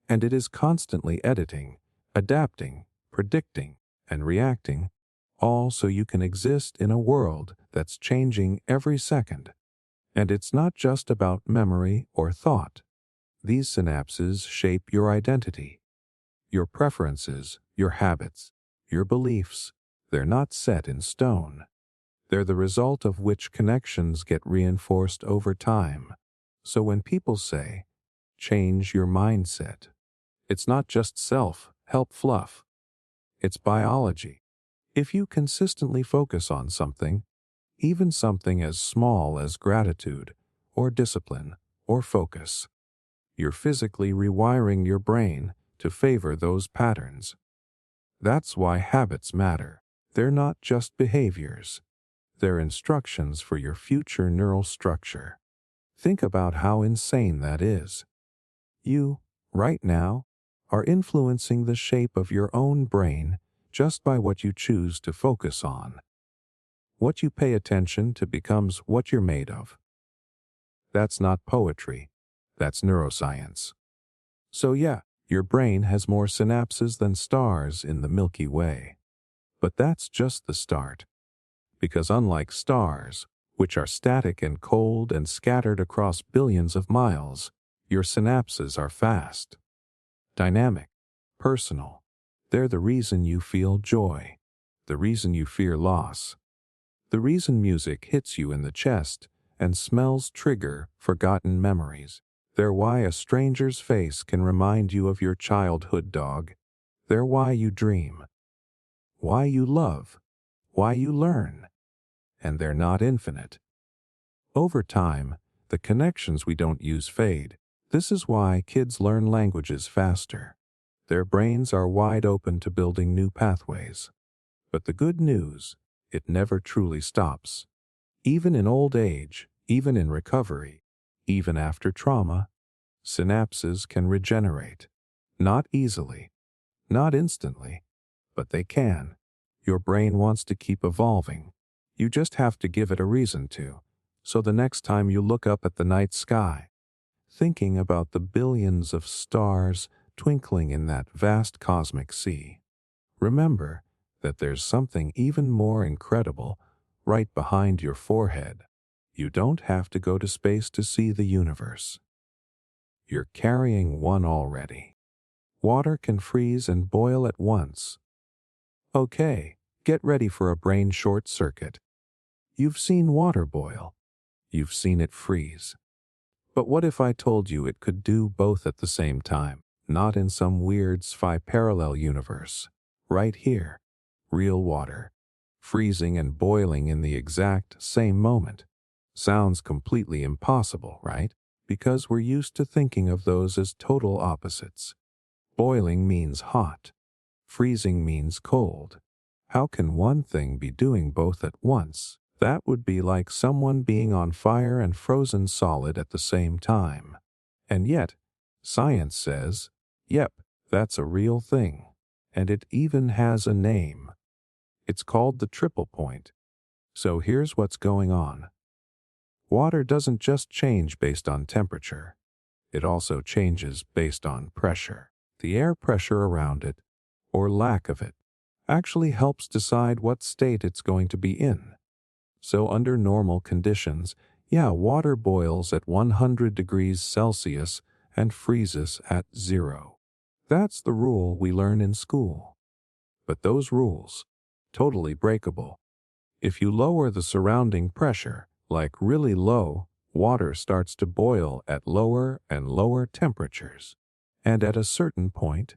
And it is constantly editing, adapting, predicting, and reacting, all so you can exist in a world that's changing every second. And it's not just about memory or thought. These synapses shape your identity, your preferences, your habits, your beliefs. They're not set in stone. They're the result of which connections get reinforced over time. So when people say, change your mindset, it's not just self-help fluff. It's biology. If you consistently focus on something, even something as small as gratitude, or discipline, or focus, you're physically rewiring your brain to favor those patterns. That's why habits matter. They're not just behaviors. They're instructions for your future neural structure. Think about how insane that is. You, right now, are influencing the shape of your own brain just by what you choose to focus on. What you pay attention to becomes what you're made of. That's not poetry. That's neuroscience. So yeah, your brain has more synapses than stars in the Milky Way. But that's just the start. Because unlike stars, which are static and cold and scattered across billions of miles, your synapses are fast. dynamic, personal. They're the reason you feel joy, the reason you fear loss, the reason music hits you in the chest and smells trigger forgotten memories. They're why a stranger's face can remind you of your childhood dog. They're why you dream, why you love, why you learn. And they're not infinite. Over time, the connections we don't use fade. This is why kids learn languages faster. Their brains are wide open to building new pathways. But the good news, it never truly stops. Even in old age, even in recovery, even after trauma, synapses can regenerate. Not easily, not instantly, but they can. Your brain wants to keep evolving. You just have to give it a reason to. So the next time you look up at the night sky, thinking about the billions of stars twinkling in that vast cosmic sea, remember that there's something even more incredible right behind your forehead. You don't have to go to space to see the universe. You're carrying one already. Water can freeze and boil at once. Okay, get ready for a brain short circuit. You've seen water boil. You've seen it freeze. But what if I told you it could do both at the same time? Not in some weird sci-fi parallel universe. Right here. Real water. Freezing and boiling in the exact same moment. Sounds completely impossible, right? Because we're used to thinking of those as total opposites. Boiling means hot. Freezing means cold. How can one thing be doing both at once? That would be like someone being on fire and frozen solid at the same time. And yet, science says, yep, that's a real thing. And it even has a name. It's called the triple point. So here's what's going on. Water doesn't just change based on temperature. It also changes based on pressure. The air pressure around it, or lack of it, actually helps decide what state it's going to be in. So under normal conditions, water boils at 100 degrees Celsius and freezes at 0. That's the rule we learn in school. But those rules, totally breakable. If you lower the surrounding pressure, like really low, water starts to boil at lower and lower temperatures. And at a certain point,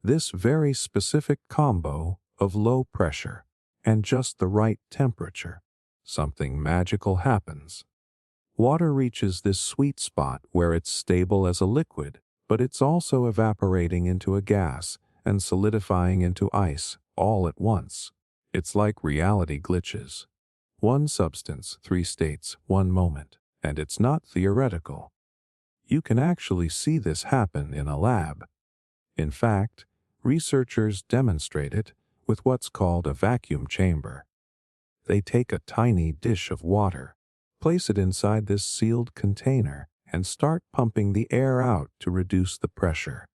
this very specific combo of low pressure and just the right temperature, something magical happens. Water reaches this sweet spot where it's stable as a liquid, but it's also evaporating into a gas and solidifying into ice all at once. It's like reality glitches. One substance, 3 states, 1 moment. And it's not theoretical. You can actually see this happen in a lab. In fact, researchers demonstrate it with what's called a vacuum chamber. They take a tiny dish of water, place it inside this sealed container, and start pumping the air out to reduce the pressure.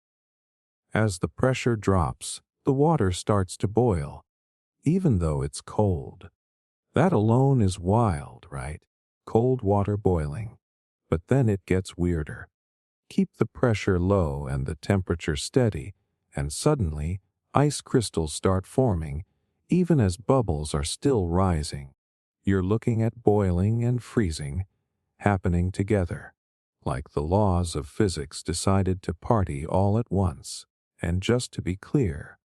As the pressure drops, the water starts to boil, even though it's cold. That alone is wild, right? Cold water boiling. But then it gets weirder. Keep the pressure low and the temperature steady, and suddenly, ice crystals start forming, even as bubbles are still rising. You're looking at boiling and freezing, happening together, like the laws of physics decided to party all at once. And just to be clear,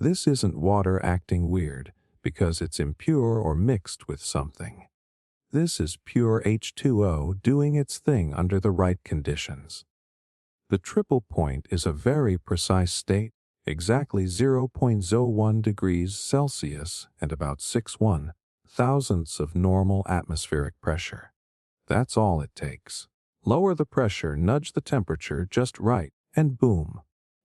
this isn't water acting weird because it's impure or mixed with something. This is pure H2O doing its thing under the right conditions. The triple point is a very precise state, exactly 0.01 degrees Celsius and about 6.1 thousandths of normal atmospheric pressure. That's all it takes. Lower the pressure, nudge the temperature just right, and boom.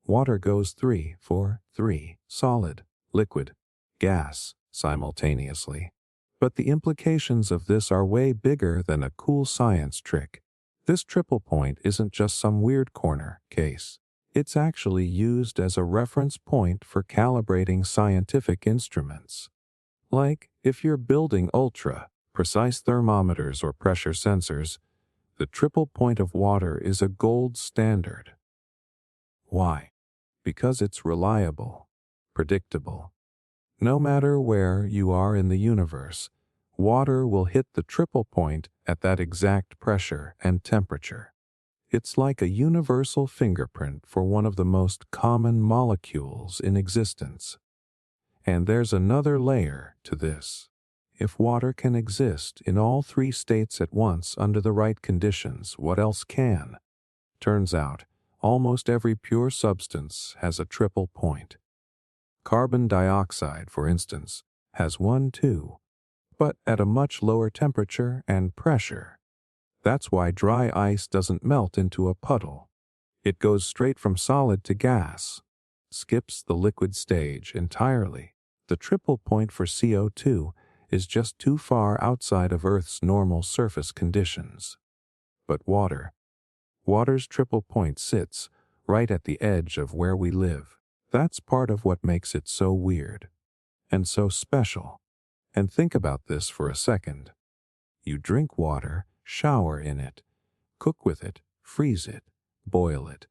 Water goes 3, 4, 3, solid, liquid, gas, simultaneously. But the implications of this are way bigger than a cool science trick. This triple point isn't just some weird corner case. It's actually used as a reference point for calibrating scientific instruments. Like if you're building ultra-precise thermometers or pressure sensors, the triple point of water is a gold standard. Why? Because it's reliable, predictable. No matter where you are in the universe, water will hit the triple point at that exact pressure and temperature. It's like a universal fingerprint for one of the most common molecules in existence. And there's another layer to this. If water can exist in all three states at once under the right conditions, what else can? Turns out, almost every pure substance has a triple point. Carbon dioxide, for instance, has one too, but at a much lower temperature and pressure. That's why dry ice doesn't melt into a puddle. It goes straight from solid to gas, skips the liquid stage entirely. The triple point for CO2 is just too far outside of Earth's normal surface conditions. But water's triple point sits right at the edge of where we live. That's part of what makes it so weird and so special. And think about this for a second. You drink water, shower in it, cook with it, freeze it, boil it.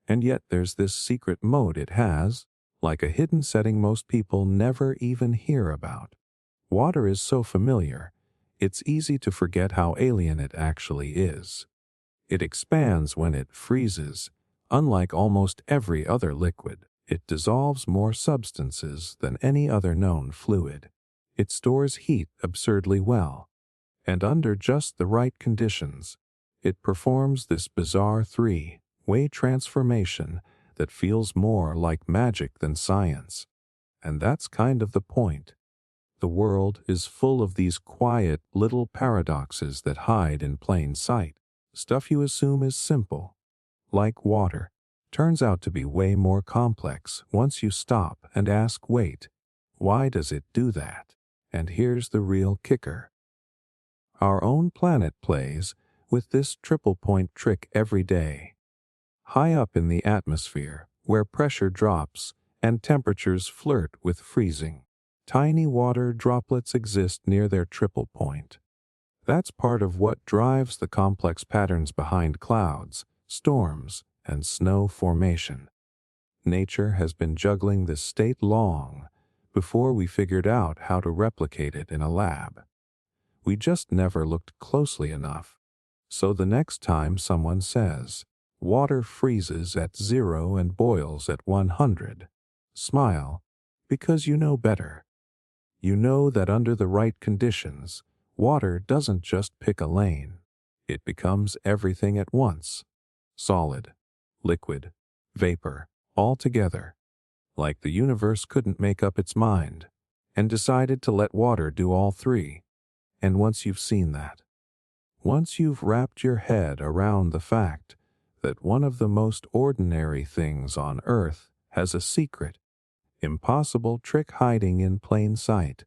And yet there's this secret mode it has, like a hidden setting most people never even hear about. Water is so familiar, it's easy to forget how alien it actually is. It expands when it freezes. Unlike almost every other liquid, it dissolves more substances than any other known fluid. It stores heat absurdly well, and under just the right conditions, it performs this bizarre three-way transformation that feels more like magic than science. And that's kind of the point. The world is full of these quiet little paradoxes that hide in plain sight. Stuff you assume is simple, like water, turns out to be way more complex once you stop and ask, wait, why does it do that? And here's the real kicker. Our own planet plays with this triple point trick every day. High up in the atmosphere, where pressure drops and temperatures flirt with freezing, tiny water droplets exist near their triple point. That's part of what drives the complex patterns behind clouds, storms, and snow formation. Nature has been juggling this state long before we figured out how to replicate it in a lab. We just never looked closely enough. So the next time someone says, water freezes at 0 and boils at 100, smile, because you know better. You know that under the right conditions, water doesn't just pick a lane. It becomes everything at once. Solid, liquid, vapor, all together. Like the universe couldn't make up its mind, and decided to let water do all three. And once you've seen that, once you've wrapped your head around the fact that one of the most ordinary things on Earth has a secret, impossible trick hiding in plain sight,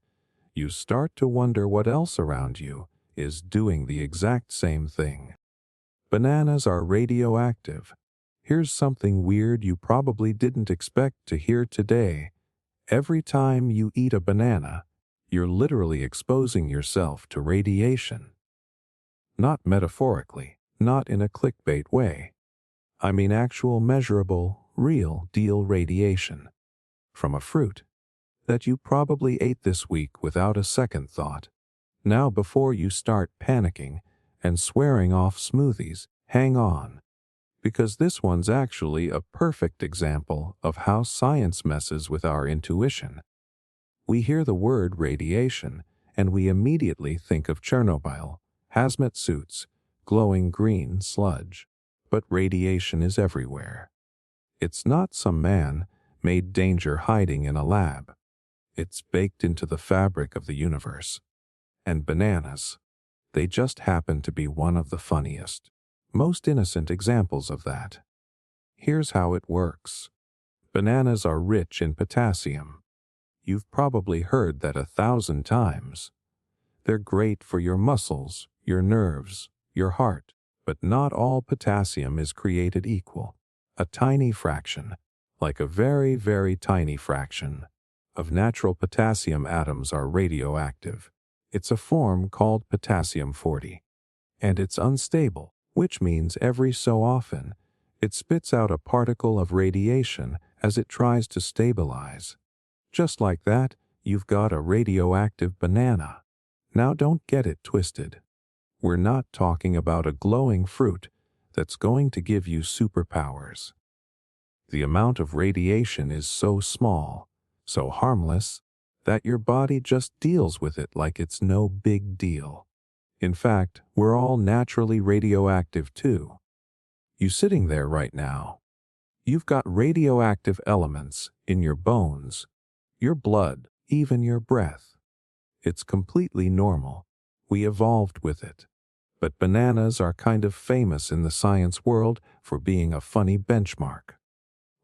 you start to wonder what else around you is doing the exact same thing. Bananas are radioactive. Here's something weird you probably didn't expect to hear today. Every time you eat a banana, you're literally exposing yourself to radiation. Not metaphorically, not in a clickbait way. I mean actual measurable, real-deal radiation. From a fruit that you probably ate this week without a second thought. Now before you start panicking and swearing off smoothies, hang on. Because this one's actually a perfect example of how science messes with our intuition. We hear the word radiation, and we immediately think of Chernobyl, hazmat suits, glowing green sludge. But radiation is everywhere. It's not some man-made danger hiding in a lab. It's baked into the fabric of the universe. And bananas, they just happen to be one of the funniest, most innocent examples of that. Here's how it works. Bananas are rich in potassium. You've probably heard that 1,000 times. They're great for your muscles, your nerves, your heart. But not all potassium is created equal. A tiny fraction, like a very, very tiny fraction, of natural potassium atoms are radioactive. It's a form called potassium-40. And it's unstable, which means every so often, It spits out a particle of radiation as it tries to stabilize. Just like that, you've got a radioactive banana. Now don't get it twisted. We're not talking about a glowing fruit that's going to give you superpowers. The amount of radiation is so small, so harmless, that your body just deals with it like it's no big deal. In fact, we're all naturally radioactive too. You sitting there right now, you've got radioactive elements in your bones, your blood, even your breath. It's completely normal. We evolved with it. But bananas are kind of famous in the science world for being a funny benchmark.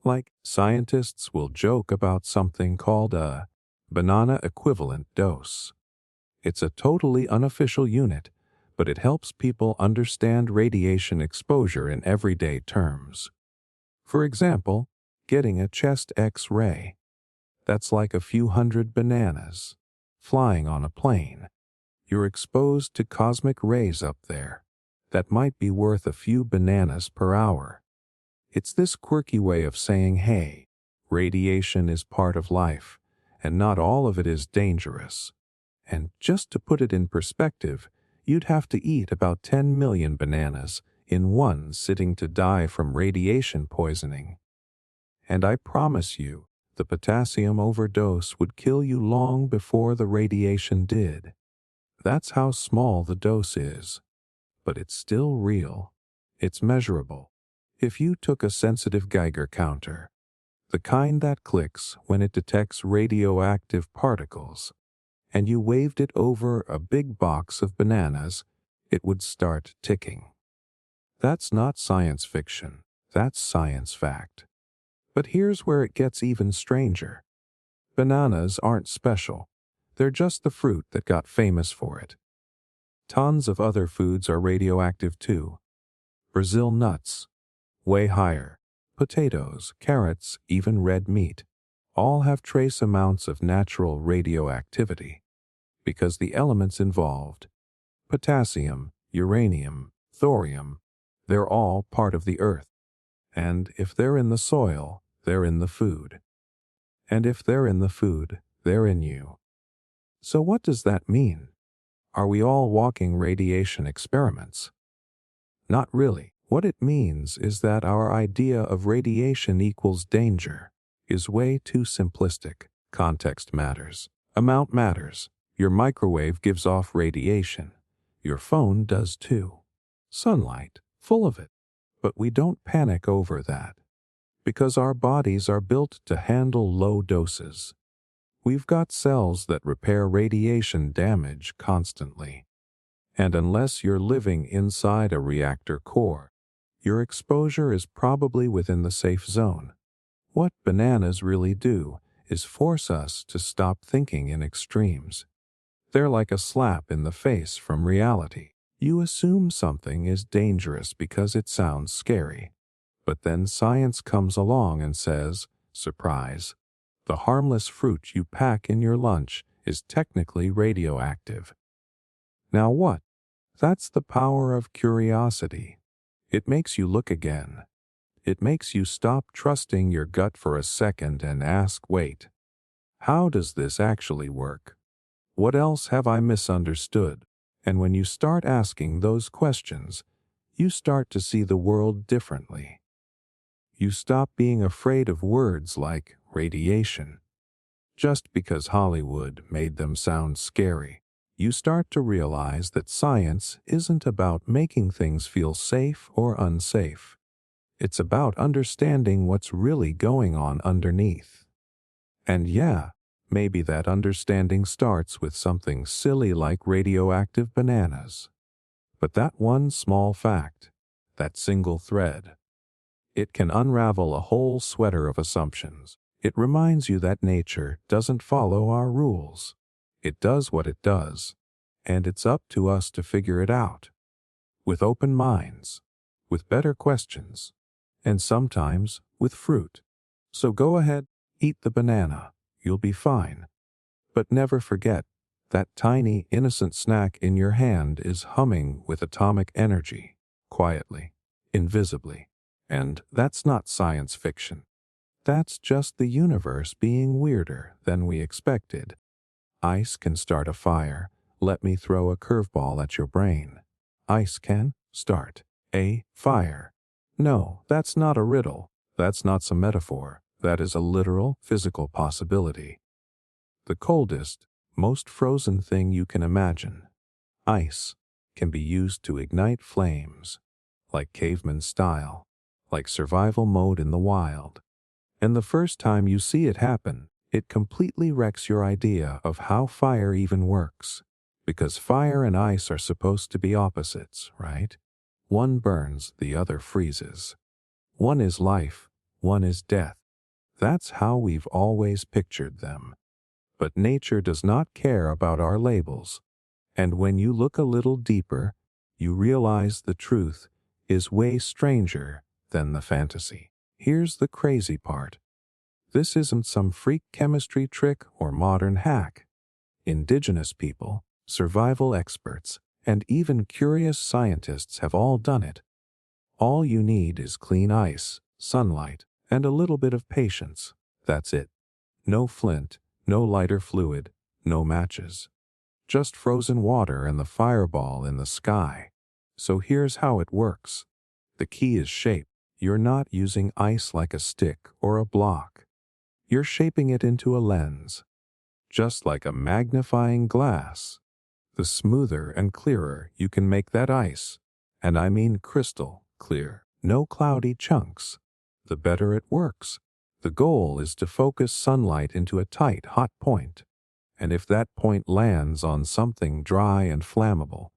Like, scientists will joke about something called a banana equivalent dose. It's a totally unofficial unit, but it helps people understand radiation exposure in everyday terms. For example, getting a chest X-ray. That's like a few hundred bananas. Flying on a plane. You're exposed to cosmic rays up there. That might be worth a few bananas per hour. It's this quirky way of saying, hey, radiation is part of life, and not all of it is dangerous. And just to put it in perspective, you'd have to eat about 10 million bananas in one sitting to die from radiation poisoning. And I promise you, the potassium overdose would kill you long before the radiation did. That's how small the dose is. But it's still real. It's measurable. If you took a sensitive Geiger counter, the kind that clicks when it detects radioactive particles, and you waved it over a big box of bananas, it would start ticking. That's not science fiction. That's science fact. But here's where it gets even stranger. Bananas aren't special. They're just the fruit that got famous for it. Tons of other foods are radioactive too. Brazil nuts, way higher. Potatoes, carrots, even red meat, all have trace amounts of natural radioactivity. Because the elements involved, potassium, uranium, thorium, they're all part of the earth. And if they're in the soil, they're in the food. And if they're in the food, they're in you. So what does that mean? Are we all walking radiation experiments? Not really. What it means is that our idea of radiation equals danger is way too simplistic. Context matters. Amount matters. Your microwave gives off radiation. Your phone does too. Sunlight, full of it. But we don't panic over that. Because our bodies are built to handle low doses. We've got cells that repair radiation damage constantly. And unless you're living inside a reactor core, your exposure is probably within the safe zone. What bananas really do is force us to stop thinking in extremes. They're like a slap in the face from reality. You assume something is dangerous because it sounds scary. But then science comes along and says, surprise, the harmless fruit you pack in your lunch is technically radioactive. Now what? That's the power of curiosity. It makes you look again. It makes you stop trusting your gut for a second and ask, wait, how does this actually work? What else have I misunderstood? And when you start asking those questions, you start to see the world differently. You stop being afraid of words like radiation. Just because Hollywood made them sound scary, you start to realize that science isn't about making things feel safe or unsafe. It's about understanding what's really going on underneath. And yeah, maybe that understanding starts with something silly like radioactive bananas. But that one small fact, that single thread, it can unravel a whole sweater of assumptions. It reminds you that nature doesn't follow our rules. It does what it does, and it's up to us to figure it out. With open minds, with better questions, and sometimes with fruit. So go ahead, eat the banana, you'll be fine. But never forget, that tiny, innocent snack in your hand is humming with atomic energy, quietly, invisibly. And that's not science fiction. That's just the universe being weirder than we expected. Ice can start a fire. Let me throw a curveball at your brain. Ice can start a fire. No, that's not a riddle. That's not some metaphor. That is a literal, physical possibility. The coldest, most frozen thing you can imagine, ice, can be used to ignite flames, like caveman style, like survival mode in the wild. And the first time you see it happen, it completely wrecks your idea of how fire even works. Because fire and ice are supposed to be opposites, right? One burns, the other freezes. One is life, one is death. That's how we've always pictured them. But nature does not care about our labels. And when you look a little deeper, you realize the truth is way stranger than the fantasy. Here's the crazy part. This isn't some freak chemistry trick or modern hack. Indigenous people, survival experts, and even curious scientists have all done it. All you need is clean ice, sunlight, and a little bit of patience. That's it. No flint, no lighter fluid, no matches. Just frozen water and the fireball in the sky. So here's how it works. The key is shape. You're not using ice like a stick or a block. You're shaping it into a lens. Just like a magnifying glass. The smoother and clearer you can make that ice, and I mean crystal clear, no cloudy chunks, the better it works. The goal is to focus sunlight into a tight, hot point. And if that point lands on something dry and flammable,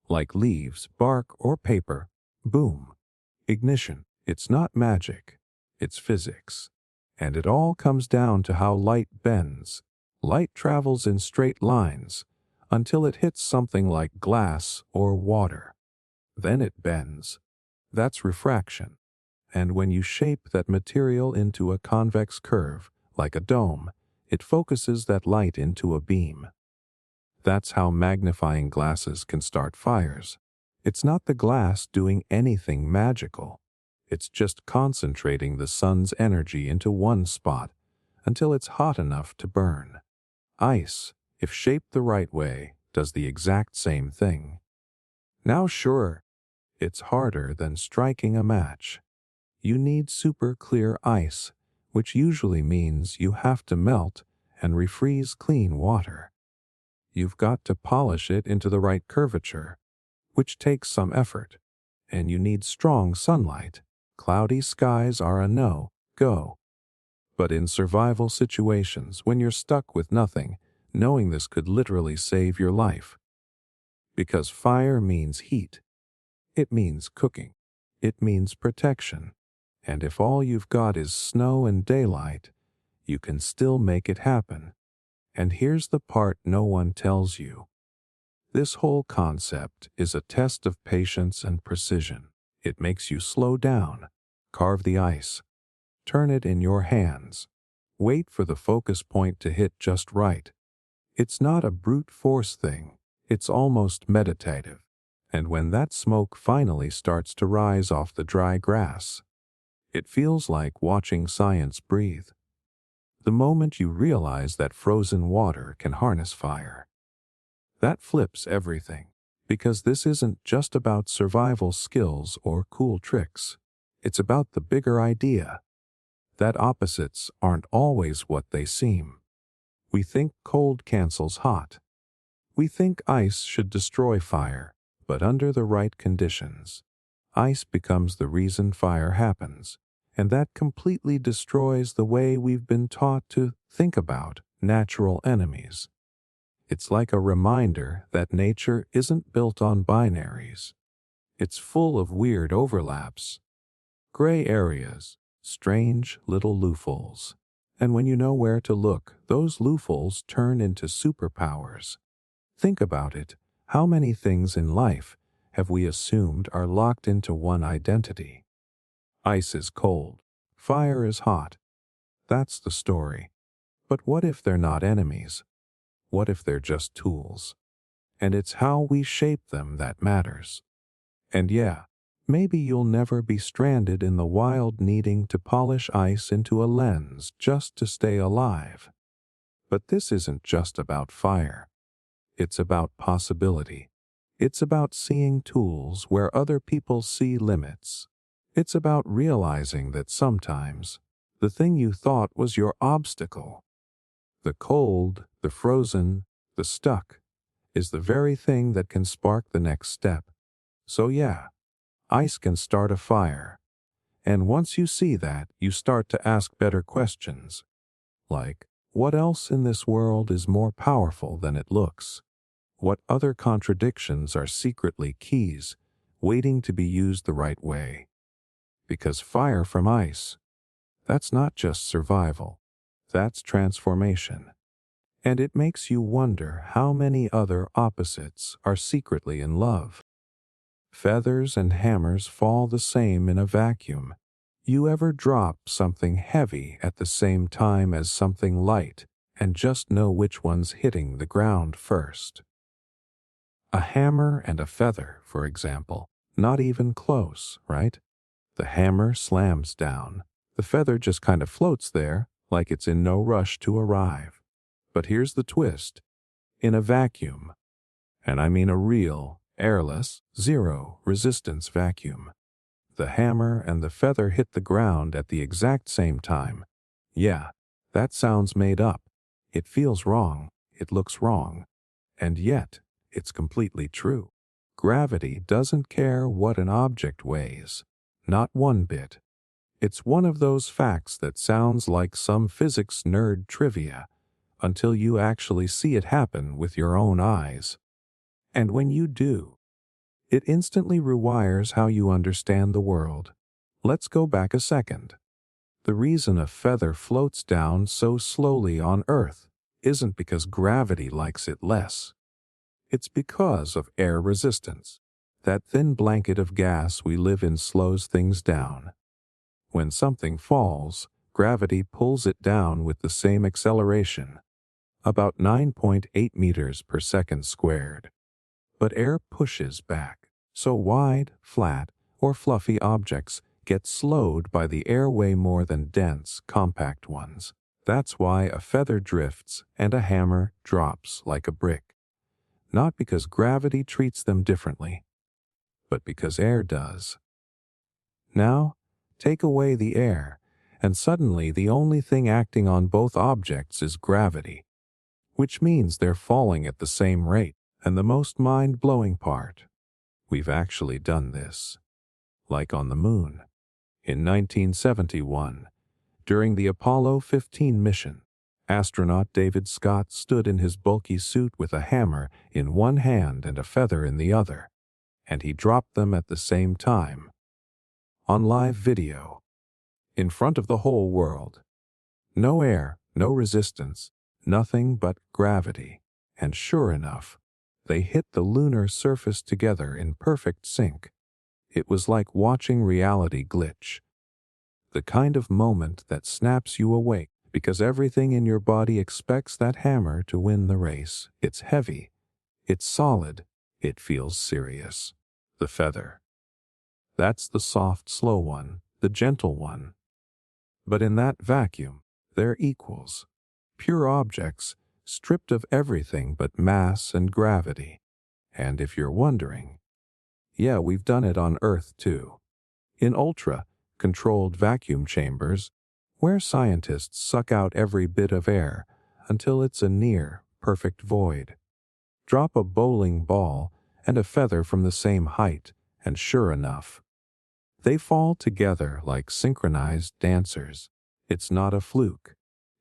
like leaves, bark, or paper, boom. Ignition. It's not magic. It's physics. And it all comes down to how light bends. Light travels in straight lines until it hits something like glass or water. Then it bends. That's refraction. And when you shape that material into a convex curve, like a dome, it focuses that light into a beam. That's how magnifying glasses can start fires. It's not the glass doing anything magical. It's just concentrating the sun's energy into one spot until it's hot enough to burn. Ice, if shaped the right way, does the exact same thing. Now sure, it's harder than striking a match. You need super clear ice, which usually means you have to melt and refreeze clean water. You've got to polish it into the right curvature, which takes some effort, and you need strong sunlight. Cloudy skies are a no-go. But in survival situations, when you're stuck with nothing, knowing this could literally save your life. Because fire means heat. It means cooking. It means protection. And if all you've got is snow and daylight, you can still make it happen. And here's the part no one tells you. This whole concept is a test of patience and precision. It makes you slow down, carve the ice, turn it in your hands, wait for the focus point to hit just right. It's not a brute force thing, it's almost meditative. And when that smoke finally starts to rise off the dry grass, it feels like watching science breathe. The moment you realize that frozen water can harness fire, that flips everything, because this isn't just about survival skills or cool tricks. It's about the bigger idea that opposites aren't always what they seem. We think cold cancels hot. We think ice should destroy fire, but under the right conditions, ice becomes the reason fire happens, and that completely destroys the way we've been taught to think about natural enemies. It's like a reminder that nature isn't built on binaries. It's full of weird overlaps, gray areas, strange little loopholes. And when you know where to look, those loopholes turn into superpowers. Think about it. How many things in life have we assumed are locked into one identity? Ice is cold. Fire is hot. That's the story. But what if they're not enemies? What if they're just tools? And it's how we shape them that matters. And yeah, Maybe you'll never be stranded in the wild needing to polish ice into a lens just to stay alive. But this isn't just about fire. It's about possibility. It's about seeing tools where other people see limits. It's about realizing that sometimes the thing you thought was your obstacle, the cold, the frozen, the stuck, is the very thing that can spark the next step. So yeah, ice can start a fire. And once you see that, you start to ask better questions. Like, what else in this world is more powerful than it looks? What other contradictions are secretly keys, waiting to be used the right way? Because fire from ice, that's not just survival, that's transformation. And it makes you wonder how many other opposites are secretly in love. Feathers and hammers fall the same in a vacuum. You ever drop something heavy at the same time as something light and just know which one's hitting the ground first? A hammer and a feather, for example, not even close, right? The hammer slams down. The feather just kind of floats there, like it's in no rush to arrive. But here's the twist. In a vacuum, and I mean a real, airless, zero resistance vacuum, the hammer and the feather hit the ground at the exact same time. Yeah, that sounds made up. It feels wrong. It looks wrong. And yet, it's completely true. Gravity doesn't care what an object weighs. Not one bit. It's one of those facts that sounds like some physics nerd trivia until you actually see it happen with your own eyes. And when you do, it instantly rewires how you understand the world. Let's go back a second. The reason a feather floats down so slowly on Earth isn't because gravity likes it less. It's because of air resistance. That thin blanket of gas we live in slows things down. When something falls, gravity pulls it down with the same acceleration, about 9.8 meters per second squared. But air pushes back, so wide, flat, or fluffy objects get slowed by the airway more than dense, compact ones. That's why a feather drifts and a hammer drops like a brick. Not because gravity treats them differently, but because air does. Now, take away the air, and suddenly the only thing acting on both objects is gravity, which means they're falling at the same rate. And the most mind-blowing part, we've actually done this. Like on the moon. In 1971, during the Apollo 15 mission, astronaut David Scott stood in his bulky suit with a hammer in one hand and a feather in the other, and he dropped them at the same time. On live video. In front of the whole world. No air, no resistance, nothing but gravity. And sure enough, they hit the lunar surface together in perfect sync. It was like watching reality glitch. The kind of moment that snaps you awake because everything in your body expects that hammer to win the race. It's heavy. It's solid. It feels serious. The feather. That's the soft, slow one, the gentle one. But in that vacuum, they're equals. Pure objects, stripped of everything but mass and gravity. And if you're wondering, yeah, we've done it on Earth too. In ultra-controlled vacuum chambers, where scientists suck out every bit of air until it's a near-perfect void. Drop a bowling ball and a feather from the same height, and sure enough, they fall together like synchronized dancers. It's not a fluke.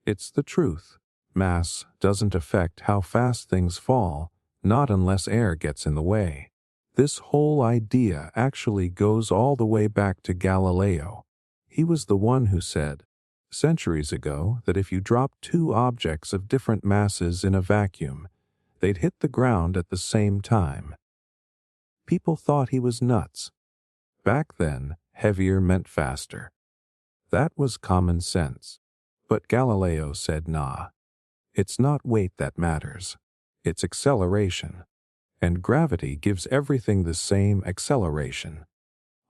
It's the truth. Mass doesn't affect how fast things fall, not unless air gets in the way. This whole idea actually goes all the way back to Galileo. He was the one who said, centuries ago, that if you dropped two objects of different masses in a vacuum, they'd hit the ground at the same time. People thought he was nuts. Back then, heavier meant faster. That was common sense. But Galileo said, nah. It's not weight that matters. It's acceleration. And gravity gives everything the same acceleration.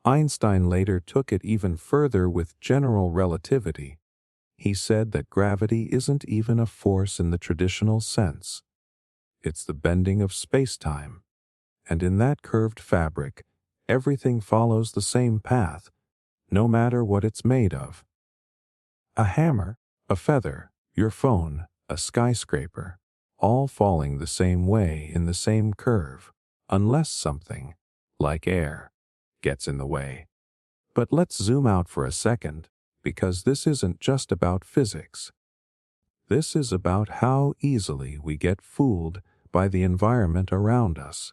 Einstein later took it even further with general relativity. He said that gravity isn't even a force in the traditional sense. It's the bending of space-time. And in that curved fabric, everything follows the same path, no matter what it's made of. A hammer, a feather, your phone, a skyscraper, all falling the same way in the same curve, unless something, like air, gets in the way. But let's zoom out for a second, because this isn't just about physics. This is about how easily we get fooled by the environment around us.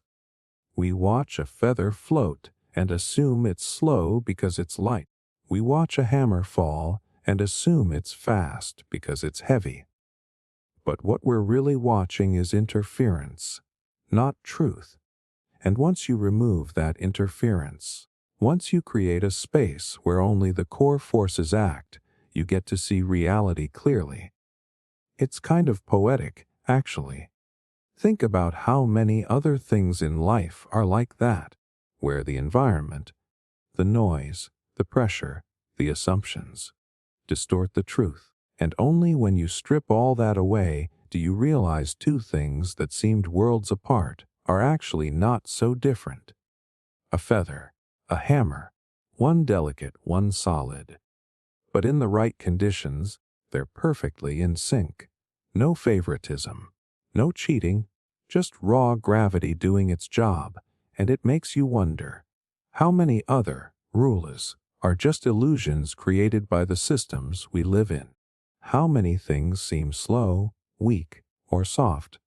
We watch a feather float and assume it's slow because it's light. We watch a hammer fall and assume it's fast because it's heavy. But what we're really watching is interference, not truth. And once you remove that interference, once you create a space where only the core forces act, you get to see reality clearly. It's kind of poetic, actually. Think about how many other things in life are like that, where the environment, the noise, the pressure, the assumptions, distort the truth. And only when you strip all that away do you realize two things that seemed worlds apart are actually not so different. A feather, a hammer, one delicate, one solid. But in the right conditions, they're perfectly in sync. No favoritism, no cheating, just raw gravity doing its job, and it makes you wonder, how many other rules are just illusions created by the systems we live in? How many things seem slow, weak, or soft,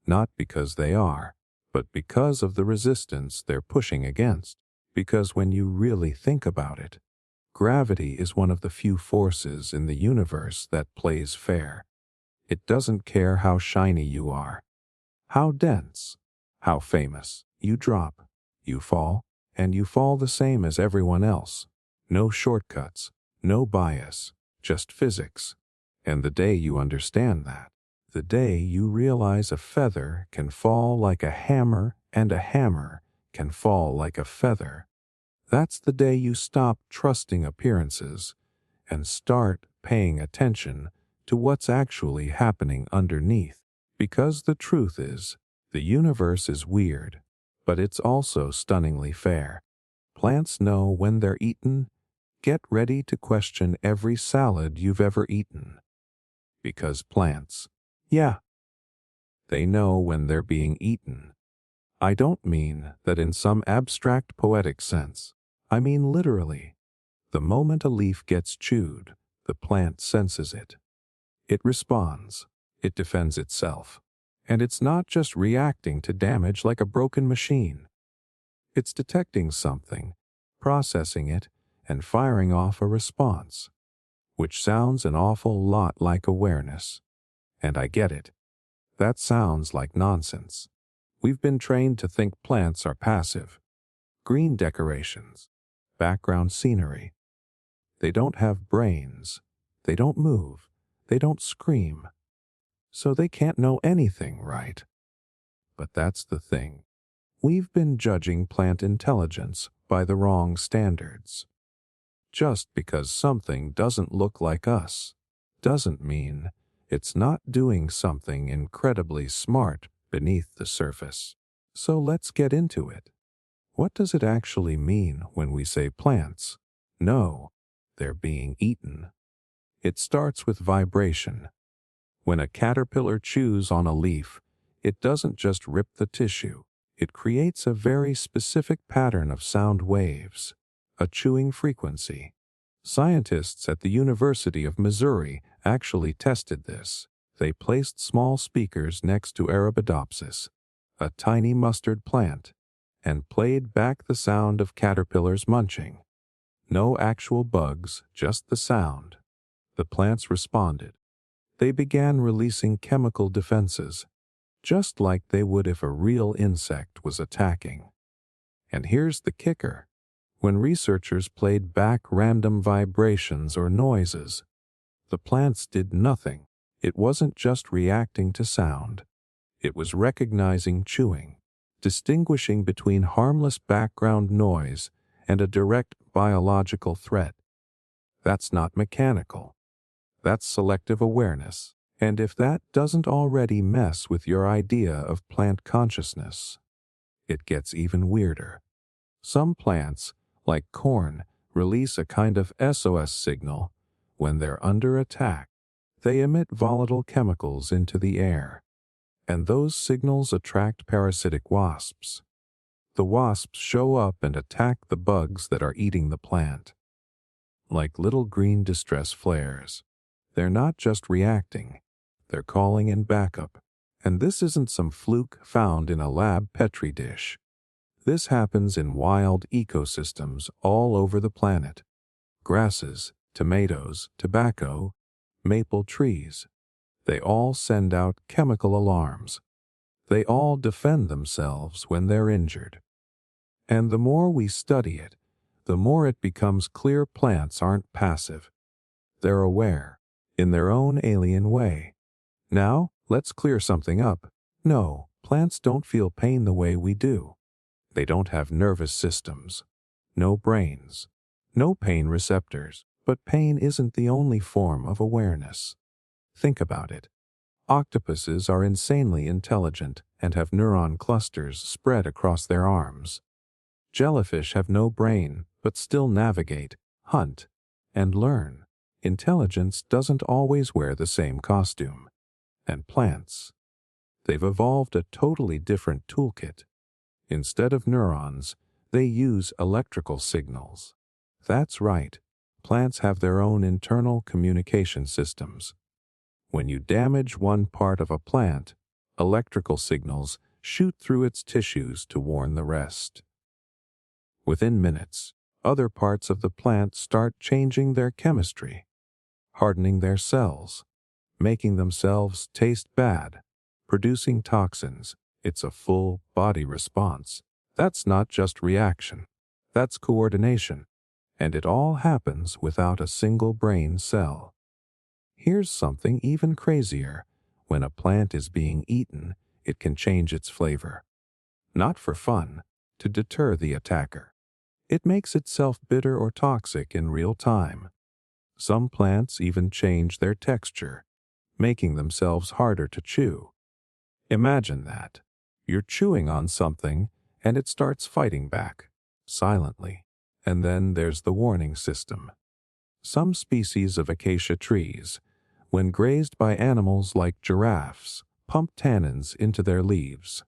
not because they are, but because of the resistance they're pushing against? Because when you really think about it, gravity is one of the few forces in the universe that plays fair. It doesn't care how shiny you are, how dense, how famous. You drop, you fall, and you fall the same as everyone else. No shortcuts, no bias, just physics. And the day you understand that, the day you realize a feather can fall like a hammer and a hammer can fall like a feather, that's the day you stop trusting appearances and start paying attention to what's actually happening underneath. Because the truth is, the universe is weird, but it's also stunningly fair. Plants know when they're eaten. Get ready to question every salad you've ever eaten. Because plants, yeah, they know when they're being eaten. I don't mean that in some abstract poetic sense. I mean literally. The moment a leaf gets chewed, the plant senses it. It responds. It defends itself. And it's not just reacting to damage like a broken machine. It's detecting something, processing it, and firing off a response, which sounds an awful lot like awareness. And I get it. That sounds like nonsense. We've been trained to think plants are passive. Green decorations, background scenery. They don't have brains. They don't move. They don't scream. So they can't know anything, right? But that's the thing. We've been judging plant intelligence by the wrong standards. Just because something doesn't look like us doesn't mean it's not doing something incredibly smart beneath the surface. So let's get into it. What does it actually mean when we say plants know they're being eaten? It starts with vibration. When a caterpillar chews on a leaf, it doesn't just rip the tissue. It creates a very specific pattern of sound waves, a chewing frequency. Scientists at the University of Missouri actually tested this. They placed small speakers next to Arabidopsis, a tiny mustard plant, and played back the sound of caterpillars munching. No actual bugs, just the sound. The plants responded. They began releasing chemical defenses, just like they would if a real insect was attacking. And here's the kicker. When researchers played back random vibrations or noises, the plants did nothing. It wasn't just reacting to sound. It was recognizing chewing, distinguishing between harmless background noise and a direct biological threat. That's not mechanical. That's selective awareness. And if that doesn't already mess with your idea of plant consciousness, it gets even weirder. Some plants, like corn, release a kind of SOS signal when they're under attack. They emit volatile chemicals into the air, and those signals attract parasitic wasps. The wasps show up and attack the bugs that are eating the plant. Like little green distress flares, they're not just reacting, they're calling in backup. And this isn't some fluke found in a lab petri dish. This happens in wild ecosystems all over the planet. Grasses, tomatoes, tobacco, maple trees. They all send out chemical alarms. They all defend themselves when they're injured. And the more we study it, the more it becomes clear plants aren't passive. They're aware, in their own alien way. Now, let's clear something up. No, plants don't feel pain the way we do. They don't have nervous systems, no brains, no pain receptors. But pain isn't the only form of awareness. Think about it. Octopuses are insanely intelligent and have neuron clusters spread across their arms. Jellyfish have no brain, but still navigate, hunt, and learn. Intelligence doesn't always wear the same costume. And plants, they've evolved a totally different toolkit. Instead of neurons, they use electrical signals. That's right, plants have their own internal communication systems. When you damage one part of a plant, electrical signals shoot through its tissues to warn the rest. Within minutes, other parts of the plant start changing their chemistry, hardening their cells, making themselves taste bad, producing toxins. It's a full body response. That's not just reaction. That's coordination. And it all happens without a single brain cell. Here's something even crazier. When a plant is being eaten, it can change its flavor. Not for fun, to deter the attacker. It makes itself bitter or toxic in real time. Some plants even change their texture, making themselves harder to chew. Imagine that. You're chewing on something, and it starts fighting back, silently. And then there's the warning system. Some species of acacia trees, when grazed by animals like giraffes, pump tannins into their leaves,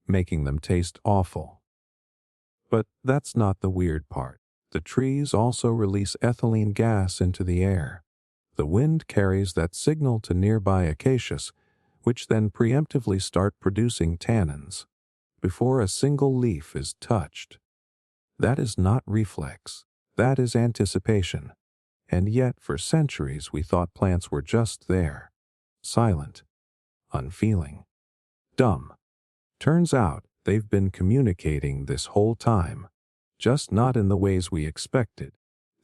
making them taste awful. But that's not the weird part. The trees also release ethylene gas into the air. The wind carries that signal to nearby acacias, which then preemptively start producing tannins before a single leaf is touched. That is not reflex. That is anticipation. And yet, for centuries, we thought plants were just there, silent, unfeeling, dumb. Turns out, they've been communicating this whole time, just not in the ways we expected.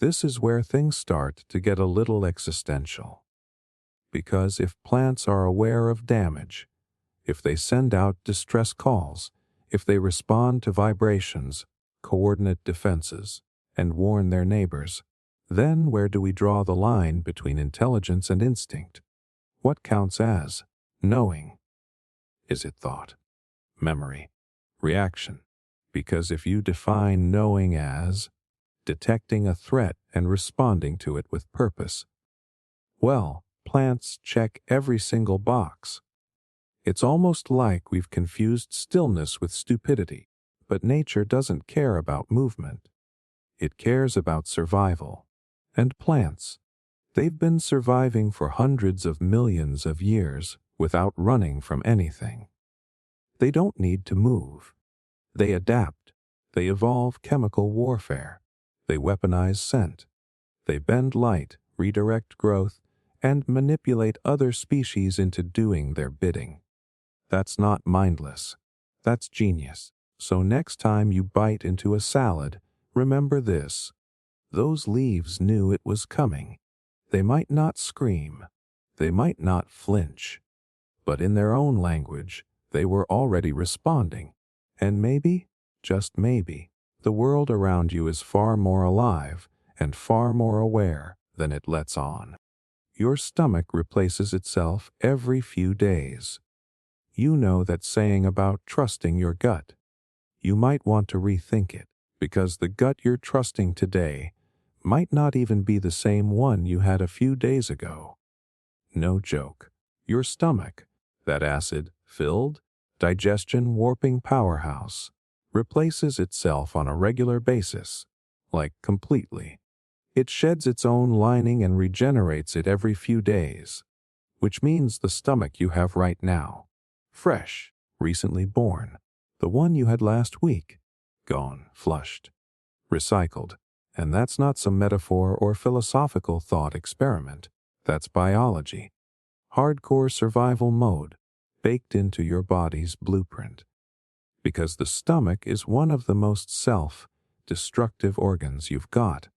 This is where things start to get a little existential. Because if plants are aware of damage, if they send out distress calls, if they respond to vibrations, coordinate defenses, and warn their neighbors, then where do we draw the line between intelligence and instinct? What counts as knowing? Is it thought, memory, reaction? Because if you define knowing as detecting a threat and responding to it with purpose, well, plants check every single box. It's almost like we've confused stillness with stupidity. But nature doesn't care about movement. It cares about survival. And plants, they've been surviving for hundreds of millions of years without running from anything. They don't need to move. They adapt. They evolve chemical warfare. They weaponize scent. They bend light, redirect growth, and manipulate other species into doing their bidding. That's not mindless. That's genius. So next time you bite into a salad, remember this. Those leaves knew it was coming. They might not scream. They might not flinch. But in their own language, they were already responding. And maybe, just maybe, The world around you is far more alive and far more aware than it lets on. Your stomach replaces itself every few days. You know that saying about trusting your gut. You might want to rethink it, because the gut you're trusting today might not even be the same one you had a few days ago. No joke. Your stomach, that acid-filled, digestion-warping powerhouse, replaces itself on a regular basis, like completely. It sheds its own lining and regenerates it every few days, which means the stomach you have right now, fresh, recently born, the one you had last week, gone, flushed, recycled. And that's not some metaphor or philosophical thought experiment. That's biology. Hardcore survival mode, baked into your body's blueprint. Because the stomach is one of the most self-destructive organs you've got.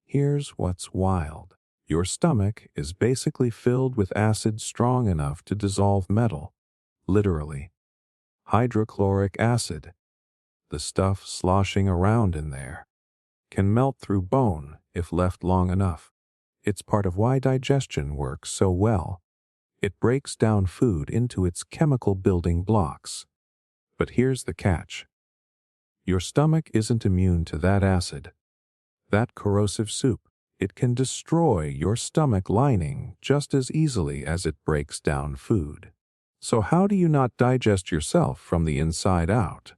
Here's what's wild. Your stomach is basically filled with acid strong enough to dissolve metal. Literally. Hydrochloric acid. The stuff sloshing around in there can melt through bone if left long enough. It's part of why digestion works so well. It breaks down food into its chemical building blocks. But here's the catch. Your stomach isn't immune to that acid, that corrosive soup. It can destroy your stomach lining just as easily as it breaks down food. So how do you not digest yourself from the inside out?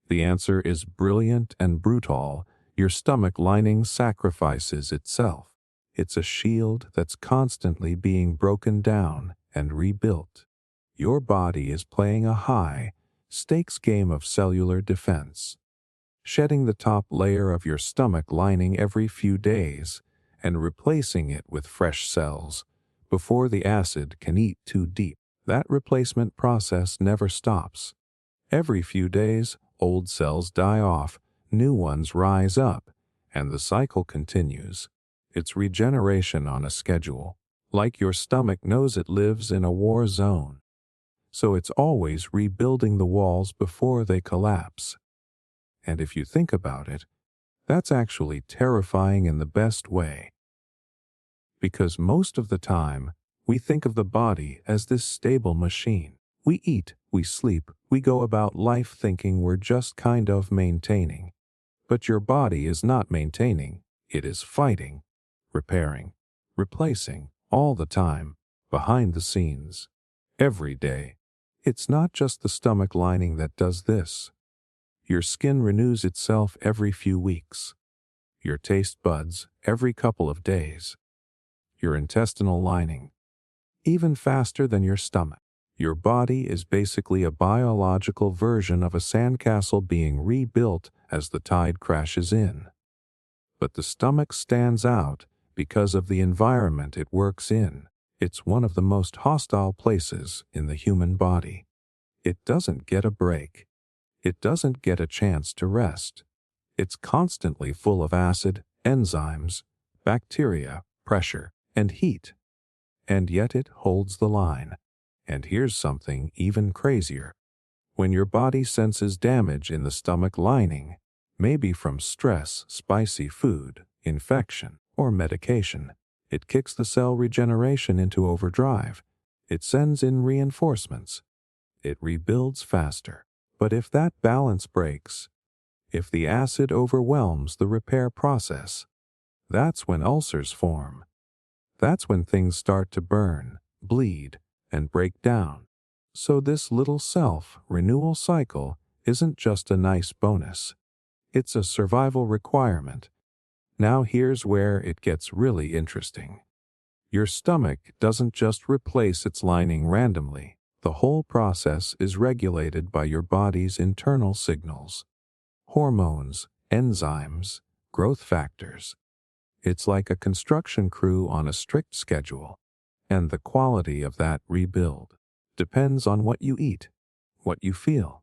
The answer is brilliant and brutal. Your stomach lining sacrifices itself. It's a shield that's constantly being broken down and rebuilt. Your body is playing a high-stakes game of cellular defense, shedding the top layer of your stomach lining every few days and replacing it with fresh cells before the acid can eat too deep. That replacement process never stops. Every few days, old cells die off, new ones rise up, and the cycle continues. It's regeneration on a schedule, like your stomach knows it lives in a war zone. So it's always rebuilding the walls before they collapse. And if you think about it, that's actually terrifying in the best way. Because most of the time, we think of the body as this stable machine. We eat, we sleep, we go about life thinking we're just kind of maintaining. But your body is not maintaining, it is fighting, repairing, replacing, all the time, behind the scenes, every day. It's not just the stomach lining that does this. Your skin renews itself every few weeks. Your taste buds every couple of days. Your intestinal lining, even faster than your stomach. Your body is basically a biological version of a sandcastle being rebuilt as the tide crashes in. But the stomach stands out because of the environment it works in. It's one of the most hostile places in the human body. It doesn't get a break. It doesn't get a chance to rest. It's constantly full of acid, enzymes, bacteria, pressure, and heat. And yet it holds the line. And here's something even crazier. When your body senses damage in the stomach lining, maybe from stress, spicy food, infection, or medication, it kicks the cell regeneration into overdrive. It sends in reinforcements. It rebuilds faster. But if that balance breaks, if the acid overwhelms the repair process, that's when ulcers form. That's when things start to burn, bleed, and break down. So this little self-renewal cycle isn't just a nice bonus. It's a survival requirement. Now here's where it gets really interesting. Your stomach doesn't just replace its lining randomly. The whole process is regulated by your body's internal signals. Hormones, enzymes, growth factors. It's like a construction crew on a strict schedule. And the quality of that rebuild depends on what you eat, what you feel,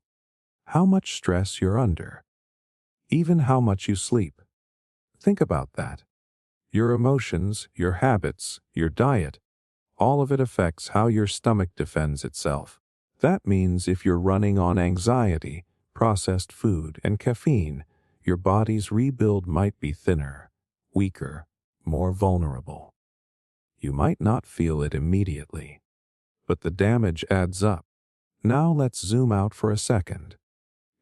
how much stress you're under, even how much you sleep. Think about that. Your emotions, your habits, your diet, all of it affects how your stomach defends itself. That means if you're running on anxiety, processed food, and caffeine, your body's rebuild might be thinner, weaker, more vulnerable. You might not feel it immediately, but the damage adds up. Now let's zoom out for a second,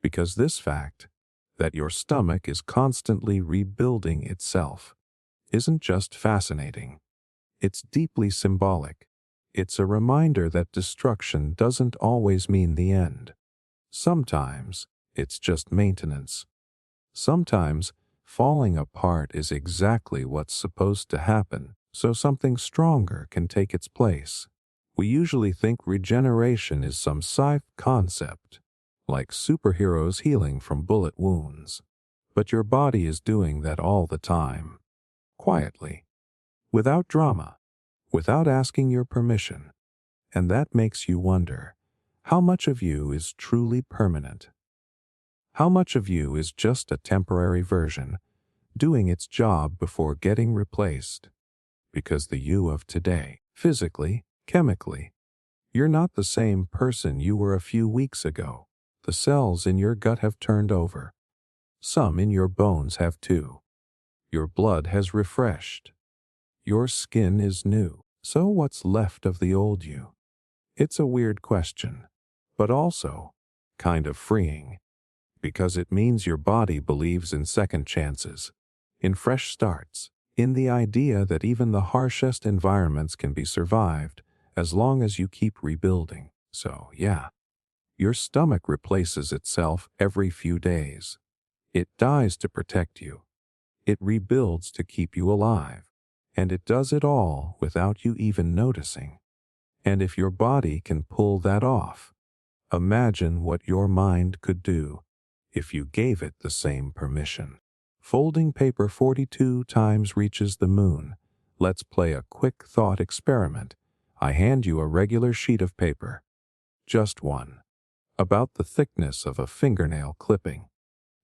because this fact, that your stomach is constantly rebuilding itself, isn't just fascinating. It's deeply symbolic. It's a reminder that destruction doesn't always mean the end. Sometimes it's just maintenance. Sometimes falling apart is exactly what's supposed to happen, so something stronger can take its place. We usually think regeneration is some sci-fi concept, like superheroes healing from bullet wounds. But your body is doing that all the time, quietly, without drama, without asking your permission. And that makes you wonder, how much of you is truly permanent? How much of you is just a temporary version, doing its job before getting replaced? Because the you of today, physically, chemically, you're not the same person you were a few weeks ago. The cells in your gut have turned over. Some in your bones have too. Your blood has refreshed. Your skin is new. So what's left of the old you? It's a weird question, but also kind of freeing, because it means your body believes in second chances, in fresh starts, in the idea that even the harshest environments can be survived as long as you keep rebuilding. So, yeah, your stomach replaces itself every few days. It dies to protect you. It rebuilds to keep you alive. And it does it all without you even noticing. And if your body can pull that off, imagine what your mind could do if you gave it the same permission. Folding paper 42 times reaches the moon. Let's play a quick thought experiment. I hand you a regular sheet of paper. Just one. About the thickness of a fingernail clipping.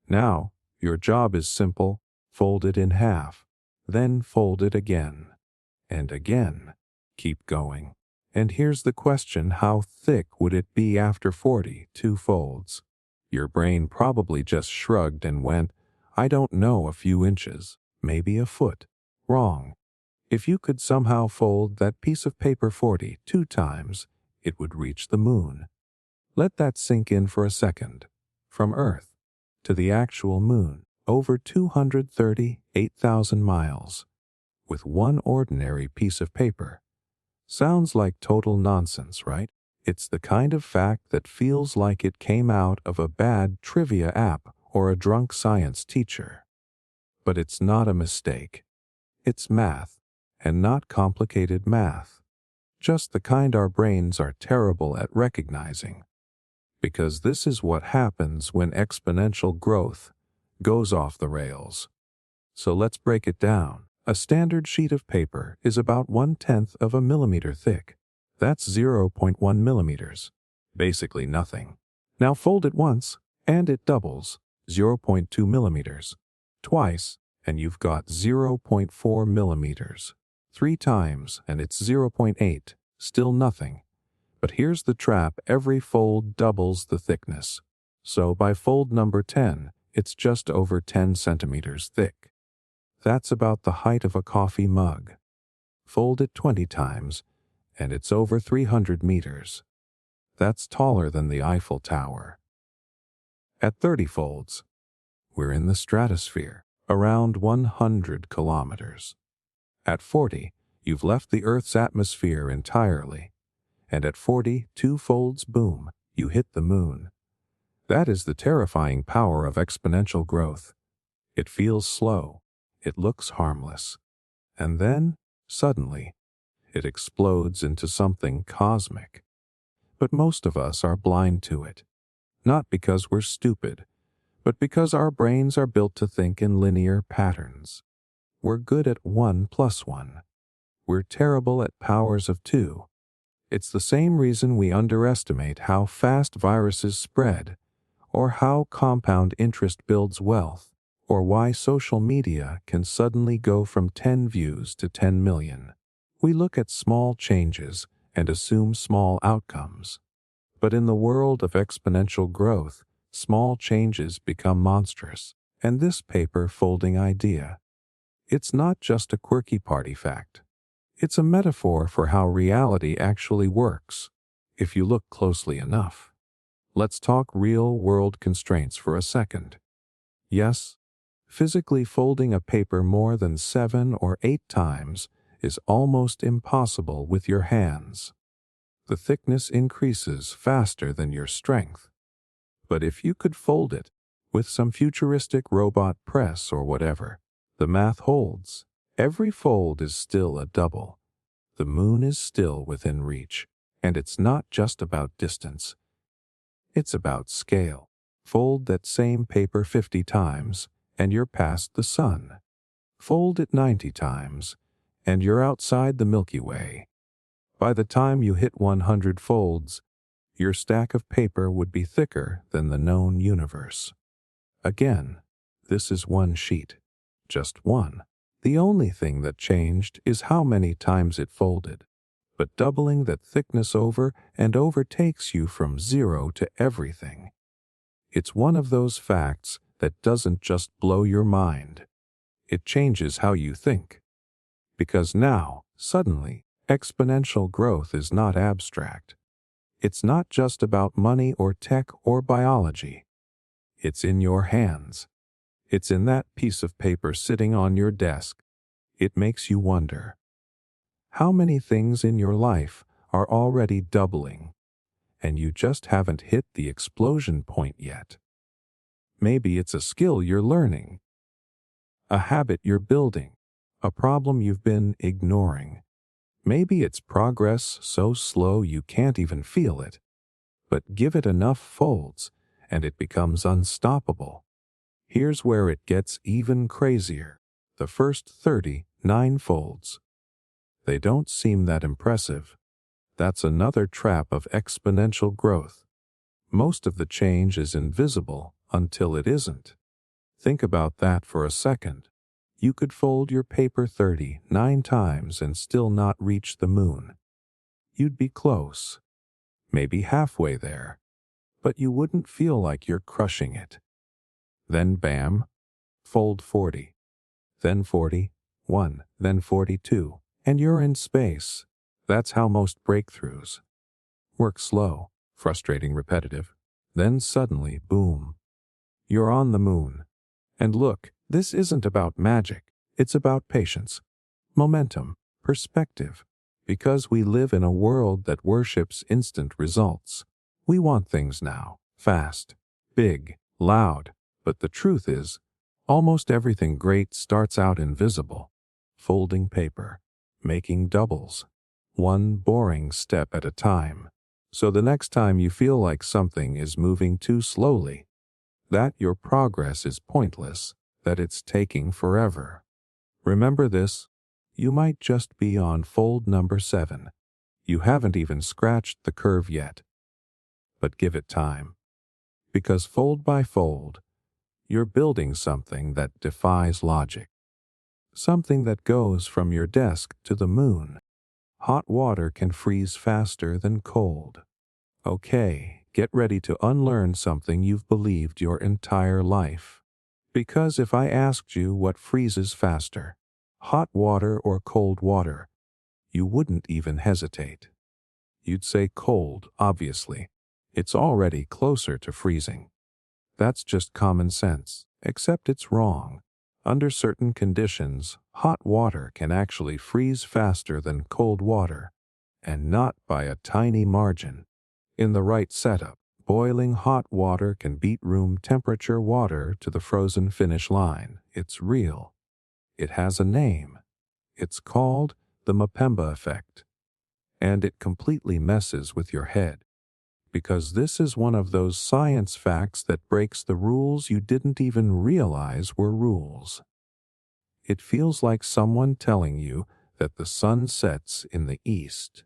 Now, your job is simple. Fold it in half. Then fold it again. And again. Keep going. And here's the question, how thick would it be after 42 folds? Your brain probably just shrugged and went, I don't know, a few inches, maybe a foot. Wrong. If you could somehow fold that piece of paper 42 times, it would reach the moon. Let that sink in for a second. From Earth to the actual moon, over 238,000 miles, with one ordinary piece of paper. Sounds like total nonsense, right? It's the kind of fact that feels like it came out of a bad trivia app or a drunk science teacher. But it's not a mistake. It's math, and not complicated math. Just the kind our brains are terrible at recognizing. Because this is what happens when exponential growth goes off the rails. So let's break it down. A standard sheet of paper is about 1/10 of a millimeter thick. That's 0.1 millimeters. Basically nothing. Now fold it once, and it doubles, 0.2 millimeters. Twice, and you've got 0.4 millimeters. 3 times, and it's 0.8, still nothing. But here's the trap, every fold doubles the thickness. So by fold number 10, it's just over 10 centimeters thick. That's about the height of a coffee mug. Fold it 20 times, and it's over 300 meters. That's taller than the Eiffel Tower. At 30 folds, we're in the stratosphere, around 100 kilometers. At 40, you've left the Earth's atmosphere entirely. And at 42 folds, boom, you hit the moon. That is the terrifying power of exponential growth. It feels slow. It looks harmless. And then, suddenly, it explodes into something cosmic. But most of us are blind to it. Not because we're stupid, but because our brains are built to think in linear patterns. We're good at 1 plus 1. We're terrible at powers of 2. It's the same reason we underestimate how fast viruses spread, or how compound interest builds wealth, or why social media can suddenly go from 10 views to 10 million. We look at small changes and assume small outcomes. But in the world of exponential growth, small changes become monstrous. And this paper folding idea, it's not just a quirky party fact. It's a metaphor for how reality actually works, if you look closely enough. Let's talk real-world constraints for a second. Yes, physically folding a paper more than 7 or 8 times is almost impossible with your hands. The thickness increases faster than your strength. But if you could fold it with some futuristic robot press or whatever, the math holds. Every fold is still a double. The moon is still within reach, and it's not just about distance. It's about scale. Fold that same paper 50 times, and you're past the sun. Fold it 90 times, and you're outside the Milky Way. By the time you hit 100 folds, your stack of paper would be thicker than the known universe. Again, this is one sheet. Just one. The only thing that changed is how many times it folded. But doubling that thickness over and over takes you from 0 to everything. It's one of those facts that doesn't just blow your mind. It changes how you think. Because now, suddenly, exponential growth is not abstract. It's not just about money or tech or biology. It's in your hands. It's in that piece of paper sitting on your desk. It makes you wonder. How many things in your life are already doubling, and you just haven't hit the explosion point yet? Maybe it's a skill you're learning, a habit you're building, a problem you've been ignoring. Maybe it's progress so slow you can't even feel it. But give it enough folds, and it becomes unstoppable. Here's where it gets even crazier. The first 39 folds. They don't seem that impressive. That's another trap of exponential growth. Most of the change is invisible until it isn't. Think about that for a second. You could fold your paper 39 times and still not reach the moon. You'd be close, maybe halfway there, but you wouldn't feel like you're crushing it. Then bam, fold 40, then 41, then 42, and you're in space. That's how most breakthroughs work: slow, frustrating, repetitive. Then suddenly, boom, you're on the moon. And look, this isn't about magic. It's about patience, momentum, perspective. Because we live in a world that worships instant results. We want things now, fast, big, loud. But the truth is, almost everything great starts out invisible. Folding paper, making doubles, one boring step at a time. So the next time you feel like something is moving too slowly, that your progress is pointless, that it's taking forever. Remember this, you might just be on fold number 7. You haven't even scratched the curve yet. But give it time. Because fold by fold, you're building something that defies logic. Something that goes from your desk to the moon. Hot water can freeze faster than cold. Okay, get ready to unlearn something you've believed your entire life. Because if I asked you what freezes faster, hot water or cold water, you wouldn't even hesitate. You'd say cold, obviously. It's already closer to freezing. That's just common sense, except it's wrong. Under certain conditions, hot water can actually freeze faster than cold water, and not by a tiny margin. In the right setup, boiling hot water can beat room temperature water to the frozen finish line. It's real. It has a name. It's called the Mpemba effect. And it completely messes with your head. Because this is one of those science facts that breaks the rules you didn't even realize were rules. It feels like someone telling you that the sun sets in the east,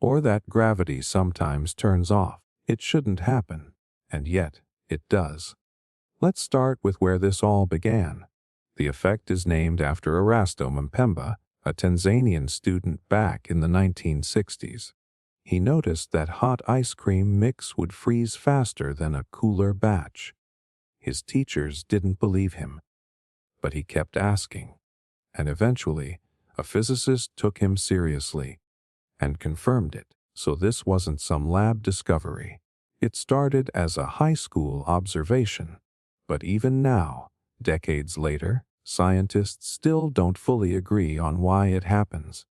or that gravity sometimes turns off. It shouldn't happen, and yet it does. Let's start with where this all began. The effect is named after Erasto Mpemba, a Tanzanian student back in the 1960s. He noticed that hot ice cream mix would freeze faster than a cooler batch. His teachers didn't believe him, but he kept asking, and eventually a physicist took him seriously and confirmed it. So this wasn't some lab discovery. It started as a high school observation. But even now, decades later, scientists still don't fully agree on why it happens.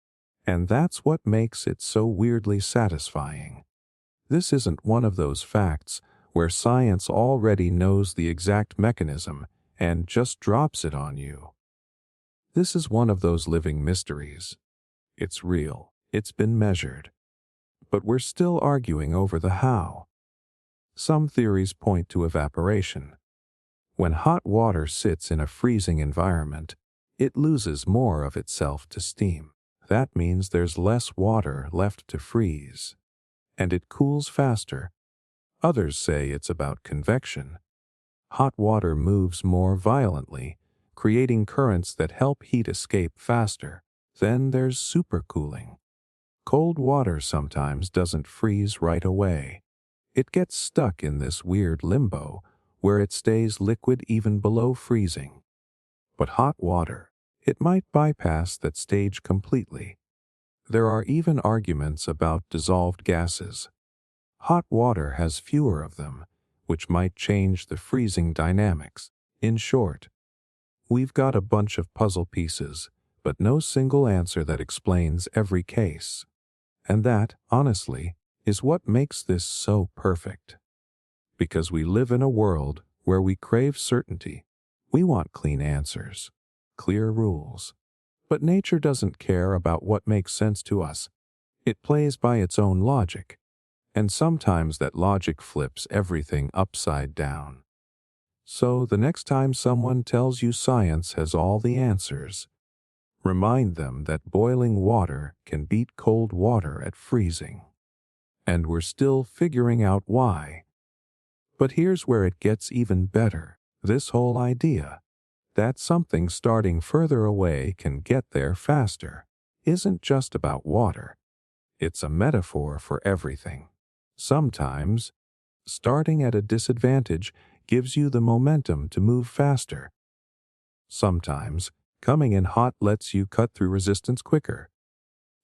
And that's what makes it so weirdly satisfying. This isn't one of those facts where science already knows the exact mechanism and just drops it on you. This is one of those living mysteries. It's real, it's been measured, but we're still arguing over the how. Some theories point to evaporation. When hot water sits in a freezing environment, it loses more of itself to steam. That means there's less water left to freeze, and it cools faster. Others say it's about convection. Hot water moves more violently, creating currents that help heat escape faster. Then there's supercooling. Cold water sometimes doesn't freeze right away. It gets stuck in this weird limbo where it stays liquid even below freezing. But hot water, it might bypass that stage completely. There are even arguments about dissolved gases. Hot water has fewer of them, which might change the freezing dynamics. In short, we've got a bunch of puzzle pieces, but no single answer that explains every case. And that, honestly, is what makes this so perfect. Because we live in a world where we crave certainty. We want clean answers, clear rules. But nature doesn't care about what makes sense to us. It plays by its own logic. And sometimes that logic flips everything upside down. So the next time someone tells you science has all the answers, remind them that boiling water can beat cold water at freezing. And we're still figuring out why. But here's where it gets even better. This whole idea that something starting further away can get there faster isn't just about water. It's a metaphor for everything. Sometimes, starting at a disadvantage gives you the momentum to move faster. Sometimes, coming in hot lets you cut through resistance quicker.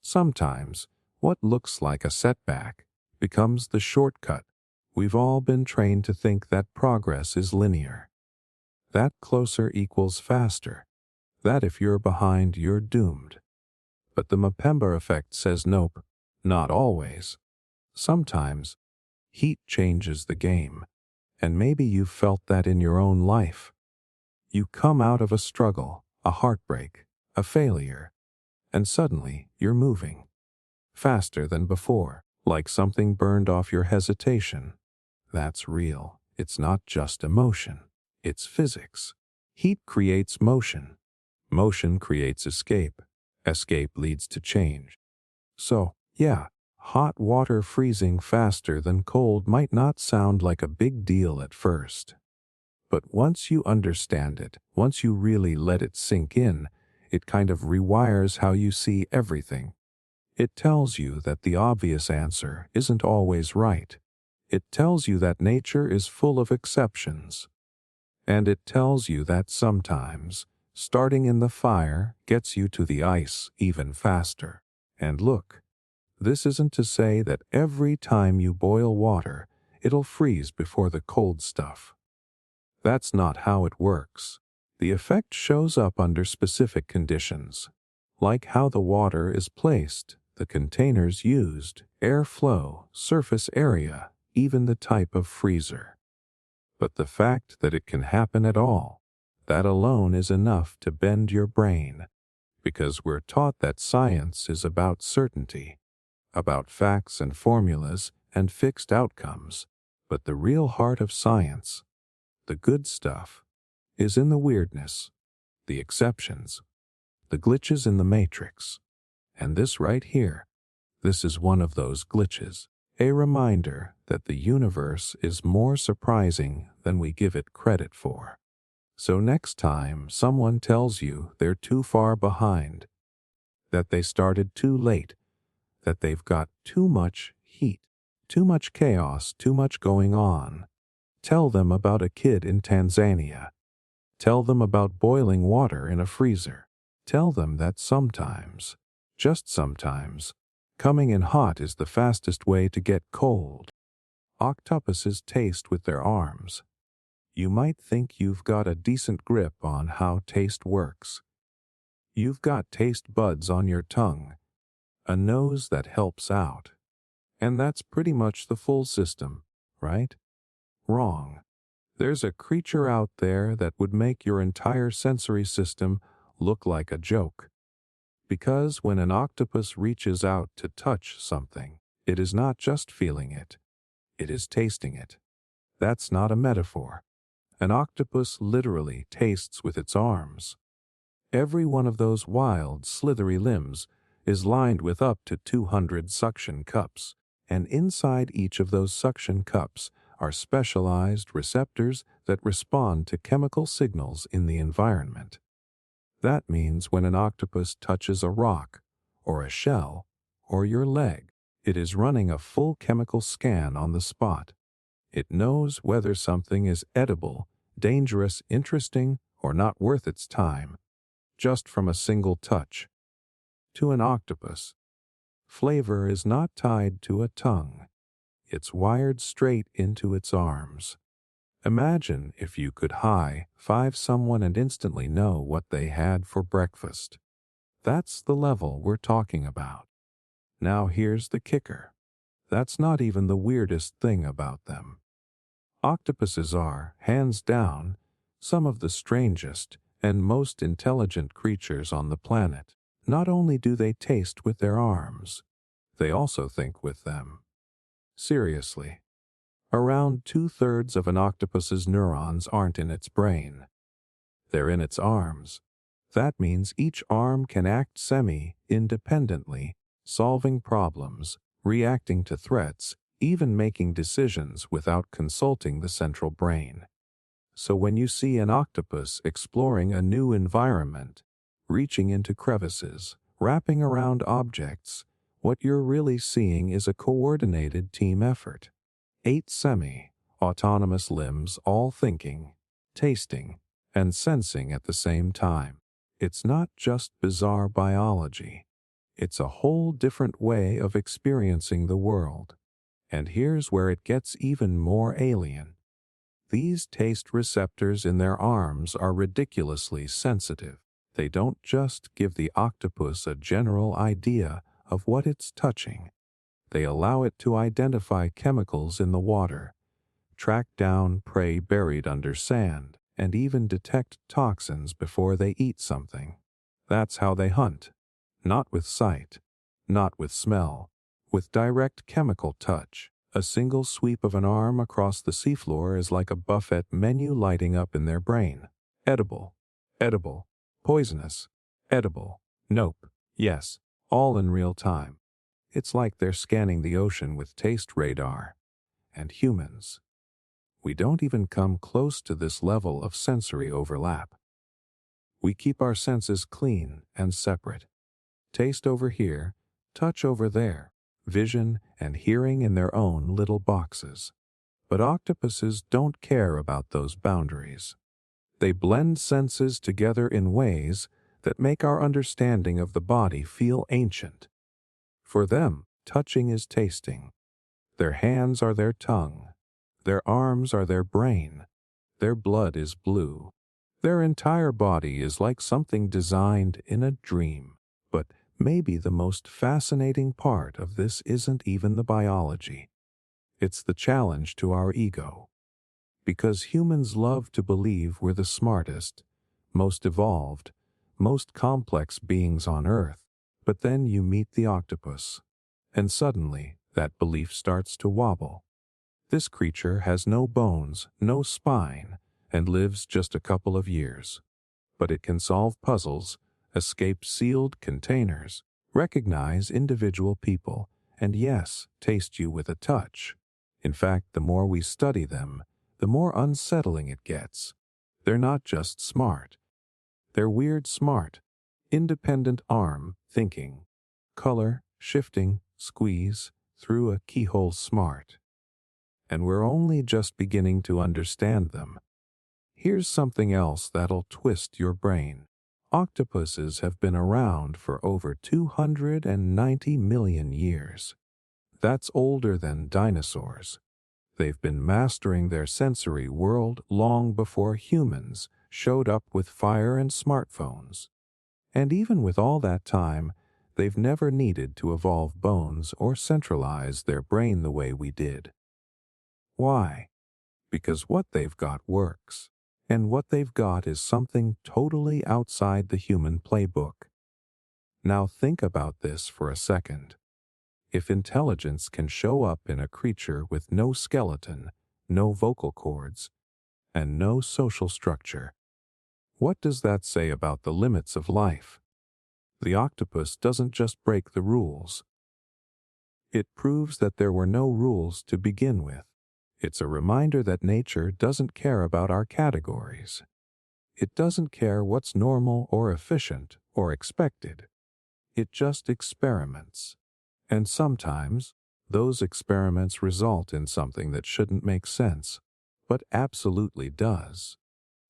Sometimes, what looks like a setback becomes the shortcut. We've all been trained to think that progress is linear. That closer equals faster. That if you're behind, you're doomed. But the Mpemba effect says nope, not always. Sometimes, heat changes the game, and maybe you've felt that in your own life. You come out of a struggle, a heartbreak, a failure, and suddenly you're moving. Faster than before, like something burned off your hesitation. That's real. It's not just emotion. It's physics. Heat creates motion. Motion creates escape. Escape leads to change. So, yeah, hot water freezing faster than cold might not sound like a big deal at first. But once you understand it, once you really let it sink in, it kind of rewires how you see everything. It tells you that the obvious answer isn't always right. It tells you that nature is full of exceptions. And it tells you that sometimes, starting in the fire gets you to the ice even faster. And look, this isn't to say that every time you boil water, it'll freeze before the cold stuff. That's not how it works. The effect shows up under specific conditions, like how the water is placed, the containers used, airflow, surface area, even the type of freezer. But the fact that it can happen at all, that alone is enough to bend your brain, because we're taught that science is about certainty, about facts and formulas and fixed outcomes. But the real heart of science, the good stuff, is in the weirdness, the exceptions, the glitches in the matrix. And this right here, this is one of those glitches. A reminder that the universe is more surprising than we give it credit for. So next time someone tells you they're too far behind, that they started too late, that they've got too much heat, too much chaos, too much going on, Tell them about a kid in Tanzania. Tell them about boiling water in a freezer. Tell them that sometimes, just sometimes, coming in hot is the fastest way to get cold. Octopuses taste with their arms. You might think you've got a decent grip on how taste works. You've got taste buds on your tongue, a nose that helps out. And that's pretty much the full system, right? Wrong. There's a creature out there that would make your entire sensory system look like a joke. Because when an octopus reaches out to touch something, it is not just feeling it, it is tasting it. That's not a metaphor. An octopus literally tastes with its arms. Every one of those wild, slithery limbs is lined with up to 200 suction cups, and inside each of those suction cups are specialized receptors that respond to chemical signals in the environment. That means when an octopus touches a rock, or a shell, or your leg, it is running a full chemical scan on the spot. It knows whether something is edible, dangerous, interesting, or not worth its time, just from a single touch. To an octopus, flavor is not tied to a tongue. It's wired straight into its arms. Imagine if you could high-five someone and instantly know what they had for breakfast. That's the level we're talking about. Now here's the kicker. That's not even the weirdest thing about them. Octopuses are, hands down, some of the strangest and most intelligent creatures on the planet. Not only do they taste with their arms, they also think with them. Seriously. Around 2/3 of an octopus's neurons aren't in its brain. They're in its arms. That means each arm can act semi-independently, solving problems, reacting to threats, even making decisions without consulting the central brain. So when you see an octopus exploring a new environment, reaching into crevices, wrapping around objects, what you're really seeing is a coordinated team effort. 8 semi-autonomous limbs all thinking, tasting, and sensing at the same time. It's not just bizarre biology. It's a whole different way of experiencing the world. And here's where it gets even more alien. These taste receptors in their arms are ridiculously sensitive. They don't just give the octopus a general idea of what it's touching. They allow it to identify chemicals in the water, track down prey buried under sand, and even detect toxins before they eat something. That's how they hunt. Not with sight, not with smell, with direct chemical touch. A single sweep of an arm across the seafloor is like a buffet menu lighting up in their brain. Edible, edible, poisonous, edible, nope, yes, all in real time. It's like they're scanning the ocean with taste radar. And humans, we don't even come close to this level of sensory overlap. We keep our senses clean and separate. Taste over here, touch over there, vision and hearing in their own little boxes. But octopuses don't care about those boundaries. They blend senses together in ways that make our understanding of the body feel ancient. For them, touching is tasting. Their hands are their tongue. Their arms are their brain. Their blood is blue. Their entire body is like something designed in a dream. But maybe the most fascinating part of this isn't even the biology. It's the challenge to our ego. Because humans love to believe we're the smartest, most evolved, most complex beings on Earth. But then you meet the octopus, and suddenly that belief starts to wobble. This creature has no bones, no spine, and lives just a couple of years. But it can solve puzzles, escape sealed containers, recognize individual people, and yes, taste you with a touch. In fact, the more we study them, the more unsettling it gets. They're not just smart. They're weird smart. Independent arm, thinking. Color, shifting, squeeze, through a keyhole smart. and we're only just beginning to understand them. Here's something else that'll twist your brain. Octopuses have been around for over 290 million years. That's older than dinosaurs. They've been mastering their sensory world long before humans showed up with fire and smartphones. And even with all that time, they've never needed to evolve bones or centralize their brain the way we did. Why? Because what they've got works. And what they've got is something totally outside the human playbook. Now think about this for a second. If intelligence can show up in a creature with no skeleton, no vocal cords, and no social structure, what does that say about the limits of life? The octopus doesn't just break the rules. It proves that there were no rules to begin with. It's a reminder that nature doesn't care about our categories. It doesn't care what's normal or efficient or expected. It just experiments. And sometimes, those experiments result in something that shouldn't make sense, but absolutely does.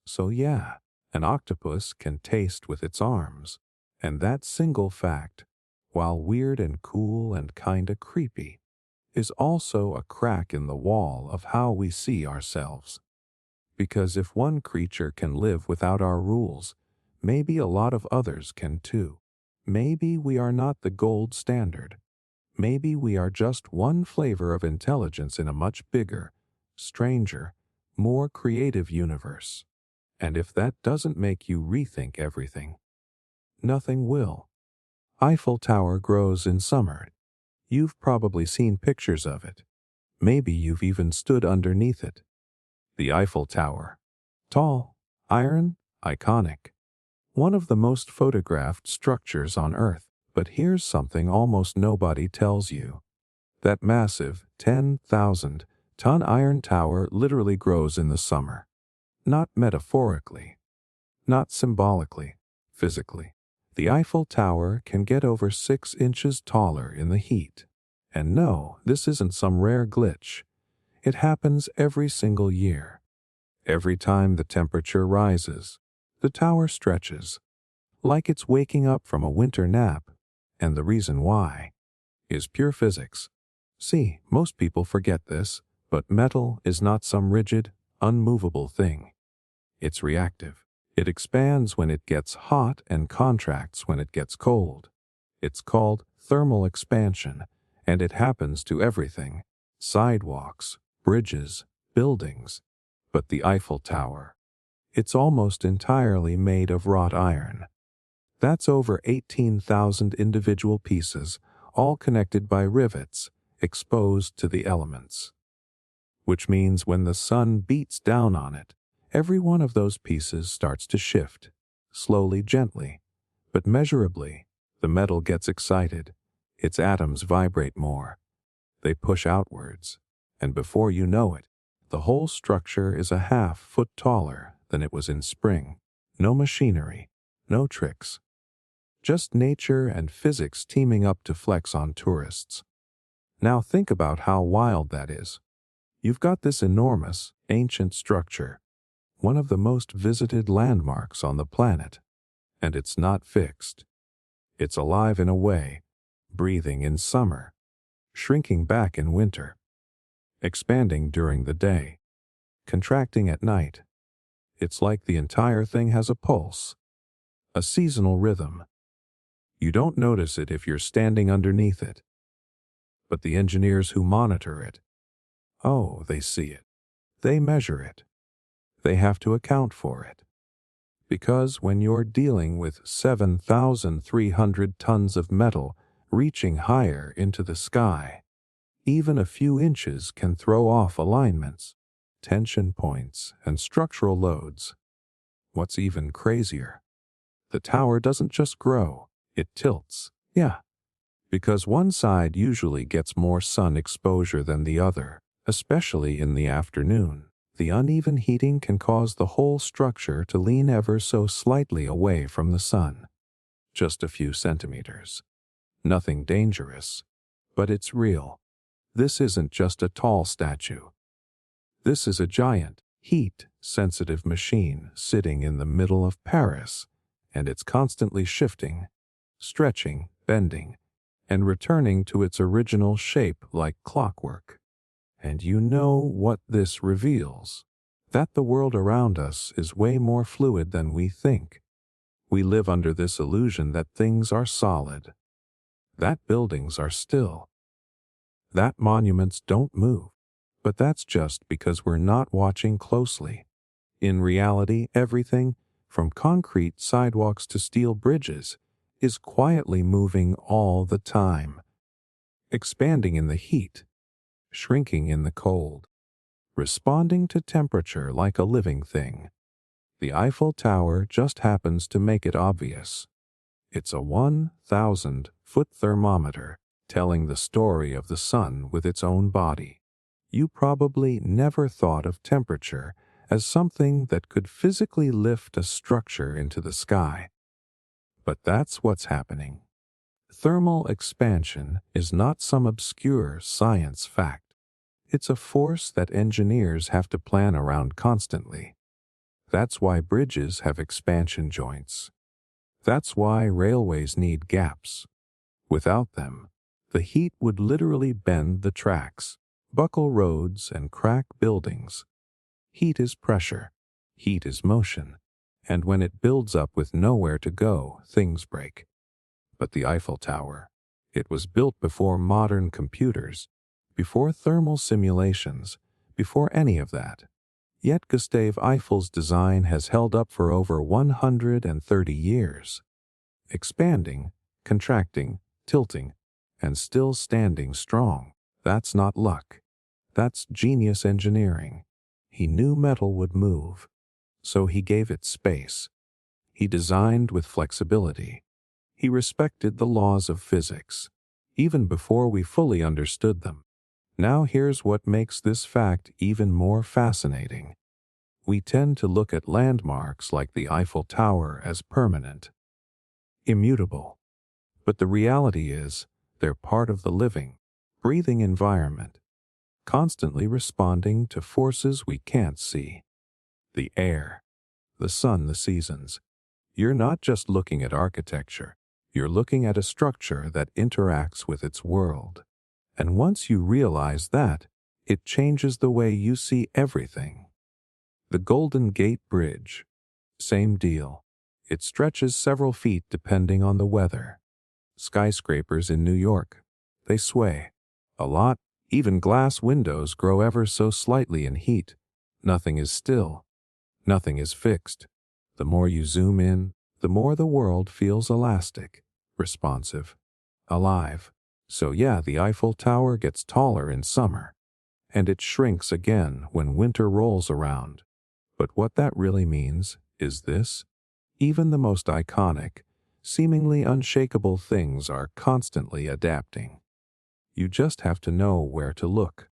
So yeah, an octopus can taste with its arms. And that single fact, while weird and cool and kinda creepy, is also a crack in the wall of how we see ourselves. Because if one creature can live without our rules, maybe a lot of others can too. Maybe we are not the gold standard. Maybe we are just one flavor of intelligence in a much bigger, stranger, more creative universe. And if that doesn't make you rethink everything, nothing will. Eiffel Tower grows in summer. You've probably seen pictures of it. Maybe you've even stood underneath it. The Eiffel Tower. Tall, iron, iconic. One of the most photographed structures on Earth. But here's something almost nobody tells you. That massive 10,000-ton iron tower literally grows in the summer. Not metaphorically. Not symbolically. Physically. The Eiffel Tower can get over 6 inches taller in the heat. And no, this isn't some rare glitch. It happens every single year. Every time the temperature rises, the tower stretches, like it's waking up from a winter nap. And the reason why is pure physics. See, most people forget this, but metal is not some rigid, unmovable thing. It's reactive. It expands when it gets hot and contracts when it gets cold. It's called thermal expansion, and it happens to everything. Sidewalks, bridges, buildings. But the Eiffel Tower, it's almost entirely made of wrought iron. That's over 18,000 individual pieces, all connected by rivets, exposed to the elements. Which means when the sun beats down on it, every one of those pieces starts to shift, slowly, gently, but measurably. The metal gets excited, its atoms vibrate more. They push outwards, and before you know it, the whole structure is a half-foot taller than it was in spring. No machinery, no tricks. Just nature and physics teaming up to flex on tourists. Now think about how wild that is. You've got this enormous, ancient structure, one of the most visited landmarks on the planet. And it's not fixed. It's alive in a way, breathing in summer, shrinking back in winter, expanding during the day, contracting at night. It's like the entire thing has a pulse, a seasonal rhythm. You don't notice it if you're standing underneath it. But the engineers who monitor it, oh, they see it. They measure it. They have to account for it. Because when you're dealing with 7,300 tons of metal reaching higher into the sky, even a few inches can throw off alignments, tension points, and structural loads. What's even crazier, the tower doesn't just grow, it tilts. Yeah, because one side usually gets more sun exposure than the other, especially in the afternoon. The uneven heating can cause the whole structure to lean ever so slightly away from the sun. Just a few centimeters. Nothing dangerous, but it's real. This isn't just a tall statue. This is a giant, heat-sensitive machine sitting in the middle of Paris, and it's constantly shifting, stretching, bending, and returning to its original shape like clockwork. And you know what this reveals? That the world around us is way more fluid than we think. We live under this illusion that things are solid, that buildings are still, that monuments don't move. But that's just because we're not watching closely. In reality, everything, from concrete sidewalks to steel bridges, is quietly moving all the time, expanding in the heat, shrinking in the cold, responding to temperature like a living thing. The Eiffel Tower just happens to make it obvious. It's a 1,000-foot thermometer telling the story of the sun with its own body. You probably never thought of temperature as something that could physically lift a structure into the sky. But that's what's happening. Thermal expansion is not some obscure science fact. It's a force that engineers have to plan around constantly. That's why bridges have expansion joints. That's why railways need gaps. Without them, the heat would literally bend the tracks, buckle roads, and crack buildings. Heat is pressure. Heat is motion. And when it builds up with nowhere to go, things break. But the Eiffel Tower, it was built before modern computers, before thermal simulations, before any of that. Yet Gustave Eiffel's design has held up for over 130 years. Expanding, contracting, tilting, and still standing strong. That's not luck. That's genius engineering. He knew metal would move, so he gave it space. He designed with flexibility. He respected the laws of physics, even before we fully understood them. Now here's what makes this fact even more fascinating. We tend to look at landmarks like the Eiffel Tower as permanent, immutable. But the reality is, they're part of the living, breathing environment, constantly responding to forces we can't see. The air, the sun, the seasons. You're not just looking at architecture, you're looking at a structure that interacts with its world. And once you realize that, it changes the way you see everything. The Golden Gate Bridge. Same deal. It stretches several feet depending on the weather. Skyscrapers in New York. They sway. A lot. Even glass windows grow ever so slightly in heat. Nothing is still. Nothing is fixed. The more you zoom in, the more the world feels elastic, responsive, alive. So yeah, the Eiffel Tower gets taller in summer, and it shrinks again when winter rolls around. But what that really means is this: even the most iconic, seemingly unshakable things are constantly adapting. You just have to know where to look.